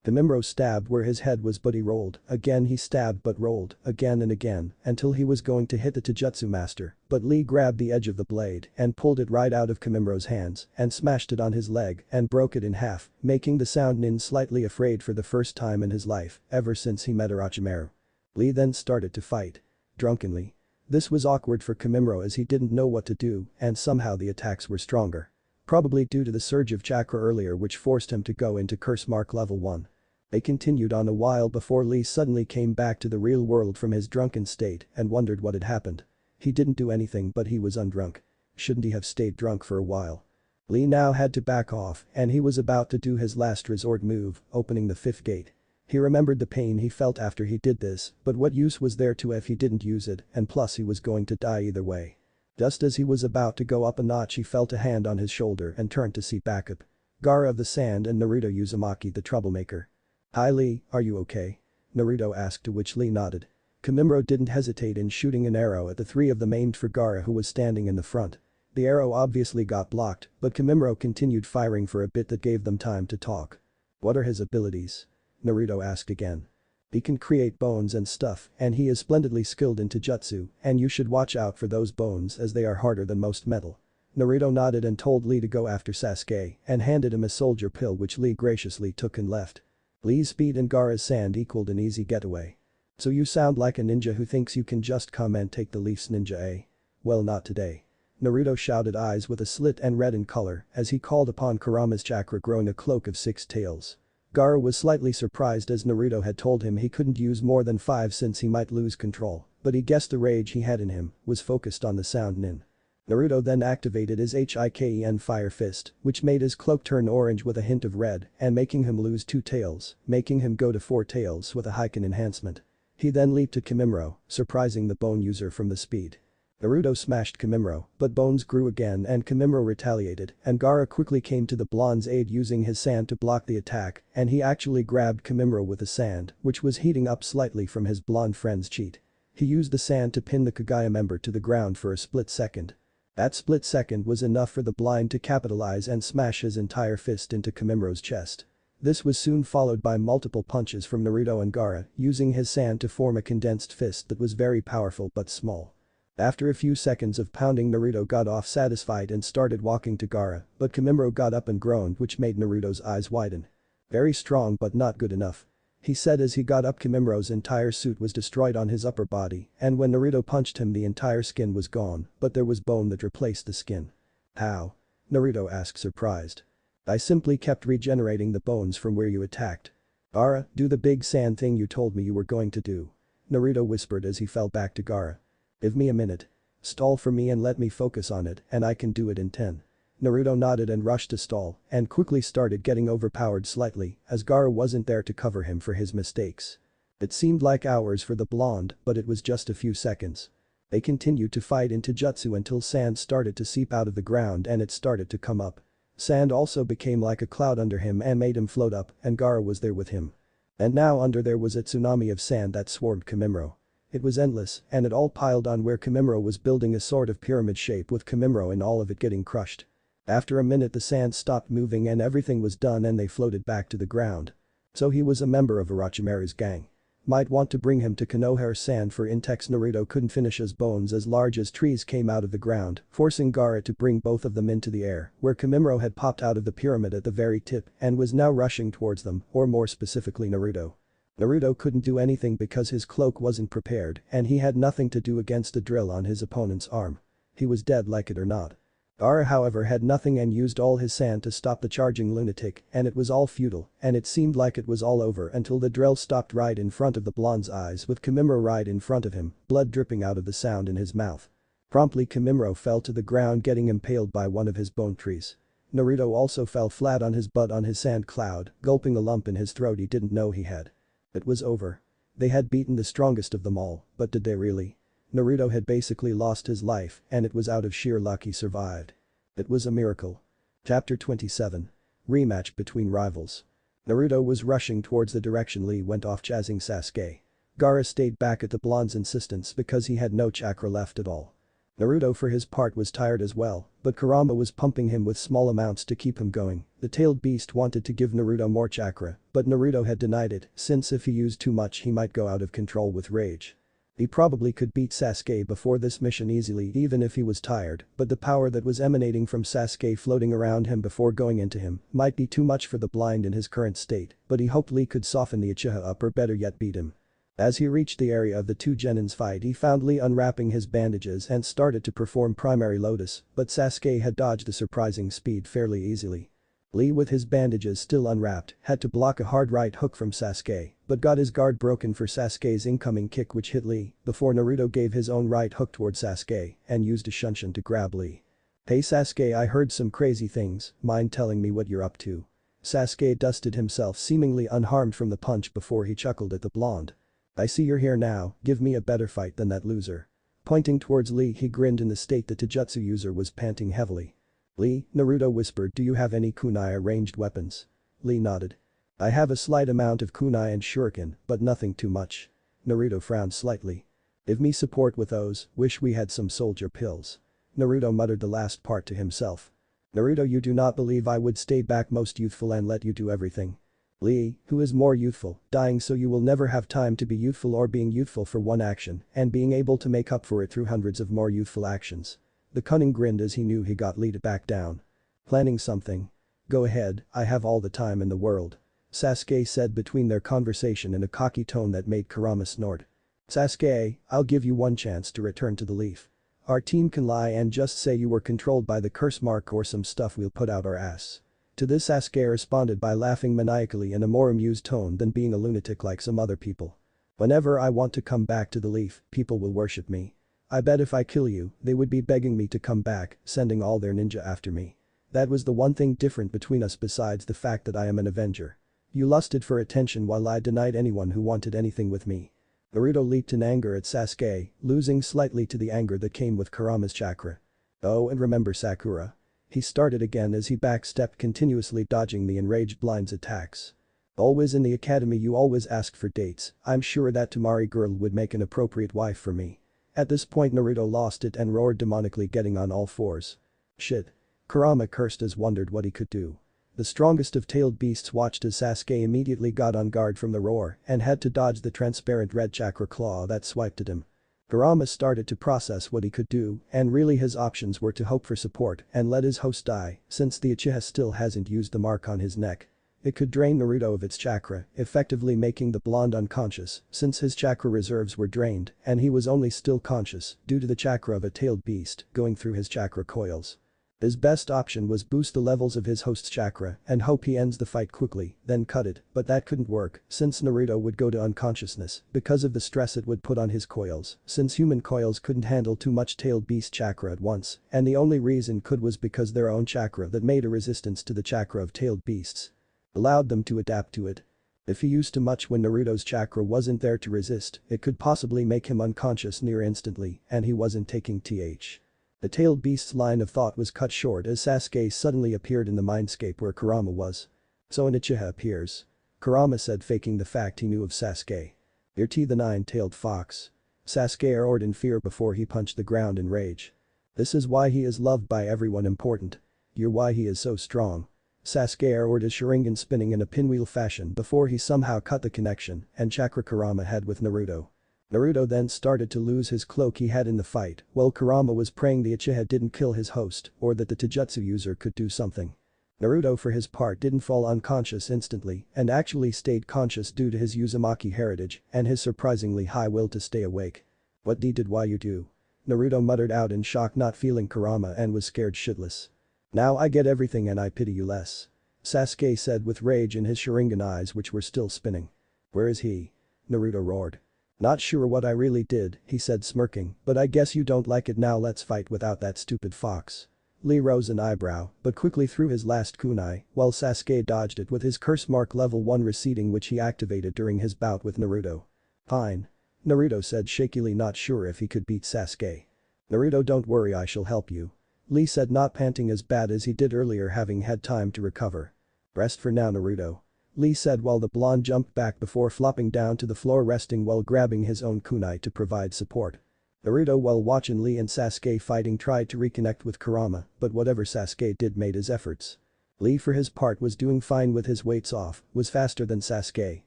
Kamimuro stabbed where his head was, but he rolled, again he stabbed but rolled, again and again, until he was going to hit the Taijutsu master, but Lee grabbed the edge of the blade and pulled it right out of Kamimuro's hands and smashed it on his leg and broke it in half, making the Sound Nin slightly afraid for the first time in his life ever since he met Orochimaru. Lee then started to fight. Drunkenly. This was awkward for Kamimuro as he didn't know what to do and somehow the attacks were stronger. Probably due to the surge of chakra earlier which forced him to go into curse mark level 1. They continued on a while before Lee suddenly came back to the real world from his drunken state and wondered what had happened. He didn't do anything but he was undrunk. Shouldn't he have stayed drunk for a while? Lee now had to back off and he was about to do his last resort move, opening the fifth gate. He remembered the pain he felt after he did this, but what use was there to if he didn't use it, and plus he was going to die either way. Just as he was about to go up a notch, he felt a hand on his shoulder and turned to see backup. Gaara of the Sand and Naruto Uzumaki, the troublemaker. "Hi Lee, are you okay?" Naruto asked, to which Lee nodded. Kamimuro didn't hesitate in shooting an arrow at the three of them aimed for Gaara, who was standing in the front. The arrow obviously got blocked, but Kamimuro continued firing for a bit that gave them time to talk. "What are his abilities?" Naruto asked again. "He can create bones and stuff, and he is splendidly skilled in Taijutsu, and you should watch out for those bones as they are harder than most metal." Naruto nodded and told Lee to go after Sasuke and handed him a soldier pill, which Lee graciously took and left. Lee's speed and Gaara's sand equaled an easy getaway. "So you sound like a ninja who thinks you can just come and take the Leaf's ninja, eh? Well, not today." Naruto shouted, eyes with a slit and red in color as he called upon Kurama's chakra, growing a cloak of 6 tails. Gaara was slightly surprised as Naruto had told him he couldn't use more than 5 since he might lose control, but he guessed the rage he had in him was focused on the Sound Nin. Naruto then activated his Hiken Fire Fist, which made his cloak turn orange with a hint of red and making him lose 2 tails, making him go to 4 tails with a Hiken enhancement. He then leaped at Kamimuro, surprising the bone user from the speed. Naruto smashed Kamimuro, but bones grew again and Kamimuro retaliated, and Gaara quickly came to the blonde's aid using his sand to block the attack, and he actually grabbed Kamimuro with the sand, which was heating up slightly from his blonde friend's cheat. He used the sand to pin the Kagaya member to the ground for a split second. That split second was enough for the blind to capitalize and smash his entire fist into Kamimuro's chest. This was soon followed by multiple punches from Naruto and Gaara, using his sand to form a condensed fist that was very powerful but small. After a few seconds of pounding, Naruto got off satisfied and started walking to Gaara, but Kamimuro got up and groaned, which made Naruto's eyes widen. "Very strong but not good enough," he said as he got up. Kamimuro's entire suit was destroyed on his upper body, and when Naruto punched him the entire skin was gone, but there was bone that replaced the skin. "How?" Naruto asked, surprised. "I simply kept regenerating the bones from where you attacked." "Gaara, do the big sand thing you told me you were going to do," Naruto whispered as he fell back to Gaara. "Give me a minute. Stall for me and let me focus on it, and I can do it in 10. Naruto nodded and rushed to stall and quickly started getting overpowered slightly as Gaara wasn't there to cover him for his mistakes. It seemed like hours for the blonde, but it was just a few seconds. They continued to fight in Taijutsu until sand started to seep out of the ground and it started to come up. Sand also became like a cloud under him and made him float up, and Gaara was there with him. And now under there was a tsunami of sand that swarmed Kamimuro. It was endless, and it all piled on where Kamimuro was building a sort of pyramid shape with Kamimuro and all of it getting crushed. After a minute the sand stopped moving and everything was done and they floated back to the ground. So he was a member of Orochimaru's gang. Might want to bring him to Konoha-san for Intex. Naruto couldn't finish his bones as large as trees came out of the ground, forcing Gaara to bring both of them into the air, where Kimimaro had popped out of the pyramid at the very tip and was now rushing towards them, or more specifically Naruto. Naruto couldn't do anything because his cloak wasn't prepared and he had nothing to do against a drill on his opponent's arm. He was dead like it or not. Gaara however had nothing and used all his sand to stop the charging lunatic and it was all futile and it seemed like it was all over until the drill stopped right in front of the blonde's eyes with Kimimaro right in front of him, blood dripping out of the sound in his mouth. Promptly Kimimaro fell to the ground getting impaled by one of his bone trees. Naruto also fell flat on his butt on his sand cloud, gulping a lump in his throat he didn't know he had. It was over. They had beaten the strongest of them all, but did they really? Naruto had basically lost his life and it was out of sheer luck he survived. It was a miracle. Chapter 27. Rematch between rivals. Naruto was rushing towards the direction Lee went off chasing Sasuke. Gaara stayed back at the blonde's insistence because he had no chakra left at all. Naruto for his part was tired as well, but Kurama was pumping him with small amounts to keep him going. The tailed beast wanted to give Naruto more chakra, but Naruto had denied it since if he used too much he might go out of control with rage. He probably could beat Sasuke before this mission easily even if he was tired, but the power that was emanating from Sasuke floating around him before going into him might be too much for the blind in his current state, but he hoped Lee could soften the Uchiha up or better yet beat him. As he reached the area of the two genins fight he found Lee unwrapping his bandages and started to perform primary lotus, but Sasuke had dodged the surprising speed fairly easily. Lee with his bandages still unwrapped had to block a hard right hook from Sasuke, but got his guard broken for Sasuke's incoming kick which hit Lee before Naruto gave his own right hook toward Sasuke and used a shunshin to grab Lee. "Hey Sasuke, I heard some crazy things, mind telling me what you're up to?" Sasuke dusted himself seemingly unharmed from the punch before he chuckled at the blonde. "I see you're here now, give me a better fight than that loser." Pointing towards Lee he grinned in the state the Taijutsu user was panting heavily. "Lee," Naruto whispered, "do you have any kunai ranged weapons?" Lee nodded. "I have a slight amount of kunai and shuriken, but nothing too much." Naruto frowned slightly. "Give me support with those, wish we had some soldier pills." Naruto muttered the last part to himself. "Naruto, you do not believe I would stay back most youthful and let you do everything?" "Lee, who is more youthful, dying so you will never have time to be youthful or being youthful for one action and being able to make up for it through hundreds of more youthful actions?" The cunning grinned as he knew he got Lee to back down. "Planning something? Go ahead, I have all the time in the world," Sasuke said between their conversation in a cocky tone that made Kurama snort. "Sasuke, I'll give you one chance to return to the leaf. Our team can lie and just say you were controlled by the curse mark or some stuff we'll put out our ass." To this Sasuke responded by laughing maniacally in a more amused tone than being a lunatic like some other people. "Whenever I want to come back to the leaf, people will worship me. I bet if I kill you, they would be begging me to come back, sending all their ninja after me. That was the one thing different between us besides the fact that I am an avenger. You lusted for attention while I denied anyone who wanted anything with me." Naruto leaped in anger at Sasuke, losing slightly to the anger that came with Kurama's chakra. "Oh, and remember Sakura." He started again as he backstepped, continuously dodging the enraged blind's attacks. "Always in the academy you always ask for dates, I'm sure that Tamari girl would make an appropriate wife for me." At this point Naruto lost it and roared demonically, getting on all fours. "Shit." Kurama cursed as wondered what he could do. The strongest of tailed beasts watched as Sasuke immediately got on guard from the roar and had to dodge the transparent red chakra claw that swiped at him. Kurama started to process what he could do and really his options were to hope for support and let his host die since the Uchiha still hasn't used the mark on his neck. It could drain Naruto of its chakra, effectively making the blonde unconscious since his chakra reserves were drained and he was only still conscious due to the chakra of a tailed beast going through his chakra coils. His best option was boost the levels of his host's chakra and hope he ends the fight quickly, then cut it, but that couldn't work since Naruto would go to unconsciousness because of the stress it would put on his coils since human coils couldn't handle too much tailed beast chakra at once and the only reason could was because their own chakra that made a resistance to the chakra of tailed beasts allowed them to adapt to it. If he used too much when Naruto's chakra wasn't there to resist, it could possibly make him unconscious near instantly and he wasn't taking th. The tailed beast's line of thought was cut short as Sasuke suddenly appeared in the mindscape where Kurama was. "So an Uchiha appears," Kurama said, faking the fact he knew of Sasuke. "You're the nine-tailed fox." Sasuke roared in fear before he punched the ground in rage. "This is why he is loved by everyone important. You're why he is so strong." Sasuke ordered his Sharingan spinning in a pinwheel fashion before he somehow cut the connection and Chakra Kurama head with Naruto. Naruto then started to lose his cloak he had in the fight while Kurama was praying the Uchiha didn't kill his host or that the Taijutsu user could do something. Naruto for his part didn't fall unconscious instantly and actually stayed conscious due to his Uzumaki heritage and his surprisingly high will to stay awake. "What did why you do?" Naruto muttered out in shock, not feeling Kurama, and was scared shitless. "Now I get everything and I pity you less," Sasuke said with rage in his Sharingan eyes which were still spinning. "Where is he?" Naruto roared. "Not sure what I really did," he said smirking, "but I guess you don't like it now, let's fight without that stupid fox." Lee rose an eyebrow but quickly threw his last kunai while Sasuke dodged it with his curse mark level 1 receding which he activated during his bout with Naruto. "Fine," Naruto said shakily, not sure if he could beat Sasuke. "Naruto, don't worry, I shall help you," Lee said, not panting as bad as he did earlier, having had time to recover. "Rest for now, Naruto," Lee said while the blonde jumped back before flopping down to the floor, resting while grabbing his own kunai to provide support. Naruto, while watching Lee and Sasuke fighting, tried to reconnect with Kurama, but whatever Sasuke did made his efforts. Lee for his part was doing fine with his weights off, was faster than Sasuke,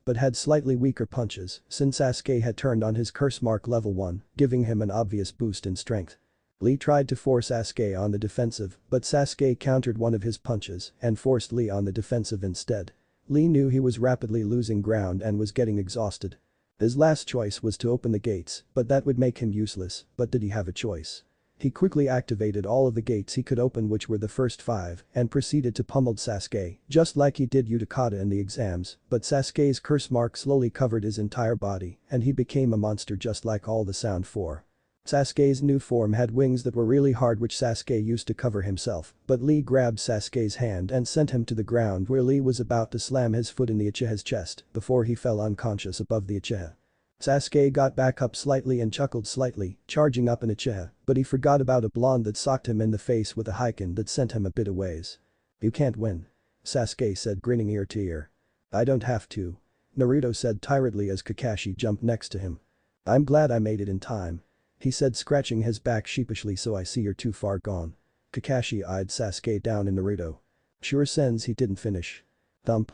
but had slightly weaker punches since Sasuke had turned on his curse mark level 1, giving him an obvious boost in strength. Lee tried to force Sasuke on the defensive, but Sasuke countered one of his punches and forced Lee on the defensive instead. Lee knew he was rapidly losing ground and was getting exhausted. His last choice was to open the gates, but that would make him useless, but did he have a choice? He quickly activated all of the gates he could open, which were the first 5, and proceeded to pummel Sasuke, just like he did Utakata in the exams, but Sasuke's curse mark slowly covered his entire body and he became a monster just like all the Sound 4. Sasuke's new form had wings that were really hard which Sasuke used to cover himself, but Lee grabbed Sasuke's hand and sent him to the ground where Lee was about to slam his foot in the Uchiha's chest before he fell unconscious above the Uchiha. Sasuke got back up slightly and chuckled slightly, charging up an Uchiha, but he forgot about a blonde that socked him in the face with a Heiken that sent him a bit a ways. "You can't win," Sasuke said, grinning ear to ear. "I don't have to," Naruto said tiredly as Kakashi jumped next to him. "I'm glad I made it in time," he said, scratching his back sheepishly. "So I see you're too far gone." Kakashi eyed Sasuke down and Naruto. "Sure sends he didn't finish." Thump.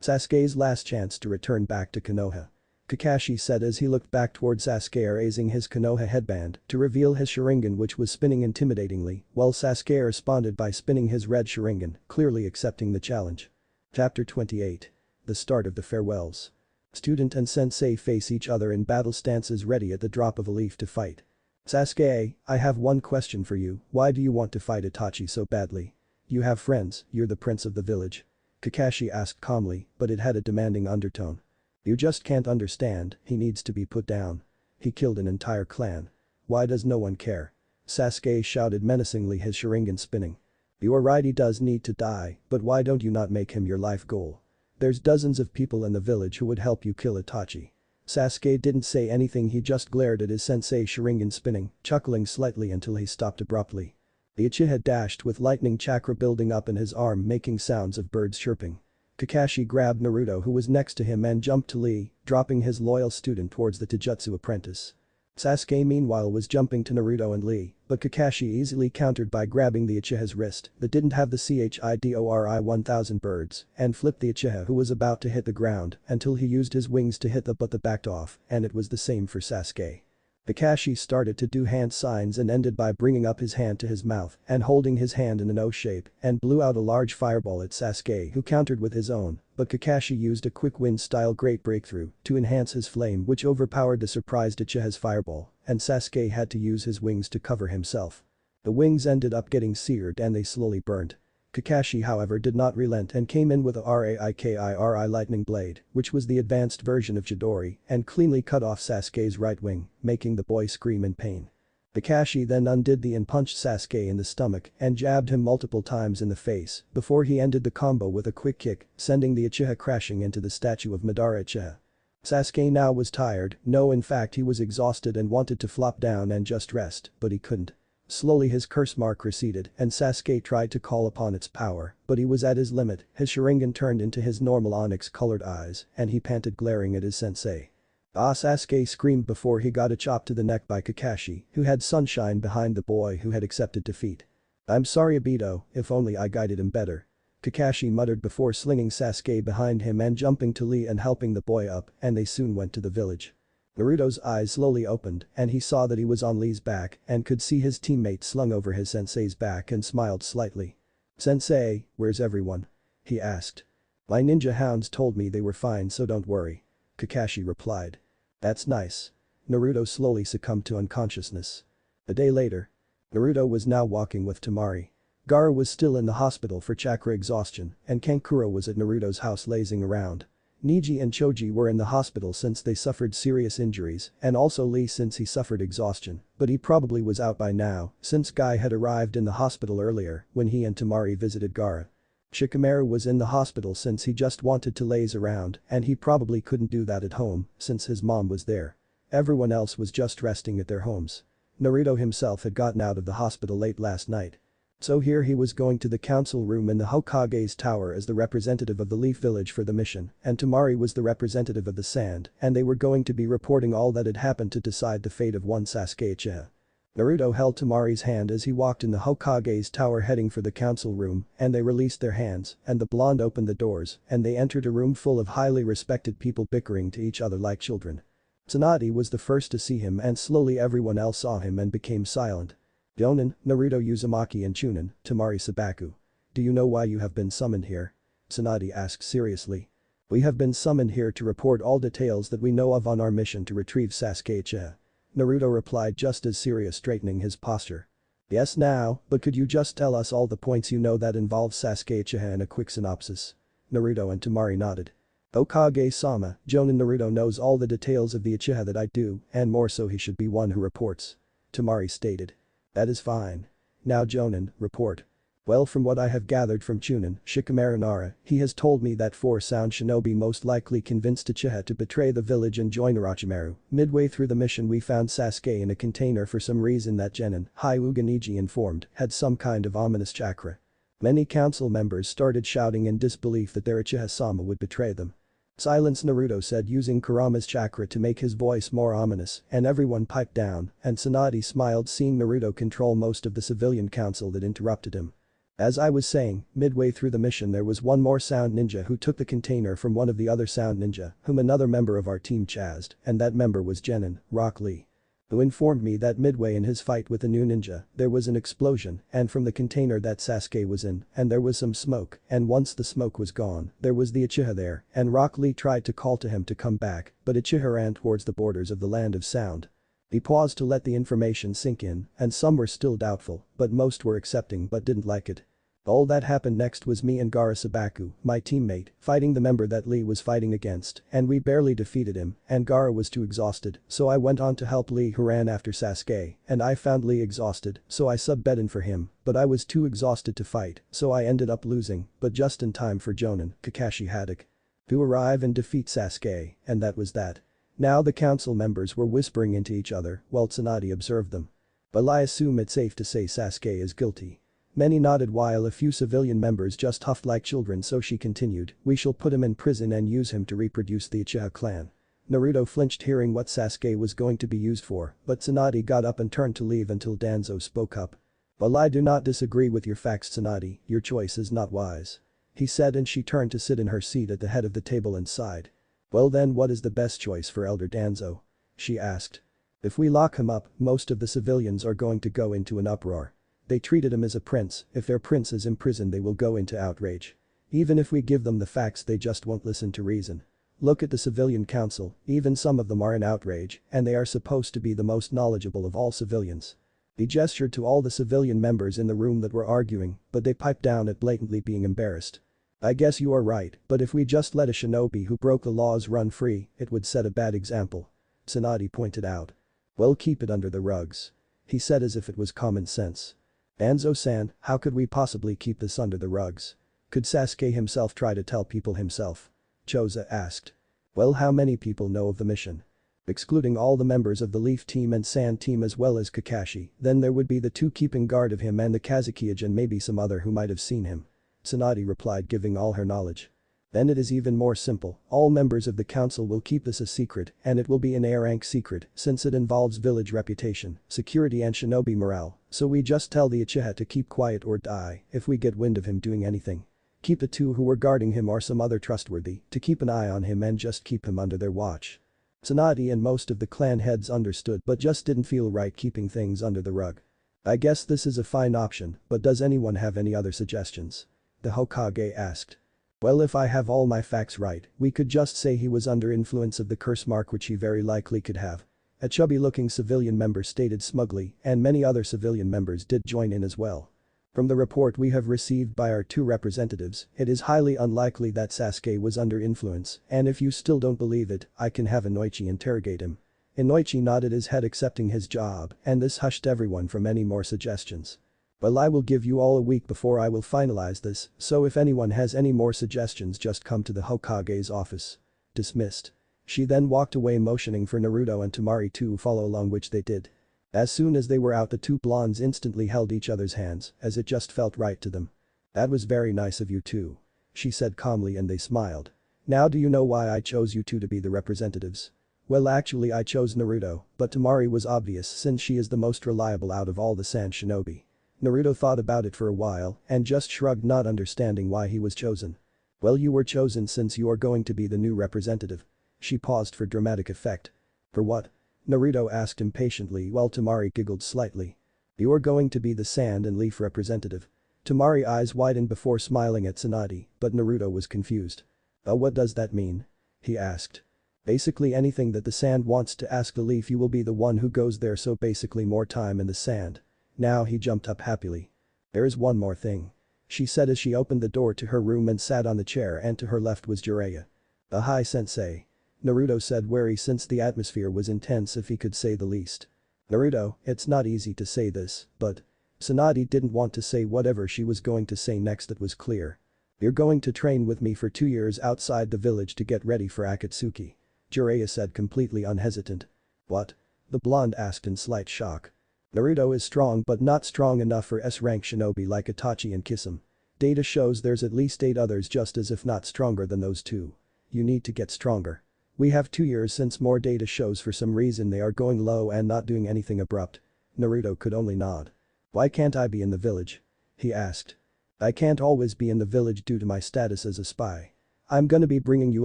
Sasuke's last chance to return back to Konoha, Kakashi said as he looked back toward Sasuke raising his Konoha headband to reveal his Sharingan, which was spinning intimidatingly, while Sasuke responded by spinning his red Sharingan, clearly accepting the challenge. Chapter 28. The start of the farewells. Student and sensei face each other in battle stances, ready at the drop of a leaf to fight. "Sasuke, I have one question for you, why do you want to fight Itachi so badly? You have friends, you're the prince of the village," Kakashi asked calmly, but it had a demanding undertone. "You just can't understand, he needs to be put down. He killed an entire clan. Why does no one care?" Sasuke shouted menacingly, his Sharingan spinning. "You're right, he does need to die, but why don't you not make him your life goal? There's dozens of people in the village who would help you kill Itachi." Sasuke didn't say anything, he just glared at his sensei Sharingan spinning, chuckling slightly until he stopped abruptly. The Uchiha dashed with lightning chakra building up in his arm, making sounds of birds chirping. Kakashi grabbed Naruto, who was next to him, and jumped to Lee, dropping his loyal student towards the Taijutsu apprentice. Sasuke meanwhile was jumping to Naruto and Lee, but Kakashi easily countered by grabbing the Uchiha's wrist that didn't have the Chidori 1000 birds and flipped the Uchiha, who was about to hit the ground, until he used his wings to hit the but that backed off, and it was the same for Sasuke. Kakashi started to do hand signs and ended by bringing up his hand to his mouth and holding his hand in an O shape and blew out a large fireball at Sasuke, who countered with his own, but Kakashi used a quick wind-style great breakthrough to enhance his flame, which overpowered the surprised Uchiha's fireball, and Sasuke had to use his wings to cover himself. The wings ended up getting seared and they slowly burnt. Kakashi however did not relent and came in with a Raikiri lightning blade, which was the advanced version of Chidori, and cleanly cut off Sasuke's right wing, making the boy scream in pain. Kakashi then undid the and punched Sasuke in the stomach and jabbed him multiple times in the face before he ended the combo with a quick kick, sending the Uchiha crashing into the statue of Madara Uchiha. Sasuke now was tired, no in fact he was exhausted and wanted to flop down and just rest, but he couldn't. Slowly his curse mark receded and Sasuke tried to call upon its power, but he was at his limit, his Sharingan turned into his normal onyx-colored eyes and he panted, glaring at his sensei. "Ah!" Sasuke screamed before he got a chop to the neck by Kakashi, who had sunshine behind the boy who had accepted defeat. "I'm sorry Obito, if only I guided him better." Kakashi muttered before slinging Sasuke behind him and jumping to Lee and helping the boy up, and they soon went to the village. Naruto's eyes slowly opened and he saw that he was on Lee's back and could see his teammate slung over his sensei's back and smiled slightly. "Sensei, where's everyone?" he asked. "My ninja hounds told me they were fine, so don't worry," Kakashi replied. "That's nice." Naruto slowly succumbed to unconsciousness. A day later. Naruto was now walking with Temari. Gaara was still in the hospital for chakra exhaustion and Kankuro was at Naruto's house lazing around. Neji and Choji were in the hospital since they suffered serious injuries and also Lee since he suffered exhaustion, but he probably was out by now since Guy had arrived in the hospital earlier when he and Temari visited Gaara. Shikamaru was in the hospital since he just wanted to laze around and he probably couldn't do that at home since his mom was there. Everyone else was just resting at their homes. Naruto himself had gotten out of the hospital late last night. So here he was going to the council room in the Hokage's tower as the representative of the Leaf Village for the mission and Temari was the representative of the Sand and they were going to be reporting all that had happened to decide the fate of one Sasuke Uchiha. Naruto held Temari's hand as he walked in the Hokage's tower heading for the council room and they released their hands and the blonde opened the doors and they entered a room full of highly respected people bickering to each other like children. Tsunade was the first to see him and slowly everyone else saw him and became silent. "Jonin, Naruto Uzumaki and Chunin, Temari Sabaku. Do you know why you have been summoned here?" Tsunade asked seriously. "We have been summoned here to report all details that we know of on our mission to retrieve Sasuke Uchiha." Naruto replied just as serious, straightening his posture. "Yes now, but could you just tell us all the points you know that involve Sasuke Uchiha in a quick synopsis?" Naruto and Temari nodded. "Hokage-sama, Jonin Naruto knows all the details of the Uchiha that I do and more so he should be one who reports." Temari stated. "That is fine. Now Jonin, report." "Well, from what I have gathered from Chunin, Shikamaru Nara, he has told me that 4 sound shinobi most likely convinced Uchiha to betray the village and join Orochimaru. Midway through the mission we found Sasuke in a container for some reason that Genin, Hyuga Neji informed, had some kind of ominous chakra. Many council members started shouting in disbelief that their Uchiha-sama would betray them. Silence, Naruto said using Kurama's chakra to make his voice more ominous and everyone piped down and Tsunade smiled seeing Naruto control most of the civilian council that interrupted him. "As I was saying, midway through the mission there was one more sound ninja who took the container from one of the other sound ninja whom another member of our team chased and that member was Genin, Rock Lee. Who informed me that midway in his fight with the new ninja, there was an explosion and from the container that Sasuke was in and there was some smoke and once the smoke was gone, there was the Uchiha there and Rock Lee tried to call to him to come back but Uchiha ran towards the borders of the land of sound." He paused to let the information sink in and some were still doubtful but most were accepting but didn't like it. "All that happened next was me and Gaara Sabaku, my teammate, fighting the member that Lee was fighting against and we barely defeated him and Gaara was too exhausted so I went on to help Lee who ran after Sasuke and I found Lee exhausted so I sub-bed in for him but I was too exhausted to fight so I ended up losing but just in time for Jonin, Kakashi Haddock, to arrive and defeat Sasuke and that was that." Now the council members were whispering into each other while Tsunade observed them. "Well, I assume it's safe to say Sasuke is guilty." Many nodded while a few civilian members just huffed like children so she continued, "We shall put him in prison and use him to reproduce the Uchiha clan." Naruto flinched hearing what Sasuke was going to be used for, but Tsunade got up and turned to leave until Danzo spoke up. "Well, I do not disagree with your facts, Tsunade, your choice is not wise," he said and she turned to sit in her seat at the head of the table and sighed. "Well then what is the best choice for Elder Danzo?" she asked. "If we lock him up, most of the civilians are going to go into an uproar. They treated him as a prince, if their prince is imprisoned they will go into outrage. Even if we give them the facts they just won't listen to reason. Look at the civilian council, even some of them are in outrage and they are supposed to be the most knowledgeable of all civilians." He gestured to all the civilian members in the room that were arguing, but they piped down at blatantly being embarrassed. "I guess you are right, but if we just let a shinobi who broke the laws run free, it would set a bad example," Tsunade pointed out. "Well, keep it under the rugs," he said as if it was common sense. "Danzo-san, how could we possibly keep this under the rugs? Could Sasuke himself try to tell people himself?" Choza asked. "Well, how many people know of the mission?" "Excluding all the members of the Leaf team and Sand team as well as Kakashi, then there would be the 2 keeping guard of him and the Kazekage and maybe some other who might have seen him," Tsunade replied giving all her knowledge. "Then it is even more simple, all members of the council will keep this a secret and it will be an A-rank secret since it involves village reputation, security and shinobi morale, so we just tell the Uchiha to keep quiet or die if we get wind of him doing anything." Keep the two who were guarding him or some other trustworthy to keep an eye on him and just keep him under their watch. Tsunade and most of the clan heads understood but just didn't feel right keeping things under the rug. I guess this is a fine option, but does anyone have any other suggestions? The Hokage asked. Well, if I have all my facts right, we could just say he was under influence of the curse mark, which he very likely could have. A chubby-looking civilian member stated smugly, and many other civilian members did join in as well. From the report we have received by our two representatives, it is highly unlikely that Sasuke was under influence, and if you still don't believe it, I can have Inoichi interrogate him. Inoichi nodded his head, accepting his job, and this hushed everyone from any more suggestions. Well, I will give you all a week before I will finalize this, so if anyone has any more suggestions just come to the Hokage's office. Dismissed. She then walked away, motioning for Naruto and Temari to follow along, which they did. As soon as they were out, the two blondes instantly held each other's hands, as it just felt right to them. That was very nice of you two. She said calmly, and they smiled. Now do you know why I chose you two to be the representatives? Well, actually I chose Naruto, but Temari was obvious since she is the most reliable out of all the Sand Shinobi. Naruto thought about it for a while and just shrugged, not understanding why he was chosen. Well, you were chosen since you are going to be the new representative. She paused for dramatic effect. For what? Naruto asked impatiently while Temari giggled slightly. You are going to be the Sand and Leaf representative. Temari's eyes widened before smiling at Tsunade, but Naruto was confused. Oh, what does that mean? He asked. Basically anything that the Sand wants to ask the Leaf, you will be the one who goes there, so basically more time in the Sand. Now he jumped up happily. There is one more thing. She said as she opened the door to her room and sat on the chair, and to her left was Jiraiya. Hi sensei. Naruto said, wary since the atmosphere was intense if he could say the least. Naruto, it's not easy to say this, but… Tsunade didn't want to say whatever she was going to say next. That was clear. You're going to train with me for 2 years outside the village to get ready for Akatsuki. Jiraiya said, completely unhesitant. What? The blonde asked in slight shock. Naruto is strong but not strong enough for S-rank shinobi like Itachi and Kisame. Data shows there's at least 8 others just as if not stronger than those two. You need to get stronger. We have 2 years since more data shows for some reason they are going low and not doing anything abrupt. Naruto could only nod. Why can't I be in the village? He asked. I can't always be in the village due to my status as a spy. I'm gonna be bringing you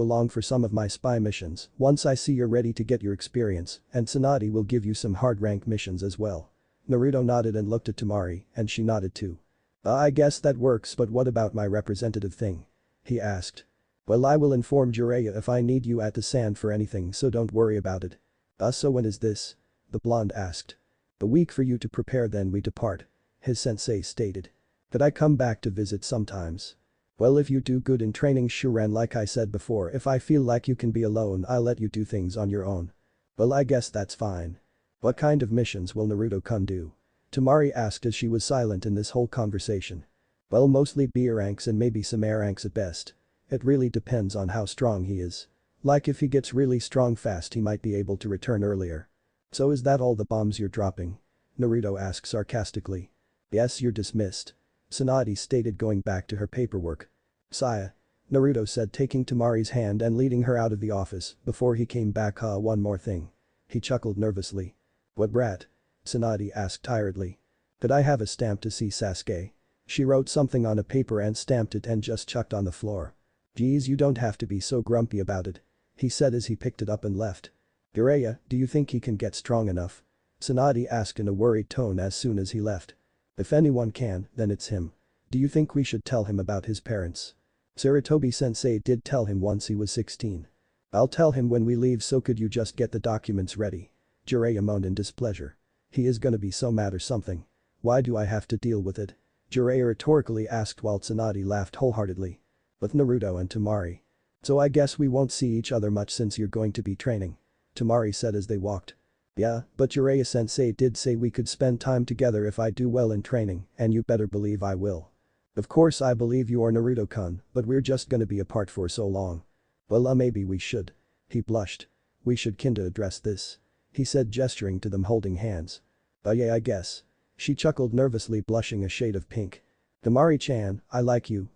along for some of my spy missions once I see you're ready to get your experience, and Tsunade will give you some hard rank missions as well. Naruto nodded and looked at Temari, and she nodded too. I guess that works, but what about my representative thing? He asked. Well, I will inform Jiraiya if I need you at the Sand for anything, so don't worry about it. So when is this? The blonde asked. A week for you to prepare, then we depart. His sensei stated. Could I come back to visit sometimes? Well, if you do good in training, sure, and like I said before, if I feel like you can be alone, I'll let you do things on your own. Well, I guess that's fine. What kind of missions will Naruto-kun do? Temari asked as she was silent in this whole conversation. Well, mostly B ranks and maybe some A ranks at best. It really depends on how strong he is. Like if he gets really strong fast, he might be able to return earlier. So is that all the bombs you're dropping? Naruto asked sarcastically. Yes, you're dismissed. Tsunade stated, going back to her paperwork. Saya. Naruto said, taking Temari's hand and leading her out of the office before he came back. One more thing. He chuckled nervously. What brat? Tsunade asked tiredly. Could I have a stamp to see Sasuke? She wrote something on a paper and stamped it and just chucked on the floor. Geez, you don't have to be so grumpy about it. He said as he picked it up and left. Jiraiya, do you think he can get strong enough? Tsunade asked in a worried tone as soon as he left. If anyone can, then it's him. Do you think we should tell him about his parents? Sarutobi-sensei did tell him once he was 16. I'll tell him when we leave, so could you just get the documents ready? Jiraiya moaned in displeasure. He is gonna be so mad or something. Why do I have to deal with it? Jiraiya rhetorically asked while Tsunade laughed wholeheartedly. With Naruto and Temari. So I guess we won't see each other much since you're going to be training. Temari said as they walked. Yeah, but Jiraiya-sensei did say we could spend time together if I do well in training, and you better believe I will. Of course I believe you are Naruto-kun, but we're just gonna be apart for so long. Well, maybe we should. He blushed. We should kinda address this. He said, gesturing to them holding hands. Yeah, I guess. She chuckled nervously, blushing a shade of pink. Temari-chan, I like you.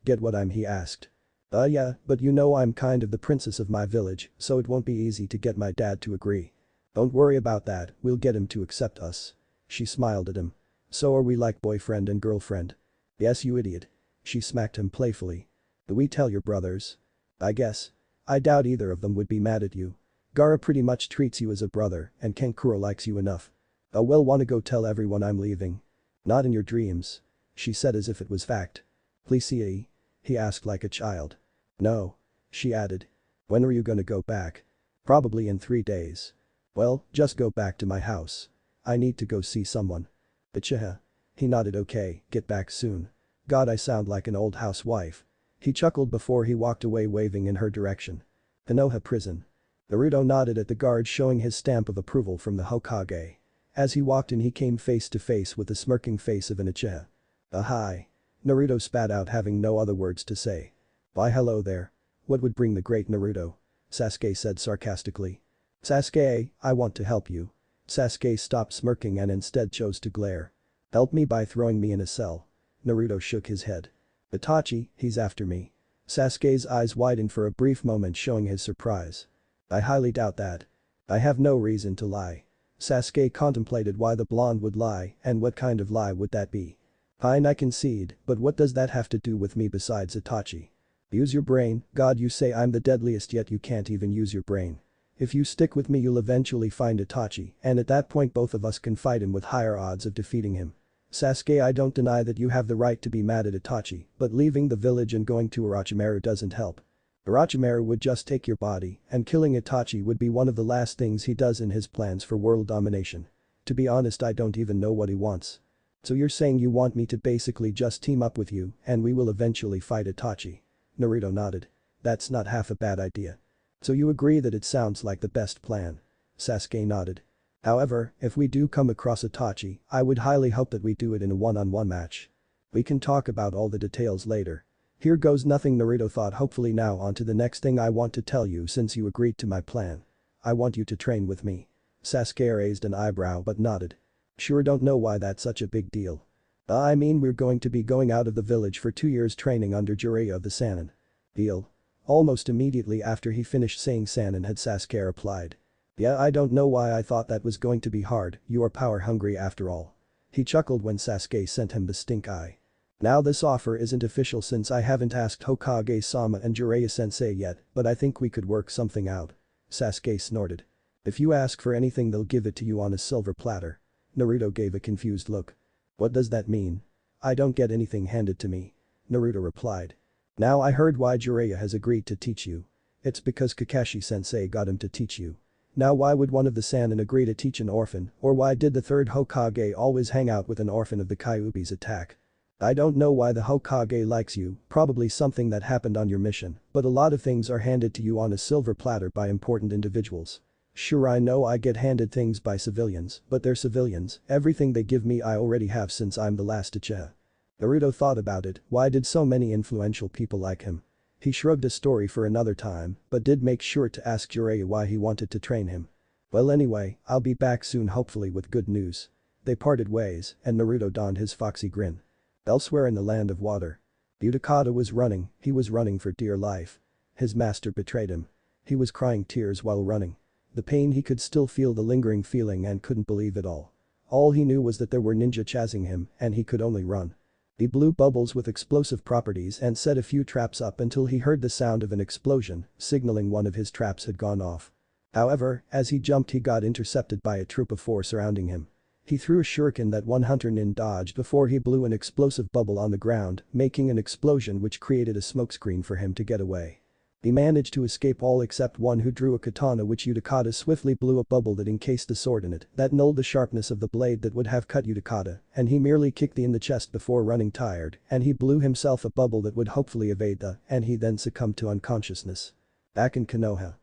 Get what I'm? He asked. Yeah, but you know I'm kind of the princess of my village, so it won't be easy to get my dad to agree. Don't worry about that, we'll get him to accept us. She smiled at him. So are we like boyfriend and girlfriend? Yes, you idiot. She smacked him playfully. Do we tell your brothers? I guess. I doubt either of them would be mad at you. Gaara pretty much treats you as a brother and Kankuro likes you enough. Oh well, wanna go tell everyone I'm leaving? Not in your dreams. She said as if it was fact. Please see? He asked like a child. No. She added. When are you gonna go back? Probably in 3 days. Well, just go back to my house. I need to go see someone. Bitcha. He nodded okay, get back soon. God, I sound like an old housewife. He chuckled before he walked away waving in her direction. Konoha prison. Naruto nodded at the guard showing his stamp of approval from the Hokage. As he walked in he came face to face with the smirking face of an Uchiha. Hi. Naruto spat out having no other words to say. Why hello there. What would bring the great Naruto? Sasuke said sarcastically. Sasuke, I want to help you. Sasuke stopped smirking and instead chose to glare. Help me by throwing me in a cell. Naruto shook his head. Itachi, he's after me. Sasuke's eyes widened for a brief moment showing his surprise. I highly doubt that. I have no reason to lie. Sasuke contemplated why the blonde would lie and what kind of lie would that be. Fine, I concede, but what does that have to do with me besides Itachi? Use your brain, God, you say I'm the deadliest yet you can't even use your brain. If you stick with me you'll eventually find Itachi and at that point both of us can fight him with higher odds of defeating him. Sasuke, I don't deny that you have the right to be mad at Itachi, but leaving the village and going to Orochimaru doesn't help. Orochimaru would just take your body and killing Itachi would be one of the last things he does in his plans for world domination. To be honest, I don't even know what he wants. So you're saying you want me to basically just team up with you and we will eventually fight Itachi? Naruto nodded. That's not half a bad idea. So you agree that it sounds like the best plan? Sasuke nodded. However, if we do come across Itachi, I would highly hope that we do it in a one-on-one match. We can talk about all the details later. Here goes nothing, Naruto thought, hopefully now on to the next thing I want to tell you since you agreed to my plan. I want you to train with me. Sasuke raised an eyebrow but nodded. Sure, don't know why that's such a big deal. I mean we're going to be going out of the village for 2 years training under Jiraiya of the Sannin. Deal. Almost immediately after he finished saying Sannin had Sasuke replied. Yeah, I don't know why I thought that was going to be hard, you are power hungry after all. He chuckled when Sasuke sent him the stink eye. Now this offer isn't official since I haven't asked Hokage-sama and Jiraiya-sensei yet, but I think we could work something out. Sasuke snorted. If you ask for anything they'll give it to you on a silver platter. Naruto gave a confused look. What does that mean? I don't get anything handed to me. Naruto replied. Now I heard why Jiraiya has agreed to teach you. It's because Kakashi-sensei got him to teach you. Now why would one of the Sannin agree to teach an orphan, or why did the third Hokage always hang out with an orphan of the Kyuubi's attack? I don't know why the Hokage likes you, probably something that happened on your mission, but a lot of things are handed to you on a silver platter by important individuals. Sure, I know I get handed things by civilians, but they're civilians, everything they give me I already have since I'm the last Uchiha. Naruto thought about it, why did so many influential people like him? He shrugged a story for another time, but did make sure to ask Jiraiya why he wanted to train him. Well anyway, I'll be back soon hopefully with good news. They parted ways, and Naruto donned his foxy grin. Elsewhere in the land of water. Utakata was running, he was running for dear life. His master betrayed him. He was crying tears while running. The pain, he could still feel the lingering feeling and couldn't believe it all. All he knew was that there were ninja chasing him and he could only run. He blew bubbles with explosive properties and set a few traps up until he heard the sound of an explosion, signaling one of his traps had gone off. However, as he jumped he got intercepted by a troop of 4 surrounding him. He threw a shuriken that one hunter nin dodged before he blew an explosive bubble on the ground, making an explosion which created a smokescreen for him to get away. He managed to escape all except one who drew a katana which Utakata swiftly blew a bubble that encased the sword in it that nulled the sharpness of the blade that would have cut Utakata, and he merely kicked the in the chest before running tired, and he blew himself a bubble that would hopefully evade the, and he then succumbed to unconsciousness. Back in Konoha.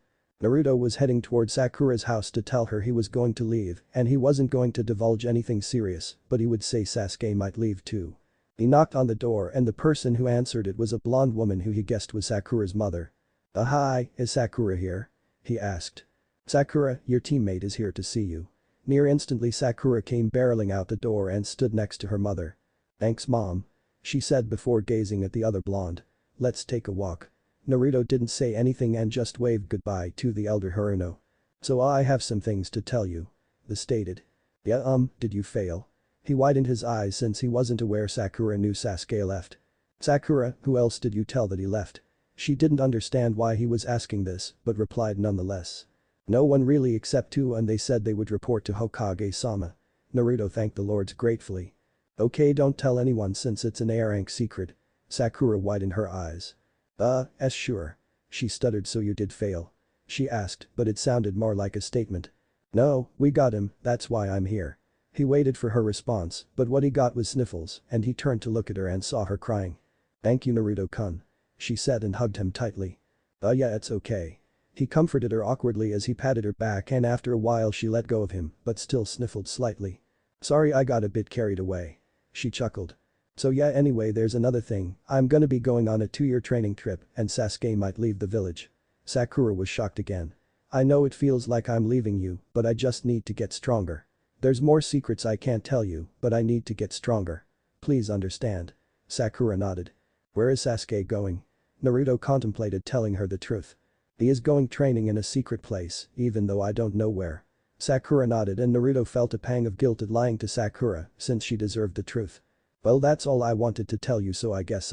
Naruto was heading toward Sakura's house to tell her he was going to leave and he wasn't going to divulge anything serious, but he would say Sasuke might leave too. He knocked on the door and the person who answered it was a blonde woman who he guessed was Sakura's mother. Hi, is Sakura here? He asked. Sakura, your teammate is here to see you. Near instantly Sakura came barreling out the door and stood next to her mother. Thanks mom. She said before gazing at the other blonde. Let's take a walk. Naruto didn't say anything and just waved goodbye to the elder Haruno. So I have some things to tell you. The stated. Yeah, did you fail? He widened his eyes since he wasn't aware Sakura knew Sasuke left. Sakura, who else did you tell that he left? She didn't understand why he was asking this, but replied nonetheless. No one really except two, and they said they would report to Hokage-sama. Naruto thanked the lords gratefully. Okay, don't tell anyone since it's an A rank secret. Sakura widened her eyes. Sure. She stuttered. So you did fail? She asked, but it sounded more like a statement. No, we got him, that's why I'm here. He waited for her response, but what he got was sniffles, and he turned to look at her and saw her crying. Thank you, Naruto-kun. She said and hugged him tightly. Yeah, it's okay. He comforted her awkwardly as he patted her back, and after a while she let go of him, but still sniffled slightly. Sorry, I got a bit carried away. She chuckled. So yeah, anyway, there's another thing, I'm gonna be going on a 2-year training trip and Sasuke might leave the village. Sakura was shocked again. I know it feels like I'm leaving you, but I just need to get stronger. There's more secrets I can't tell you, but I need to get stronger. Please understand. Sakura nodded. Where is Sasuke going? Naruto contemplated telling her the truth. He is going training in a secret place, even though I don't know where. Sakura nodded, and Naruto felt a pang of guilt at lying to Sakura since she deserved the truth. Well, that's all I wanted to tell you, so I guess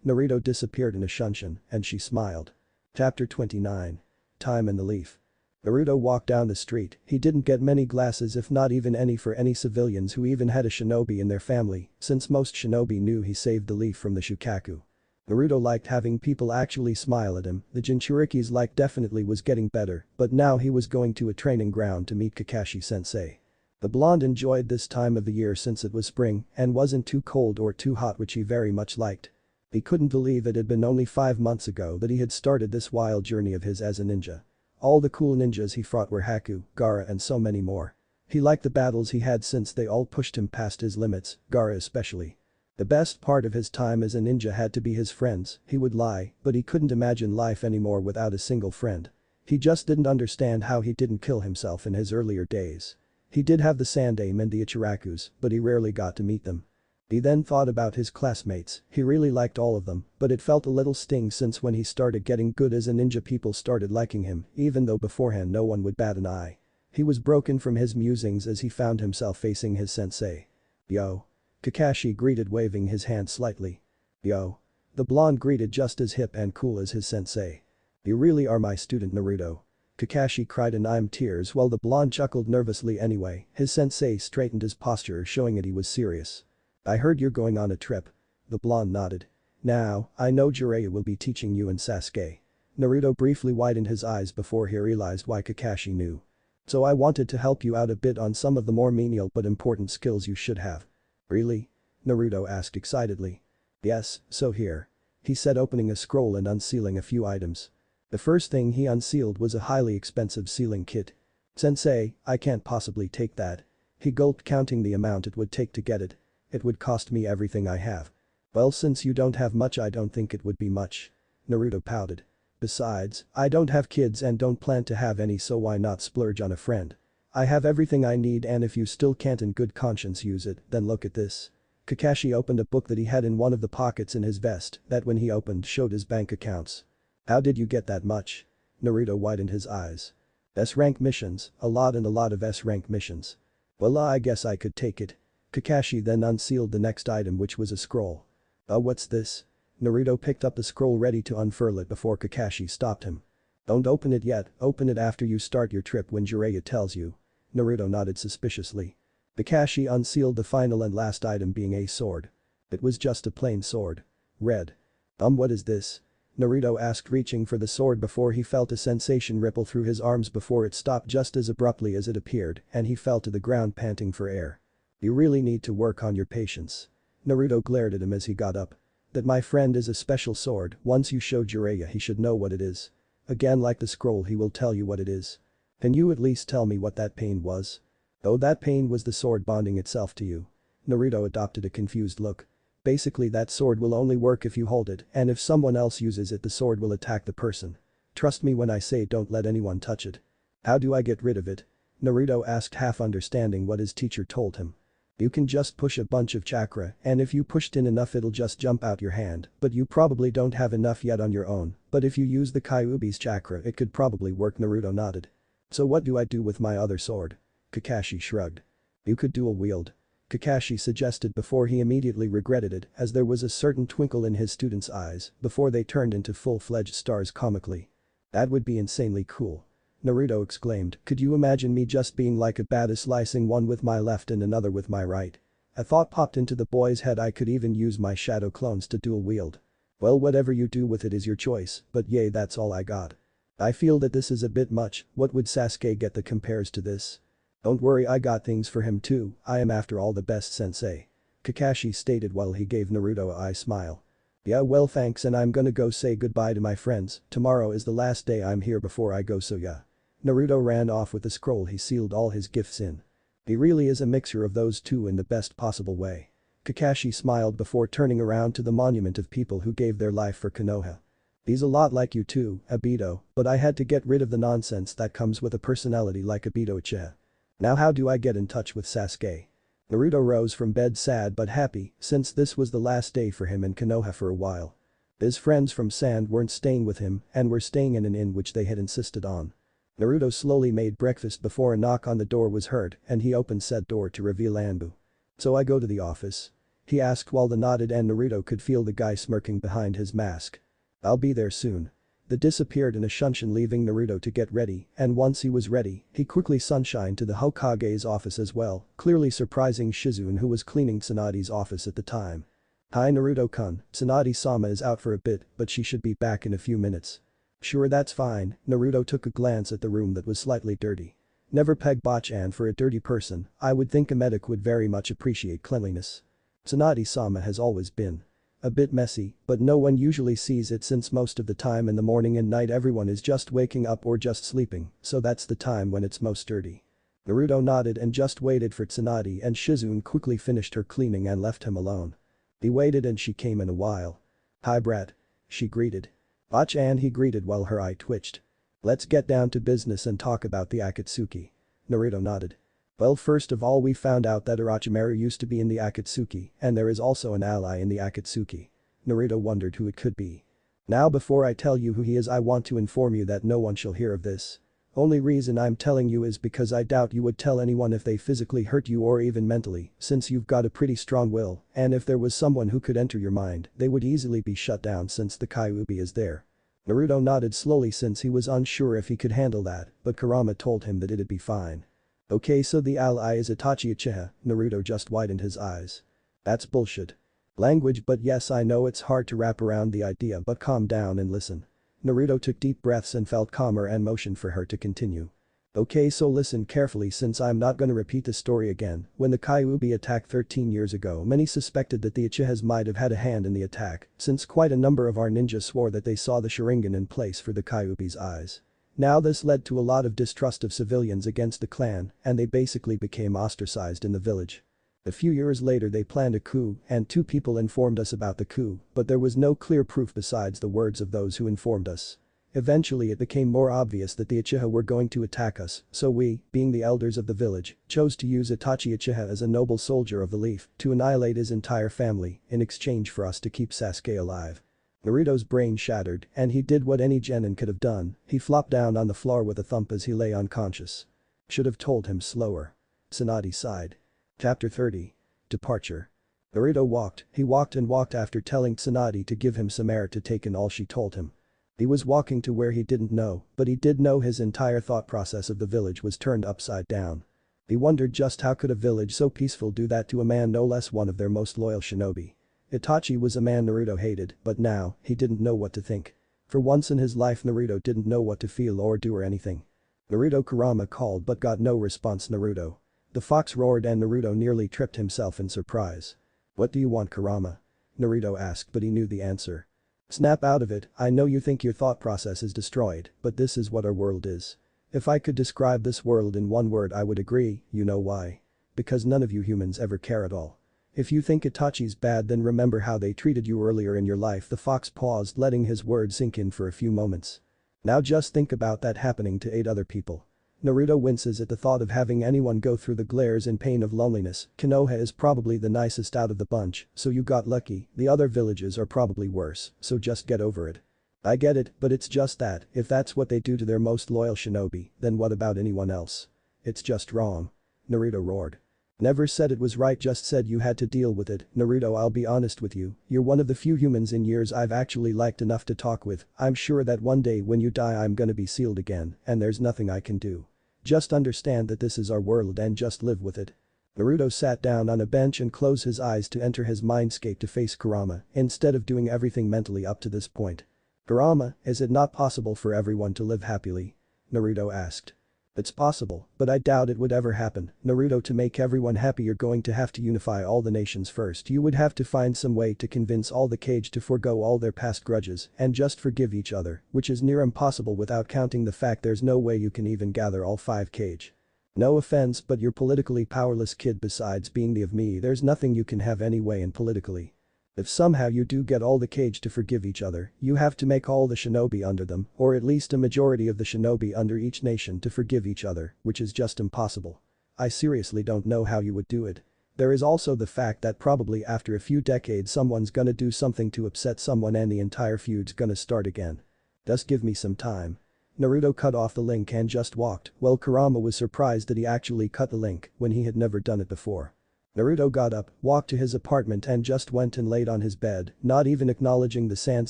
Naruto disappeared in a shunshin, and she smiled. Chapter 29. Time and the Leaf. Naruto walked down the street. He didn't get many glasses, if not even any, for any civilians who even had a shinobi in their family, since most shinobi knew he saved the leaf from the Shukaku. Naruto liked having people actually smile at him. The Jinchuriki's like definitely was getting better, but now he was going to a training ground to meet Kakashi-sensei. The blonde enjoyed this time of the year since it was spring and wasn't too cold or too hot, which he very much liked. He couldn't believe it had been only 5 months ago that he had started this wild journey of his as a ninja. All the cool ninjas he fought were Haku, Gaara, and so many more. He liked the battles he had since they all pushed him past his limits, Gaara especially. The best part of his time as a ninja had to be his friends. He would lie, but he couldn't imagine life anymore without a single friend. He just didn't understand how he didn't kill himself in his earlier days. He did have the Sandaime and the Ichirakus, but he rarely got to meet them. He then thought about his classmates. He really liked all of them, but it felt a little sting since when he started getting good as a ninja people started liking him, even though beforehand no one would bat an eye. He was broken from his musings as he found himself facing his sensei. Yo. Kakashi greeted, waving his hand slightly. Yo. The blonde greeted just as hip and cool as his sensei. You really are my student, Naruto. Kakashi cried in tears while the blonde chuckled nervously. Anyway, his sensei straightened his posture, showing it he was serious. I heard you're going on a trip. The blonde nodded. Now, I know Jiraiya will be teaching you and Sasuke. Naruto briefly widened his eyes before he realized why Kakashi knew. So I wanted to help you out a bit on some of the more menial but important skills you should have. Really? Naruto asked excitedly. Yes, so here. He said, opening a scroll and unsealing a few items. The first thing he unsealed was a highly expensive sealing kit. Sensei, I can't possibly take that. He gulped, counting the amount it would take to get it. It would cost me everything I have. Well, since you don't have much, I don't think it would be much. Naruto pouted. Besides, I don't have kids and don't plan to have any, so why not splurge on a friend? I have everything I need, and if you still can't in good conscience use it, then look at this. Kakashi opened a book that he had in one of the pockets in his vest that when he opened showed his bank accounts. How did you get that much? Naruto widened his eyes. S-rank missions, a lot of S-rank missions. Well, I guess I could take it. Kakashi then unsealed the next item, which was a scroll. What's this? Naruto picked up the scroll, ready to unfurl it before Kakashi stopped him. Don't open it yet, open it after you start your trip when Jiraiya tells you. Naruto nodded suspiciously. Kakashi unsealed the final and last item, being a sword. It was just a plain sword. Red. What is this? Naruto asked, reaching for the sword before he felt a sensation ripple through his arms before it stopped just as abruptly as it appeared, and he fell to the ground panting for air. You really need to work on your patience. Naruto glared at him as he got up. That, my friend, is a special sword. Once you show Jiraiya, he should know what it is. Again, like the scroll, he will tell you what it is. Can you at least tell me what that pain was? Oh, that pain was the sword bonding itself to you. Naruto adopted a confused look. Basically, that sword will only work if you hold it, and if someone else uses it, the sword will attack the person. Trust me when I say don't let anyone touch it. How do I get rid of it? Naruto asked, half understanding what his teacher told him. You can just push a bunch of chakra, and if you pushed in enough it'll just jump out your hand, but you probably don't have enough yet on your own, but if you use the Kyuubi's chakra it could probably work. Naruto nodded. So what do I do with my other sword? Kakashi shrugged. You could dual wield. Kakashi suggested before he immediately regretted it as there was a certain twinkle in his students' eyes before they turned into full-fledged stars comically. That would be insanely cool. Naruto exclaimed, could you imagine me just being like a badass slicing one with my left and another with my right? A thought popped into the boy's head. I could even use my shadow clones to dual wield. Well, whatever you do with it is your choice, but yay, that's all I got. I feel that this is a bit much. What would Sasuke get that compares to this? Don't worry, I got things for him too, I am after all the best sensei. Kakashi stated while he gave Naruto a eye smile. Yeah, well thanks, and I'm gonna go say goodbye to my friends, tomorrow is the last day I'm here before I go, so yeah. Naruto ran off with the scroll he sealed all his gifts in. He really is a mixture of those two in the best possible way. Kakashi smiled before turning around to the monument of people who gave their life for Konoha. He's a lot like you too, Obito, but I had to get rid of the nonsense that comes with a personality like Obito Uchiha. Now how do I get in touch with Sasuke? Naruto rose from bed sad but happy since this was the last day for him in Konoha for a while. His friends from Sand weren't staying with him and were staying in an inn which they had insisted on. Naruto slowly made breakfast before a knock on the door was heard and he opened said door to reveal Anbu. So I go to the office? He asked while the nodded and Naruto could feel the guy smirking behind his mask. I'll be there soon. The disappeared in a shunshin leaving Naruto to get ready and once he was ready, he quickly sunshined to the Hokage's office as well, clearly surprising Shizune who was cleaning Tsunade's office at the time. Hi Naruto-kun, Tsunade-sama is out for a bit but she should be back in a few minutes. Sure, that's fine. Naruto took a glance at the room that was slightly dirty. Never peg Bachan for a dirty person, I would think a medic would very much appreciate cleanliness. Tsunade-sama has always been a bit messy, but no one usually sees it since most of the time in the morning and night everyone is just waking up or just sleeping, so that's the time when it's most dirty. Naruto nodded and just waited for Tsunade and Shizune quickly finished her cleaning and left him alone. He waited and she came in a while. Hi brat. She greeted. Bachan he greeted while her eye twitched. Let's get down to business and talk about the Akatsuki. Naruto nodded. Well, first of all we found out that Orochimaru used to be in the Akatsuki and there is also an ally in the Akatsuki. Naruto wondered who it could be. Now before I tell you who he is I want to inform you that no one shall hear of this. Only reason I'm telling you is because I doubt you would tell anyone if they physically hurt you or even mentally since you've got a pretty strong will and if there was someone who could enter your mind they would easily be shut down since the Kyuubi is there. Naruto nodded slowly since he was unsure if he could handle that but Kurama told him that it'd be fine. Okay, so the ally is Itachi Uchiha, Naruto just widened his eyes. That's bullshit. Language, but yes I know it's hard to wrap around the idea but calm down and listen. Naruto took deep breaths and felt calmer and motioned for her to continue. Okay, so listen carefully since I'm not gonna repeat the story again. When the Kyuubi attacked 13 years ago many suspected that the Uchihas might have had a hand in the attack since quite a number of our ninjas swore that they saw the Sharingan in place for the Kyuubi's eyes. Now this led to a lot of distrust of civilians against the clan and they basically became ostracized in the village. A few years later they planned a coup and 2 people informed us about the coup but there was no clear proof besides the words of those who informed us. Eventually it became more obvious that the Uchiha were going to attack us so we, being the elders of the village, chose to use Itachi Uchiha as a noble soldier of the leaf to annihilate his entire family in exchange for us to keep Sasuke alive. Naruto's brain shattered and he did what any genin could have done, he flopped down on the floor with a thump as he lay unconscious. Should have told him slower. Tsunade sighed. Chapter 30. Departure. Naruto walked and walked after telling Tsunade to give him some air to take in all she told him. He was walking to where he didn't know, but he did know his entire thought process of the village was turned upside down. He wondered just how could a village so peaceful do that to a man no less one of their most loyal shinobi. Itachi was a man Naruto hated, but now, he didn't know what to think. For once in his life Naruto didn't know what to feel or do or anything. Naruto Kurama called but got no response. Naruto. The fox roared and Naruto nearly tripped himself in surprise. What do you want, Kurama? Naruto asked but he knew the answer. Snap out of it, I know you think your thought process is destroyed, but this is what our world is. If I could describe this world in one word I would agree, you know why. Because none of you humans ever care at all. If you think Itachi's bad then remember how they treated you earlier in your life. The fox paused letting his words sink in for a few moments. Now just think about that happening to 8 other people. Naruto winces at the thought of having anyone go through the glares and pain of loneliness. Konoha is probably the nicest out of the bunch, so you got lucky, the other villages are probably worse, so just get over it. I get it, but it's just that, if that's what they do to their most loyal shinobi, then what about anyone else? It's just wrong. Naruto roared. Never said it was right, just said you had to deal with it. Naruto, I'll be honest with you, you're one of the few humans in years I've actually liked enough to talk with. I'm sure that one day when you die I'm gonna be sealed again and there's nothing I can do. Just understand that this is our world and just live with it. Naruto sat down on a bench and closed his eyes to enter his mindscape to face Kurama instead of doing everything mentally up to this point. Kurama, is it not possible for everyone to live happily? Naruto asked. It's possible, but I doubt it would ever happen. Naruto, to make everyone happy you're going to have to unify all the nations first. You would have to find some way to convince all the Kage to forego all their past grudges and just forgive each other, which is near impossible without counting the fact there's no way you can even gather all 5 Kage. No offense, but you're politically powerless, kid. Besides being the of me, there's nothing you can have anyway, and politically. If somehow you do get all the Kage to forgive each other, you have to make all the shinobi under them, or at least a majority of the shinobi under each nation to forgive each other, which is just impossible. I seriously don't know how you would do it. There is also the fact that probably after a few decades someone's gonna do something to upset someone and the entire feud's gonna start again. Just give me some time. Naruto cut off the link and just walked, while Kurama was surprised that he actually cut the link when he had never done it before. Naruto got up, walked to his apartment and just went and laid on his bed, not even acknowledging the Sand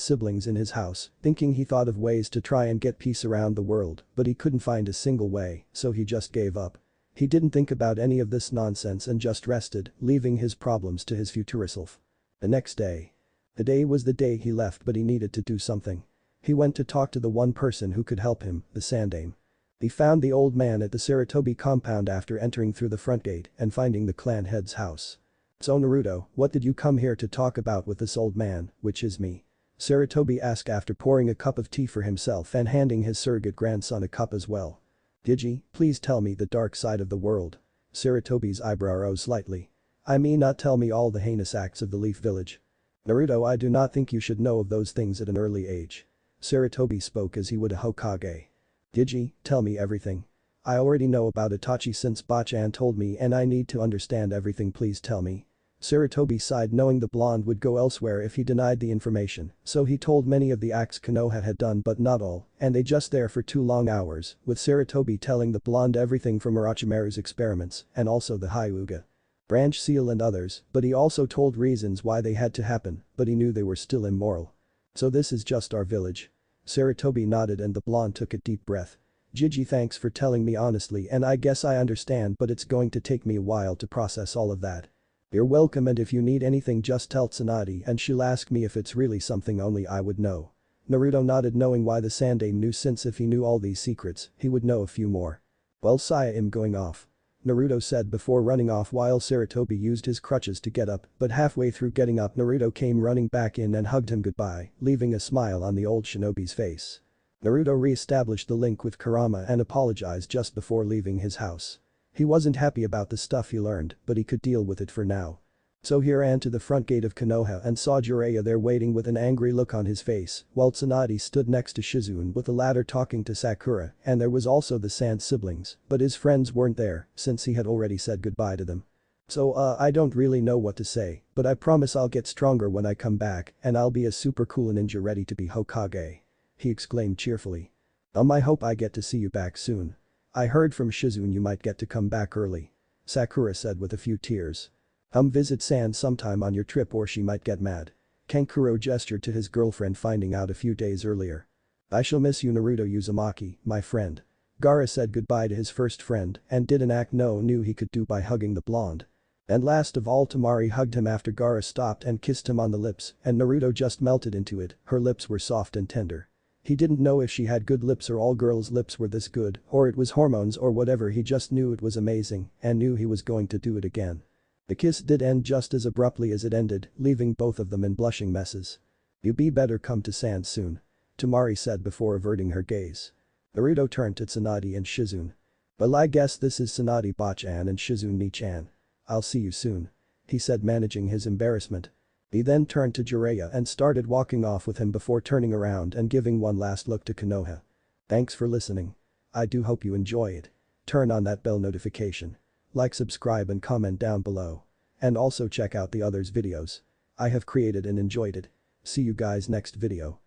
siblings in his house, thinking he thought of ways to try and get peace around the world, but he couldn't find a single way, so he just gave up. He didn't think about any of this nonsense and just rested, leaving his problems to his future self. The next day. The day was the day he left, but he needed to do something. He went to talk to the one person who could help him, the Sandaime. He found the old man at the Sarutobi compound after entering through the front gate and finding the clan head's house. So Naruto, what did you come here to talk about with this old man, which is me? Sarutobi asked after pouring a cup of tea for himself and handing his surrogate grandson a cup as well. Digi, please tell me the dark side of the world. Sarutobi's eyebrow rose slightly. I mean, not tell me all the heinous acts of the Leaf Village. Naruto, I do not think you should know of those things at an early age. Sarutobi spoke as he would a Hokage. Digi, tell me everything. I already know about Itachi since Bachan told me and I need to understand everything, please tell me. Sarutobi sighed, knowing the blonde would go elsewhere if he denied the information, so he told many of the acts Konoha had done but not all, and they just there for 2 long hours, with Sarutobi telling the blonde everything from Orochimaru's experiments and also the Hyuga branch seal and others, but he also told reasons why they had to happen, but he knew they were still immoral. So this is just our village. Sarutobi nodded and the blonde took a deep breath. Gigi, thanks for telling me honestly, and I guess I understand, but it's going to take me a while to process all of that. You're welcome, and if you need anything just tell Tsunade and she'll ask me if it's really something only I would know. Naruto nodded, knowing why the Sandaime knew, since if he knew all these secrets, he would know a few more. Well, Saya, I'm going off. Naruto said before running off while Sarutobi used his crutches to get up, but halfway through getting up Naruto came running back in and hugged him goodbye, leaving a smile on the old shinobi's face. Naruto re-established the link with Kurama and apologized just before leaving his house. He wasn't happy about the stuff he learned, but he could deal with it for now. So he ran to the front gate of Konoha and saw Jiraiya there waiting with an angry look on his face, while Tsunade stood next to Shizune with the latter talking to Sakura, and there was also the Sand siblings, but his friends weren't there since he had already said goodbye to them. So I don't really know what to say, but I promise I'll get stronger when I come back and I'll be a super cool ninja ready to be Hokage. He exclaimed cheerfully. I hope I get to see you back soon. I heard from Shizune you might get to come back early. Sakura said with a few tears. Visit Sand sometime on your trip or she might get mad. Kankuro gestured to his girlfriend, finding out a few days earlier. I shall miss you, Naruto Uzumaki, my friend. Gaara said goodbye to his first friend and did an act no knew he could do by hugging the blonde. And last of all, Temari hugged him after Gaara stopped and kissed him on the lips, and Naruto just melted into it. Her lips were soft and tender. He didn't know if she had good lips or all girls' lips were this good, or it was hormones or whatever, he just knew it was amazing and knew he was going to do it again. The kiss did end just as abruptly as it ended, leaving both of them in blushing messes. You be better come to Sand soon. Temari said before averting her gaze. Naruto turned to Tsunade and Shizune. Well, I guess this is Tsunade Bachan and Shizune Ni-chan. I'll see you soon. He said, managing his embarrassment. He then turned to Jiraiya and started walking off with him before turning around and giving one last look to Konoha. Thanks for listening. I do hope you enjoy it. Turn on that bell notification. Like, subscribe and comment down below. And also check out the others videos I have created and enjoyed it. See you guys next video.